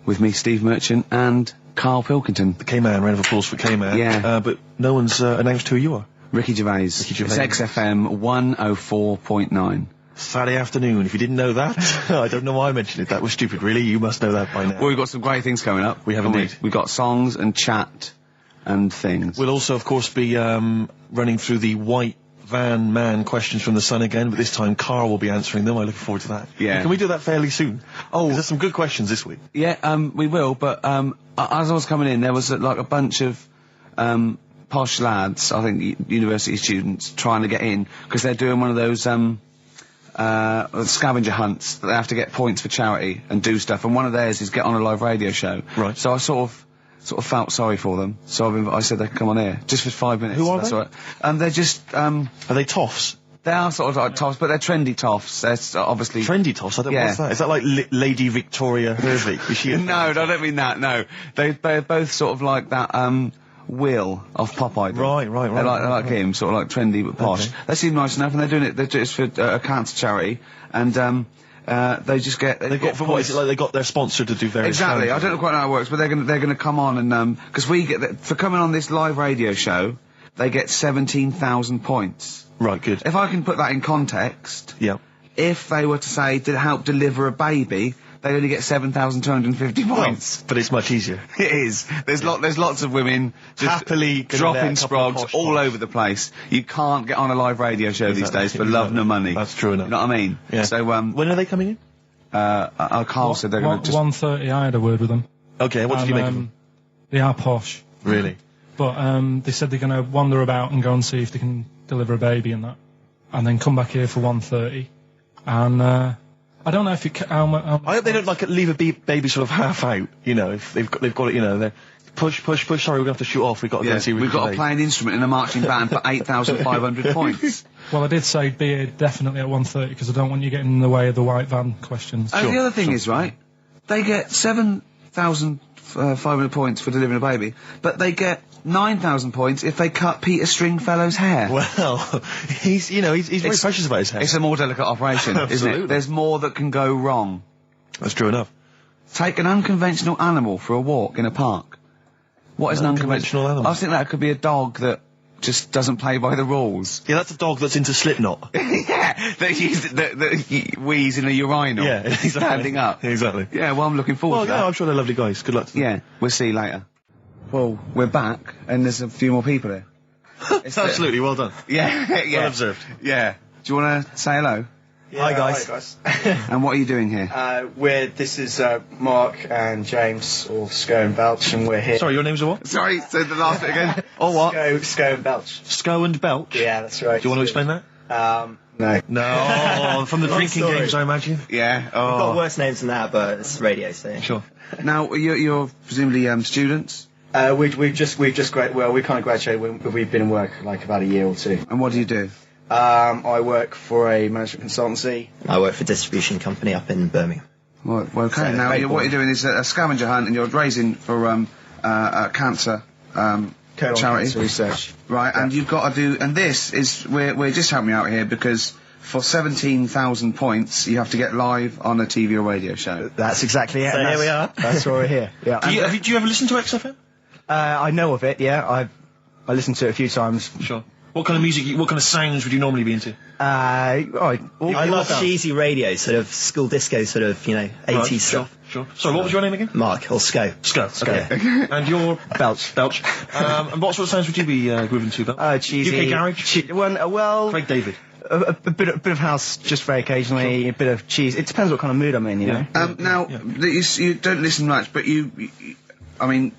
With me, Steve Merchant, and Karl Pilkington. The K-Man, round of applause for K-Man. Yeah. But no one's announced who you are. Ricky Gervais. Ricky Gervais. It's XFM 104.9. Saturday afternoon. If you didn't know that, I don't know why I mentioned it. That was stupid, really. You must know that by now. Well, we've got some great things coming up. We have haven't indeed. We've got songs and chat and things. We'll also, of course, be running through the white van man questions from the Sun again, but this time Karl will be answering them. I look forward to that. Yeah. Can we do that fairly soon? Oh, there's some good questions this week. Yeah, we will, but as I was coming in, there was like a bunch of posh lads, I think university students, trying to get in, because they're doing one of those scavenger hunts that they have to get points for charity and do stuff, and one of theirs is get on a live radio show. Right. So I sort of felt sorry for them, so I said they could come on here, just for 5 minutes. Who are That's they? all right. They're just, Are they toffs? they are sort of like toffs, but they're trendy toffs. They're obviously... Trendy toffs? I don't know Yeah. what's that. Is that like Lady Victoria Gervais? Is she a- No, I don't mean that, no. They're both sort of like that, Will of Pop Idol. Right. They're like him, sort of like trendy but posh. Okay. They seem nice enough, and they're doing it for a cancer charity, and they just get... They got, for what is it, like they got their sponsor to do various... Exactly, I challenges? don't know quite how it works, but they're gonna come on and, because we get, for coming on this live radio show, they get 17,000 points. Right, good. If I can put that in context, Yeah. if they were to say, to help deliver a baby, they only get 7,250 points. But it's much easier. It is. There's lots of women just Happily gonna let dropping a couple of sprogs posh all boys. over the place. You can't get on a live radio show these Exactly, days for love nor money. That's true enough. You know what I mean? Yeah. So When are they coming in? Carl said they're going to just... 1:30. I had a word with them. Okay, what did you make of them? They are posh, Really? but they said they're going to wander about and go and see if they can deliver a baby and that, and then come back here for 1:30. And I don't know if it. I hope they don't like leave a baby sort of half out. You know, if they've got it. You know, they're push. Sorry, we're gonna have to shoot off. We've got to go and see. We've got to play an instrument in a marching band for 8,500 points. Well, I did say be here definitely at 1:30 because I don't want you getting in the way of the white van questions. And the other thing is, right, they get 7,500 points for delivering a baby, but they get 9,000 points if they cut Peter Stringfellow's hair. Well, he's very precious about his hair. It's a more delicate operation, isn't Absolutely. it? There's more that can go wrong. That's true enough. Take an unconventional animal for a walk in a park. What is an Unconventional animal? I think that could be a dog that just doesn't play by the rules. Yeah, that's a dog that's into Slipknot. Yeah, that wheeze in a urinal. Yeah, exactly. Standing up. Exactly. Yeah, well, I'm looking forward Well, to yeah, that. I'm sure they're lovely guys. Good luck to them. Yeah, we'll see you later. Well, we're back, and there's a few more people here. Absolutely, well done. Yeah, yeah. Well observed. Yeah. Do you want to say hello? Hi guys. And what are you doing here? This is Mark and James, or Sco and Belch, and we're here. Sorry, your names are what? Sorry, say the last bit again. Or what? Sco and Belch. Sco and Belch? Yeah, that's right. Do you want to explain that? No. No, from the drinking story. games, I imagine. Yeah. We've got Oh. worse names than that, but it's radio, so. Sure. Now, you're presumably students? We've just we kind of graduated. We've been in work like about a year or two. And what do you do? I work for a management consultancy. I work for a distribution company up in Birmingham. Well, okay. So, Now, great what boy. you're doing is a scavenger hunt, and you're raising for a cancer Colon charity. cancer research. Right, and you've got to do, and this is, we're just helping you out here because for 17,000 points, you have to get live on a TV or radio show. That's exactly it. So and here we that's- are. That's why we're here. Yeah. Do you ever listen to XFM? I know of it. Yeah. I listened to it a few times. Sure. What kind of music, what kind of sounds would you normally be into? I love cheesy radio, sort of school disco, sort of, 80s stuff. Sure. Sorry, what was your name again? Mark, or Sco. Sco. Okay. And you're Belch. Belch. And what sort of sounds would you be grooving to, Belch? Cheesy. UK garage? Well, Craig David. a bit of house just very occasionally, a bit of cheese. It depends what kind of mood I'm in, you know. Now, you don't listen much, but you I mean,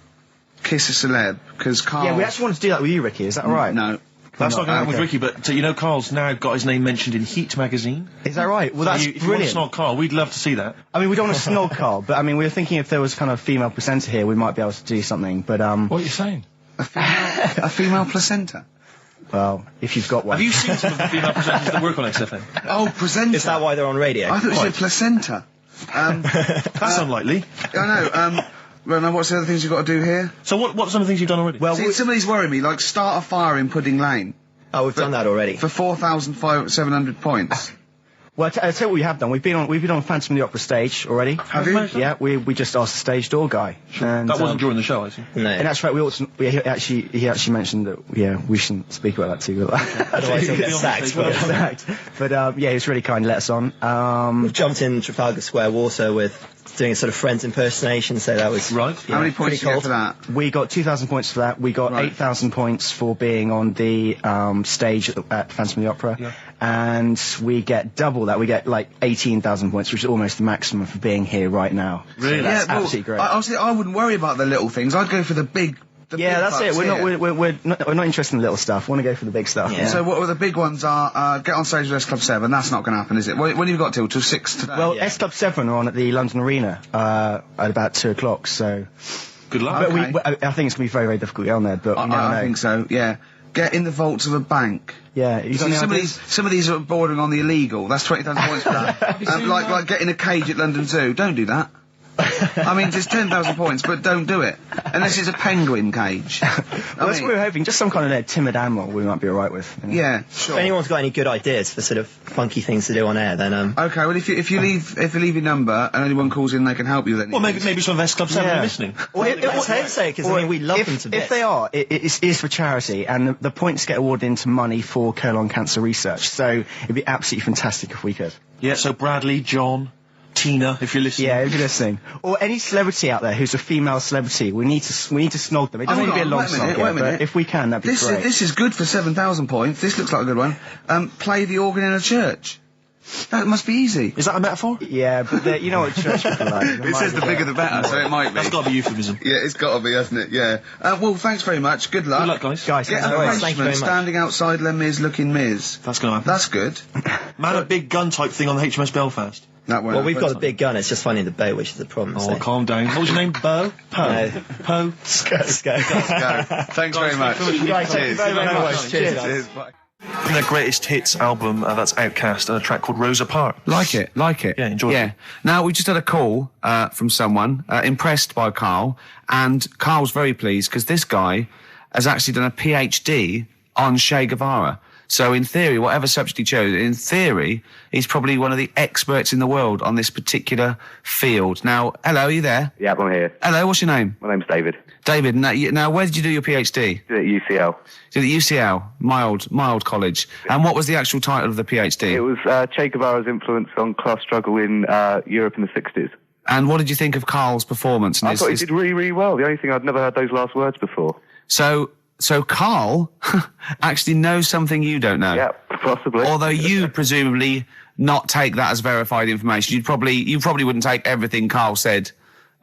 kiss a celeb, because Karl... Yeah, we actually want to do that with you, Ricky. Is that all right? No. That's not going to happen with okay. Ricky, but Karl's now got his name mentioned in Heat magazine. Is that right? Well, that's If you want to brilliant. snog Karl, we'd love to see that. I mean, we don't want to snog Karl, but I mean, we were thinking if there was kind of a female presenter here, we might be able to do something. But What are you saying? A female placenta? well, if you've got one. Have you seen some of the female presenters that work on XFM? Oh, placenta. Is that why they're on radio? I thought you said placenta. That's unlikely. I know, well, now what's the other things you've got to do here? So what are some of the things you've done already? Well, See, some of these worry me, like start a fire in Pudding Lane Oh, we've done that already. for 4,700 points. I'll tell you what we have done. We've been on Phantom of the Opera stage already. Have you? Yeah, we just asked the stage door guy. And, That wasn't during the show, I see. No. And that's right. He actually mentioned that we shouldn't speak about that too. Otherwise he'll get sacked. But he was really kind to let us on. We've jumped in Trafalgar Square water with doing a sort of Friends impersonation, so that was right. How many points did you get for that? We got 2,000 points for that. We got 8,000 points for being on the stage at Phantom of the Opera, and we get double that. We get like 18,000 points, which is almost the maximum for being here right now. Really? So that's absolutely great. I wouldn't worry about the little things. I'd go for the big. That's it. We're not interested in the little stuff. We want to go for the big stuff. Yeah. So what the big ones are? Get on stage with S Club 7. That's not going to happen, is it? When have you got till 6 today? Well, S Club 7 are on at the London Arena at about 2 o'clock. So good luck. But I think it's going to be very, very difficult to get on there. But I think so. Yeah. Get in the vaults of a bank. Yeah, some of these are bordering on the illegal. That's 20,000 points for that. Like getting a cage at London Zoo. Don't do that. I mean, just 10,000 points, but don't do it. Unless it's a penguin cage. That's what we were hoping. Just some kind of timid animal we might be alright with. You know? Yeah, sure. If anyone's got any good ideas for sort of funky things to do on air, then Okay, well, if you leave your number and anyone calls in, they can help you then. Well, maybe some of S Club 7 are listening. Well, let's hope so, because I mean, we love them to bits. If they are, it is for charity, and the points get awarded into money for colon cancer research. So it'd be absolutely fantastic if we could. Yeah. So Bradley, John, Tina, if you're listening. Yeah, if you're listening. Or any celebrity out there who's a female celebrity, we need to snog them. It doesn't need to be a long snog, but if we can, that'd be great. This is good for 7,000 points. This looks like a good one. Play the organ in a church. That must be easy. Is that a metaphor? Yeah, but you know what church people are like. It says the bigger the better, so it might be. That's got to be euphemism. Yeah, it's got to be, hasn't it? Yeah. Well, thanks very much. Good luck. Good luck, guys. Get a Frenchman standing outside Les Mis looking Mis. That's going to happen. That's good. Man, a big gun type thing on the HMS Belfast. Well, we've got a big gun, it's just finding the boat, which is the problem. Oh, calm down. What was your name? Bo? No. Po? Go. Thanks very much. Thank you very much. Cheers. Bye. From their greatest hits album, that's Outcast, and a track called Rosa Parks. Like it. Yeah, enjoy it. Now, we just had a call from someone impressed by Karl, and Karl's very pleased because this guy has actually done a PhD on Che Guevara. So in theory, whatever subject he chose, in theory, he's probably one of the experts in the world on this particular field. Now, hello, are you there? Yeah, I'm here. Hello, what's your name? My name's David. David, now where did you do your PhD? At UCL. Did at UCL, mild college. And what was the actual title of the PhD? It was Che Guevara's influence on class struggle in Europe in the 60s. And what did you think of Karl's performance? I thought he did really, really well. The only thing, I'd never heard those last words before. So Karl actually knows something you don't know. Yeah, possibly. Although you presumably not take that as verified information. You probably wouldn't take everything Karl said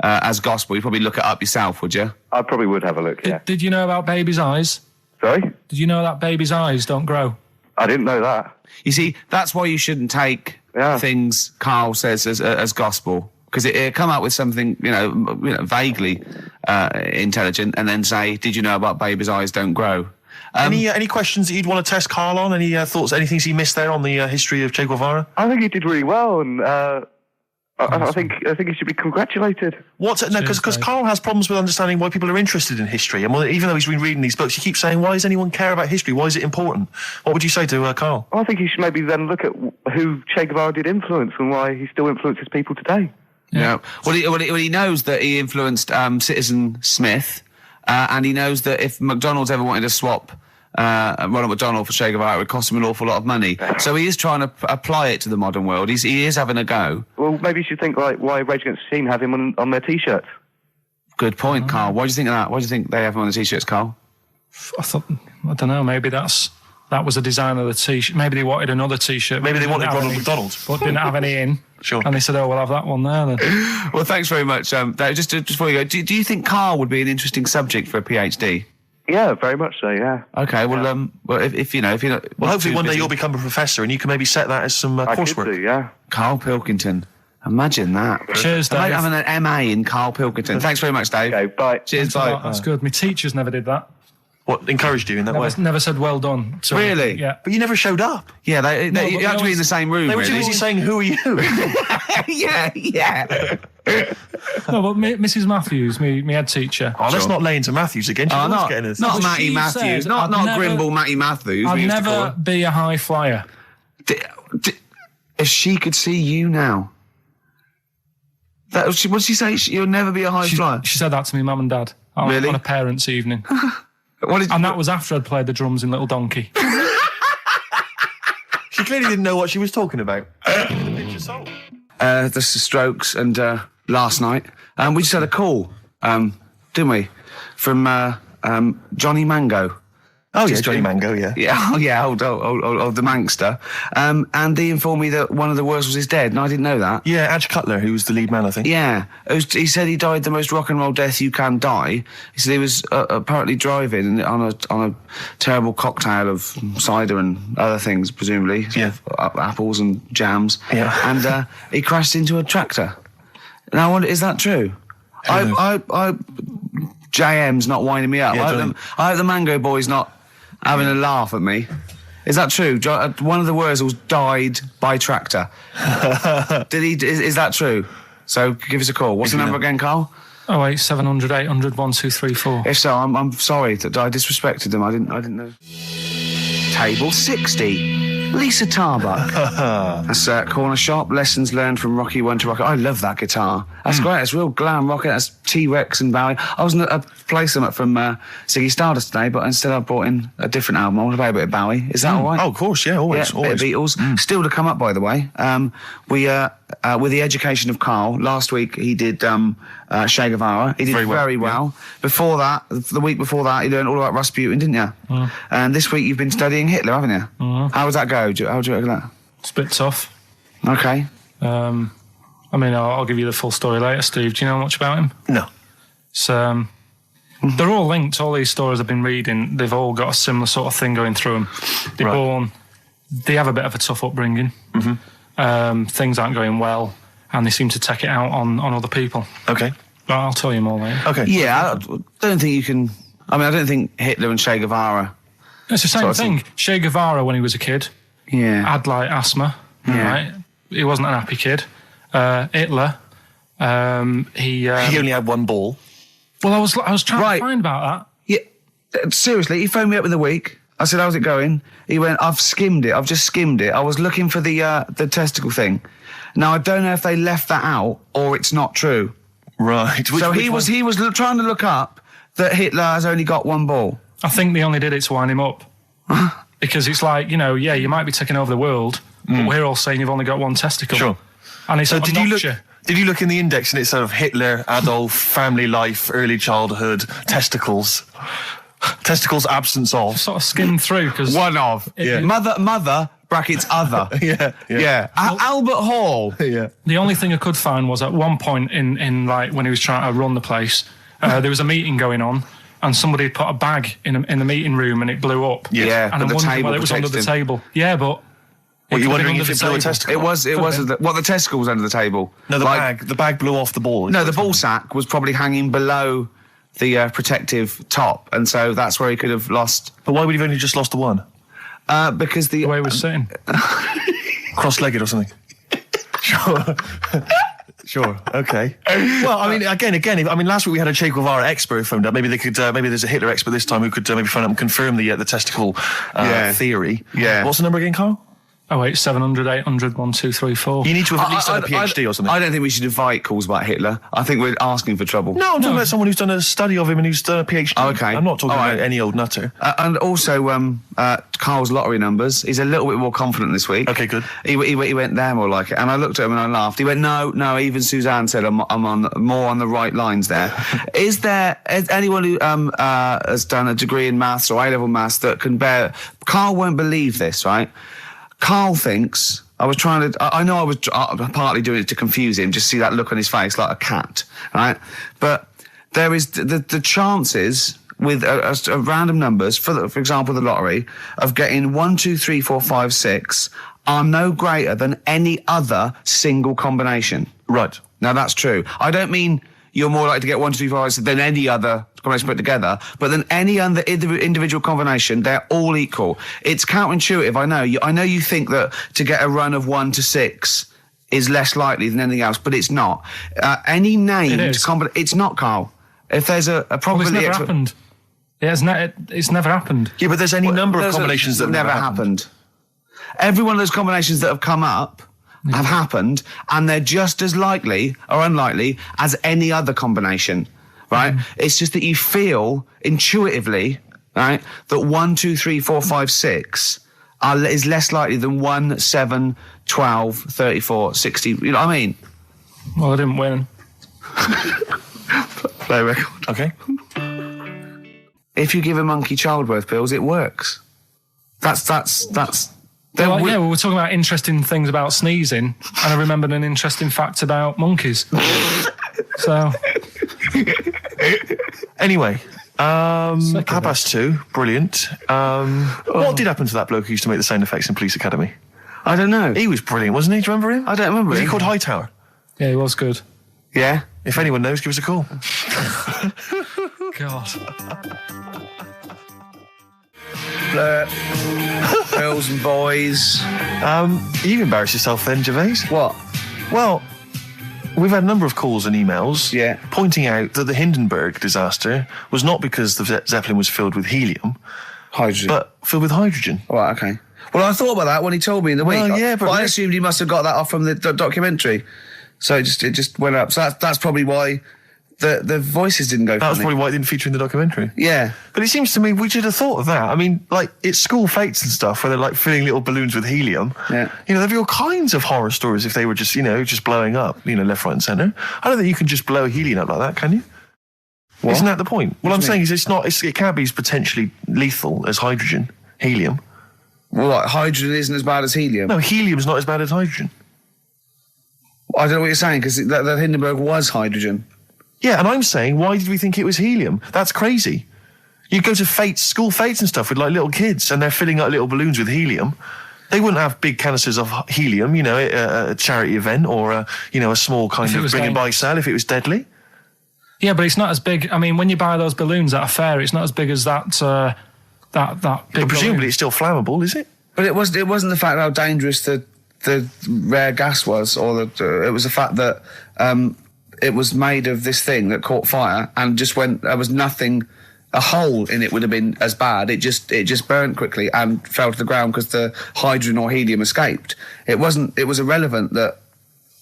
as gospel. You'd probably look it up yourself, would you? I probably would have a look, yeah. Did you know about babies' eyes? Sorry? Did you know that babies' eyes don't grow? I didn't know that. You see, that's why you shouldn't take things Karl says as gospel. Because it come out with something, vaguely intelligent, and then say, "Did you know about babies' eyes don't grow?" Any questions that you'd want to test Karl on? Any thoughts? Any things he missed there on the history of Che Guevara? I think he did really well, and I think he should be congratulated. Because Karl has problems with understanding why people are interested in history, and even though he's been reading these books, he keeps saying, "Why does anyone care about history? Why is it important?" What would you say to Karl? I think he should maybe then look at who Che Guevara did influence and why he still influences people today. Yeah. Well, he knows that he influenced Citizen Smith, and he knows that if McDonald's ever wanted to swap Ronald McDonald for Che Guevara, it would cost him an awful lot of money. So he is trying to apply it to the modern world. He is having a go. Well, maybe you should think like why Rage Against the Machine have him on their T-shirts. Good point, Karl. Why do you think of that? Why do you think they have him on the T-shirts, Karl? I don't know. Maybe that was a design of the T-shirt. Maybe they wanted another T-shirt. Maybe they wanted Ronald McDonald, but didn't have any in. Sure. And they said, "Oh, we'll have that one there then." Well, thanks very much. Just before you go, do you think Karl would be an interesting subject for a PhD? Yeah, very much so. Yeah. Okay. Well, if you're not, well, hopefully one day you'll become a professor and you can maybe set that as some coursework. I could do, yeah. Karl Pilkington. Imagine that. Cheers, Dave. Having an MA in Karl Pilkington. Thanks very much, Dave. Okay, bye. Cheers, bye. That's good. My teachers never did that. What, encouraged you in that way? Never said well done. So, really? Yeah. But you never showed up. Yeah, you had to be in the same room, They were really. too busy saying, "Who are you?" yeah. No, but Mrs. Matthews, me head teacher. Oh, let's not lay into Matthews again. Not Matty Matthews. Not Grimble Matty Matthews. I'd never be a high flyer. If she could see you now. What did she say? You'll never be a high flyer? She said that to me, mum and dad. Really? On a parents' evening. That was after I'd played the drums in Little Donkey. She clearly didn't know what she was talking about. The Strokes and last night. We just had a call, didn't we, from Johnny Mango. Oh, yeah, Johnny Mango, yeah. Yeah, old the Mankster. And he informed me that one of the Wurzels is dead, and I didn't know that. Yeah, Adge Cutler, who was the lead man, I think. Yeah. He said he died the most rock and roll death you can die. He said he was apparently driving on a terrible cocktail of cider and other things, presumably. Yeah. Apples and jams. Yeah. And he crashed into a tractor. And I wonder, is that true? JM's not winding me up. Yeah, I hope the Mango Boy's not having a laugh at me. Is that true? One of the Wurzels died by tractor. Did he? Is that true? So give us a call. What's the number again, Karl? 08700 800 1234. If so, I'm sorry that I disrespected them. I didn't know. Table 60. Lisa Tarbuck. That's Corner Shop. Lessons learned from Rocky One to Rocky. I love that guitar. That's great. It's real glam rock. That's T-Rex and Bowie. I was going to play some from Ziggy Stardust today, but instead I brought in a different album. I want to play a bit of Bowie. Is that all right? Oh, of course, yeah, always. Yeah, always. Bit of Beatles. Still to come up, by the way. We with the education of Karl. Last week he did Che Guevara. He did very well. Yeah. Before that, the week before that, he learned all about Rasputin, didn't you? And this week you've been studying Hitler, haven't you? How does that go? How do you reckon that? It's a bit tough. Okay. I mean, I'll give you the full story later, Steve. Do you know much about him? No. So, they're all linked. All these stories I've been reading, they've all got a similar sort of thing going through them. They're born, they have a bit of a tough upbringing. Things aren't going well, and they seem to take it out on other people. Okay. But I'll tell you more later. Okay. Yeah, I don't think you can... I mean, I don't think Hitler and Che Guevara... It's the same thing. Che Guevara, when he was a kid, had, like, asthma, right? He wasn't an happy kid. Hitler, he only had one ball. Well, I was trying to find about that. Yeah, seriously, he phoned me up in the week. I said, how's it going? He went, I've just skimmed it. I was looking for the testicle thing. Now, I don't know if they left that out or it's not true. Right. He was trying to look up that Hitler has only got one ball. I think they only did it to wind him up. Because it's like, you might be taking over the world, but we're all saying you've only got one testicle. Sure. And it's did you look in the index and it's sort of Hitler, Adolf, family life, early childhood, testicles? Testicles, absence of. Sort of skimmed through because one of mother brackets other. yeah. Albert Hall. Yeah. The only thing I could find was at one point in like when he was trying to run the place, there was a meeting going on, and somebody had put a bag in the meeting room and it blew up. Yeah, and I'm wondering whether it was under the table. Yeah, but. What, you're wondering if it blew a testicle? It was. The testicle was under the table. No, the bag blew off the ball. No, the ball sack was probably hanging below the protective top, and so that's where he could have lost. But why would he have only just lost the one? Because the way he was sitting, cross-legged or something. Sure. Okay. Well, I mean, again. Last week we had a Che Guevara expert who phoned up. Maybe they could. Maybe there's a Hitler expert this time who could maybe phone up and confirm the testicle theory. Yeah. What's the number again, Karl? 08700 800 1234. You need to have at least done a PhD or something. I don't think we should invite calls about Hitler. I think we're asking for trouble. No, I'm talking about someone who's done a study of him and who's done a PhD. Oh, okay. I'm not talking about any old nutter. And also, Karl's lottery numbers. He's a little bit more confident this week. Okay, good. He went there more like it. And I looked at him and I laughed. He went, no, even Suzanne said I'm on more on the right lines there. Is anyone who has done a degree in maths or A-level maths that can bear... Karl won't believe this, right? Karl thinks, I know I was partly doing it to confuse him, just see that look on his face like a cat, right? But there is the chances with random numbers, for example, the lottery, of getting 1, 2, 3, 4, 5, 6 are no greater than any other single combination. Right. Now, that's true. I don't mean you're more likely to get 1, 2, 3, 4, 5, 6 than any other combination put together, but than any other individual combination, they're all equal. It's counterintuitive, I know. I know you think that to get a run of 1 to 6 is less likely than anything else, but it's not. Any named combination... It's not, Karl. If there's a probability... Well, it's never happened. It's never happened. Yeah, but there's any number of combinations that have never happened. Every one of those combinations that have come up have happened, and they're just as likely or unlikely as any other combination, right? It's just that you feel intuitively, right, that 1, 2, 3, 4, 5, 6 is less likely than 1, 7, 12, 34, 60. You know what I mean? Well, I didn't win. Play a record. Okay. If you give a monkey childbirth pills, it works. That's. Well, we were talking about interesting things about sneezing, and I remembered an interesting fact about monkeys. So. Anyway, 2:30, brilliant. What did happen to that bloke who used to make the sound effects in Police Academy? I don't know. He was brilliant, wasn't he? Do you remember him? I don't remember. Was he called Hightower? Yeah, he was good. Yeah? If anyone knows, give us a call. God. Girls and boys. You've embarrassed yourself then, Gervais. What? Well, we've had a number of calls and emails pointing out that the Hindenburg disaster was not because the Zeppelin was filled with helium. Hydrogen. But filled with hydrogen. Right, okay. Well, I thought about that when he told me in the week. Yeah, but I assumed he must have got that off from the documentary. So it just went up. So that's probably why the voices didn't go. That was probably why it didn't feature in the documentary. Yeah. But it seems to me we should have thought of that. I mean, like, it's school fates and stuff where they're like filling little balloons with helium. Yeah. There'd be all kinds of horror stories if they were just, just blowing up, left, right and centre. I don't think you can just blow helium up like that, can you? What? Isn't that the point? What I'm saying is it can't be as potentially lethal as hydrogen, helium. Well, like, hydrogen isn't as bad as helium? No, helium's not as bad as hydrogen. I don't know what you're saying, because the Hindenburg was hydrogen. Yeah, and I'm saying, why did we think it was helium? That's crazy. You go to school fates and stuff with, like, little kids, and they're filling up little balloons with helium. They wouldn't have big canisters of helium, a charity event, or, a small kind of bring and buy sale if it was deadly. Yeah, but it's not as big. I mean, when you buy those balloons at a fair, it's not as big as that big But presumably balloon. it's still flammable, is it? But it wasn't the fact how dangerous the rare gas was, or it was the fact that it was made of this thing that caught fire and just went. There was nothing. A hole in it would have been as bad. It just burnt quickly and fell to the ground because the hydrogen or helium escaped. It wasn't. It was irrelevant that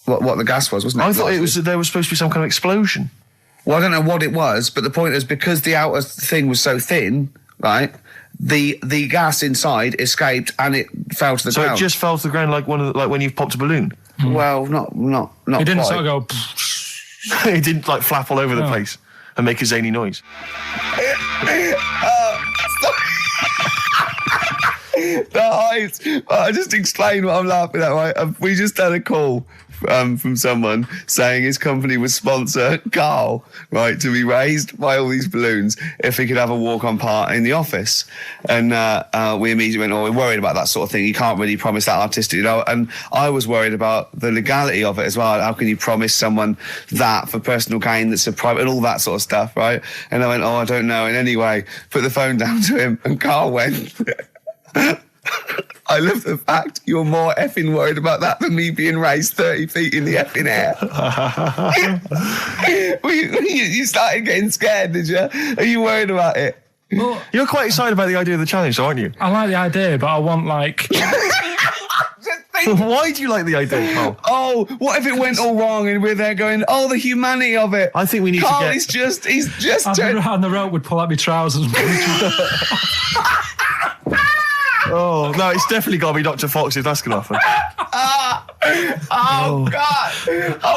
what the gas was, wasn't it? I thought it was that there was supposed to be some kind of explosion. Well, I don't know what it was, but the point is because the outer thing was so thin, right? The gas inside escaped and it fell to the ground. So it just fell to the ground like when you've popped a balloon. Well, not. It didn't quite. sort of go. It didn't like flap all over the place and make a zany noise. The heights. I just explained what I'm laughing at. Right? We just had a call from someone saying his company would sponsor Karl, right, to be raised by all these balloons if he could have a walk-on part in the office. And we immediately went, we're worried about that sort of thing. You can't really promise that artistic, And I was worried about the legality of it as well. How can you promise someone that for personal gain that's a private and all that sort of stuff, right? And I went, I don't know. And anyway, put the phone down to him and Karl went... I love the fact you're more effing worried about that than me being raised 30 feet in the effing air. You started getting scared, did you? Are you worried about it? Well, you're quite excited about the idea of the challenge, aren't you? I like the idea, but I want, like... Why do you like the idea, Karl? Oh, what if it went all wrong and we're there going, the humanity of it? I think we need Karl to get... he's just... And the rope would pull out my trousers. Oh, no, it's definitely got to be Dr. Fox if that's going to happen. God.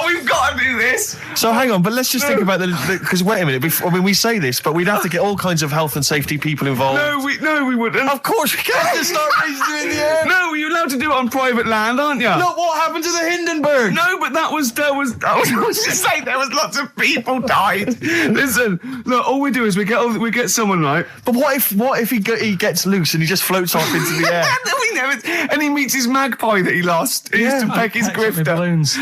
We've got to do this. So hang on, but let's just think about because wait a minute, we say this, but we'd have to get all kinds of health and safety people involved. No, we wouldn't. Of course we can't just start raising you in the air. No, you're allowed to do it on private land, aren't you? Look, what happened to the Hindenburg? No, but I was just saying there was lots of people died. Listen, look, all we do is we get someone, right? But what if he gets loose and he just floats off into the air? And he meets his magpie that he lost. He used to peck his grifter. Balloons.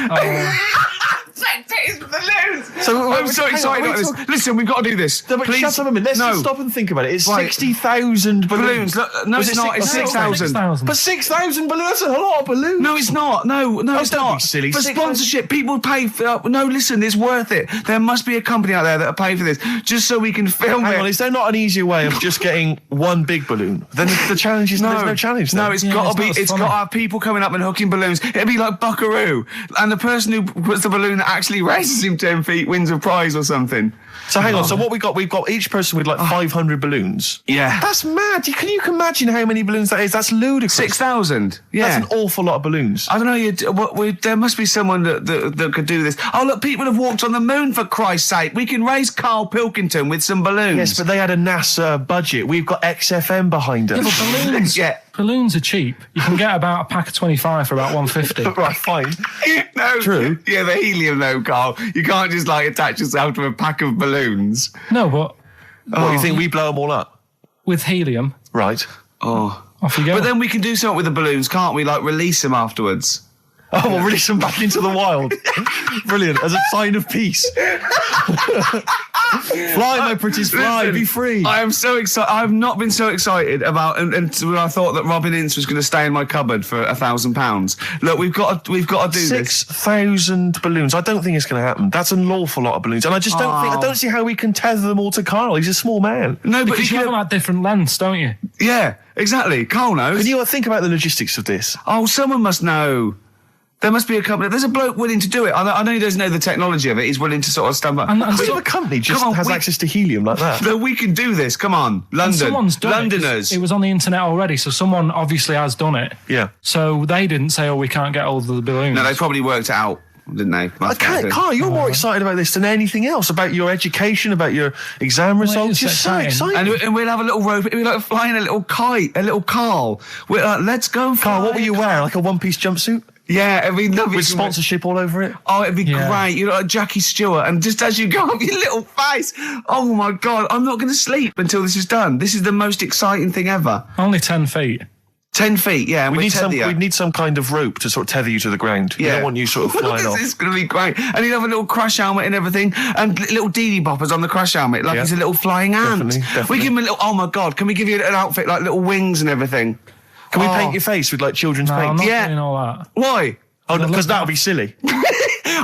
So I'm so excited about this. Listen, we've got to do this. No, but please. Shut up a minute. Let's just stop and think about it. It's 60,000 balloons. No, it's not. It's 6,000. But 6,000 balloons, that's a lot of balloons. No, it's not. No, it's not. Silly. For sponsorship, people pay for... no, listen, it's worth it. There must be a company out there that'll pay for this, just so we can film it. Hang on, is there not an easier way of just getting one big balloon? Then the challenge is there's no challenge then. No, it's got to have people coming up and hooking balloons. It'd be like Buckaroo. And the person who puts the balloon that actually raises him 10 feet wins a prize or something. So hang on. So what we've got each person with like 500 balloons. Yeah. That's mad. Can you imagine how many balloons that is? That's ludicrous. 6,000. Yeah. That's an awful lot of balloons. I don't know. There must be someone that could do this. Oh, look, people have walked on the moon, for Christ's sake. We can raise Karl Pilkington with some balloons. Yes, but they had a NASA budget. We've got XFM behind us. Yeah, but balloons. Yeah. Balloons are cheap. You can get about a pack of 25 for about 150. Right, fine. No, True. Yeah, the helium though, Karl. You can't just like attach yourself to a pack of balloons. No, but What, you think we blow them all up? with helium, Right. Oh. off you go. But then we can do something with the balloons, can't we? Like release them afterwards. Oh, we'll release them back into the wild. Brilliant. As a sign of peace. Fly, my pretties, fly, Listen, be free. I am so excited. I've not been so excited about, and when I thought that Robin Ince was going to stay in my cupboard for £1,000. Look, we've got to do this. 6,000 balloons. I don't think it's going to happen. That's an awful lot of balloons, and I just I don't see how we can tether them all to Karl. He's a small man. No, but because you have them at different lengths, don't you? Yeah, exactly. Karl knows. Can you think about the logistics of this? Oh, someone must know. There must be a company. There's a bloke willing to do it. I know he doesn't know the technology of it. He's willing to sort of stumble. And a company just has access to helium like that. No, we can do this. Come on, London. And someone's done Londoners. It was on the internet already, so someone obviously has done it. Yeah. So they didn't say, "Oh, we can't get hold of the balloons." No, they probably worked it out, didn't they? Karl, you're more excited about this than anything else. About your education, about your exam results. You're so excited. And we'll have a little rope. We're like flying a little kite, a little Karl. We're like, let's go, Karl. What will you wear? Like a one-piece jumpsuit? Yeah, it'd be lovely. With sponsorship all over it? Oh, it'd be great. You're like Jackie Stewart, and just as you go up your little face, oh my God, I'm not going to sleep until this is done. This is the most exciting thing ever. Only 10 feet. 10 feet, yeah. We need some kind of rope to sort of tether you to the ground. Yeah. We don't want you sort of flying off. This is going to be great. And he'll have a little crash helmet and everything, and little Dee boppers on the crash helmet, like he's a little flying ant. Definitely. We give him a little, oh my God, can we give you an outfit like little wings and everything? Can we paint your face with like children's paint? I'm not doing all that. Why? Oh, because that would be silly.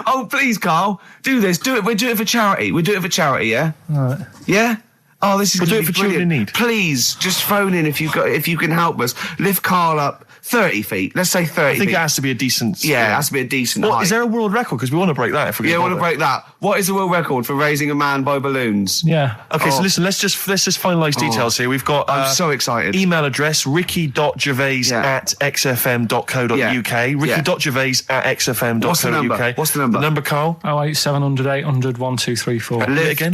Oh, please, Karl, do this. Do it. We'll do it for charity. We do it for charity, yeah? Right. Yeah? Oh, this is We'll do it gonna for be children in brilliant. need. Please, just phone in if you can help us. Lift Karl up 30 feet. Let's say 30 I think feet. it has to be a decent... Yeah, it has to be a decent height. Is there a world record? Because we want to break that if we're Yeah, I going want to break that. What is the world record for raising a man by balloons? Yeah. Okay, so listen, let's just finalise details here. We've got... I'm so excited. Email address, ricky.gervais@xfm.co.uk. Ricky.gervais@xfm.co.uk. What's the number? What's the number? The number, Karl? 08700 800 1234. Give it again.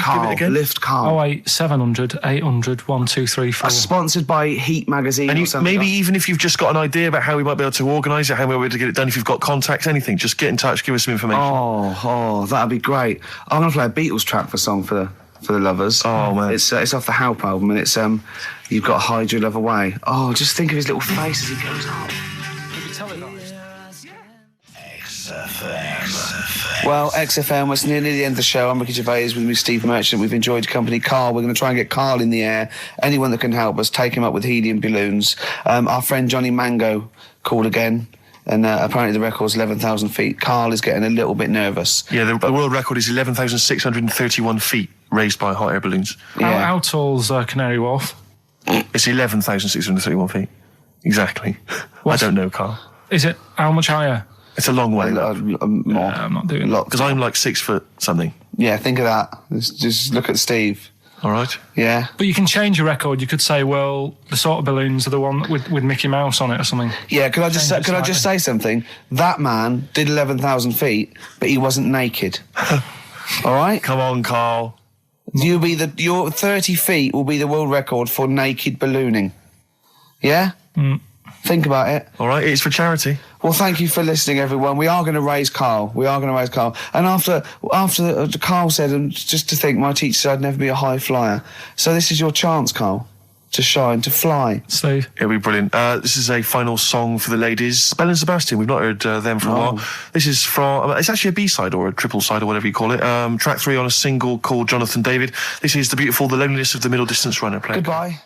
Lift Karl. 08700 800 1234. Sponsored by Heat Magazine And or something. maybe even if you've just got an idea about how we might be able to organise it, how we might be able to get it done, if you've got contacts, anything, just get in touch, give us some information. Oh, that'd be great. I'm going to play a Beatles track for the lovers. Oh, man. It's off the Help album, and it's You've Got to Hide Your Love Away. Oh, just think of his little face as he goes up. Well, XFM, we're nearly the end of the show. I'm Ricky Gervais with me, Steve Merchant. We've enjoyed your company. Karl, we're going to try and get Karl in the air. Anyone that can help us, take him up with helium balloons. Our friend Johnny Mango called again, and apparently the record's 11,000 feet. Karl is getting a little bit nervous. Yeah, the world record is 11,631 feet raised by hot air balloons. Yeah. How tall's Canary Wharf? It's 11,631 feet. Exactly. I don't know, Karl. Is it how much higher? It's a long way. More. I'm not doing that. Because I'm like 6 foot something. Yeah, think of that. Just look at Steve. All right. Yeah. But you can change your record. You could say, well, the sort of balloons are the one with Mickey Mouse on it or something. Yeah, could I just say something? That man did 11,000 feet, but he wasn't naked. All right? Come on, Karl. Your 30 feet will be the world record for naked ballooning. Yeah? Mm. Think about it. All right, it's for charity. Well, thank you for listening, everyone. We are going to raise Karl. And after Karl said, and just to think, my teacher said I'd never be a high flyer. So this is your chance, Karl, to shine, to fly. Steve. It'll be brilliant. This is a final song for the ladies. Belle and Sebastian, we've not heard them for a while. This is from, it's actually a B-side or a triple side or whatever you call it. Track 3 on a single called Jonathan David. This is the beautiful The Loneliness of the Middle Distance Runner. Goodbye.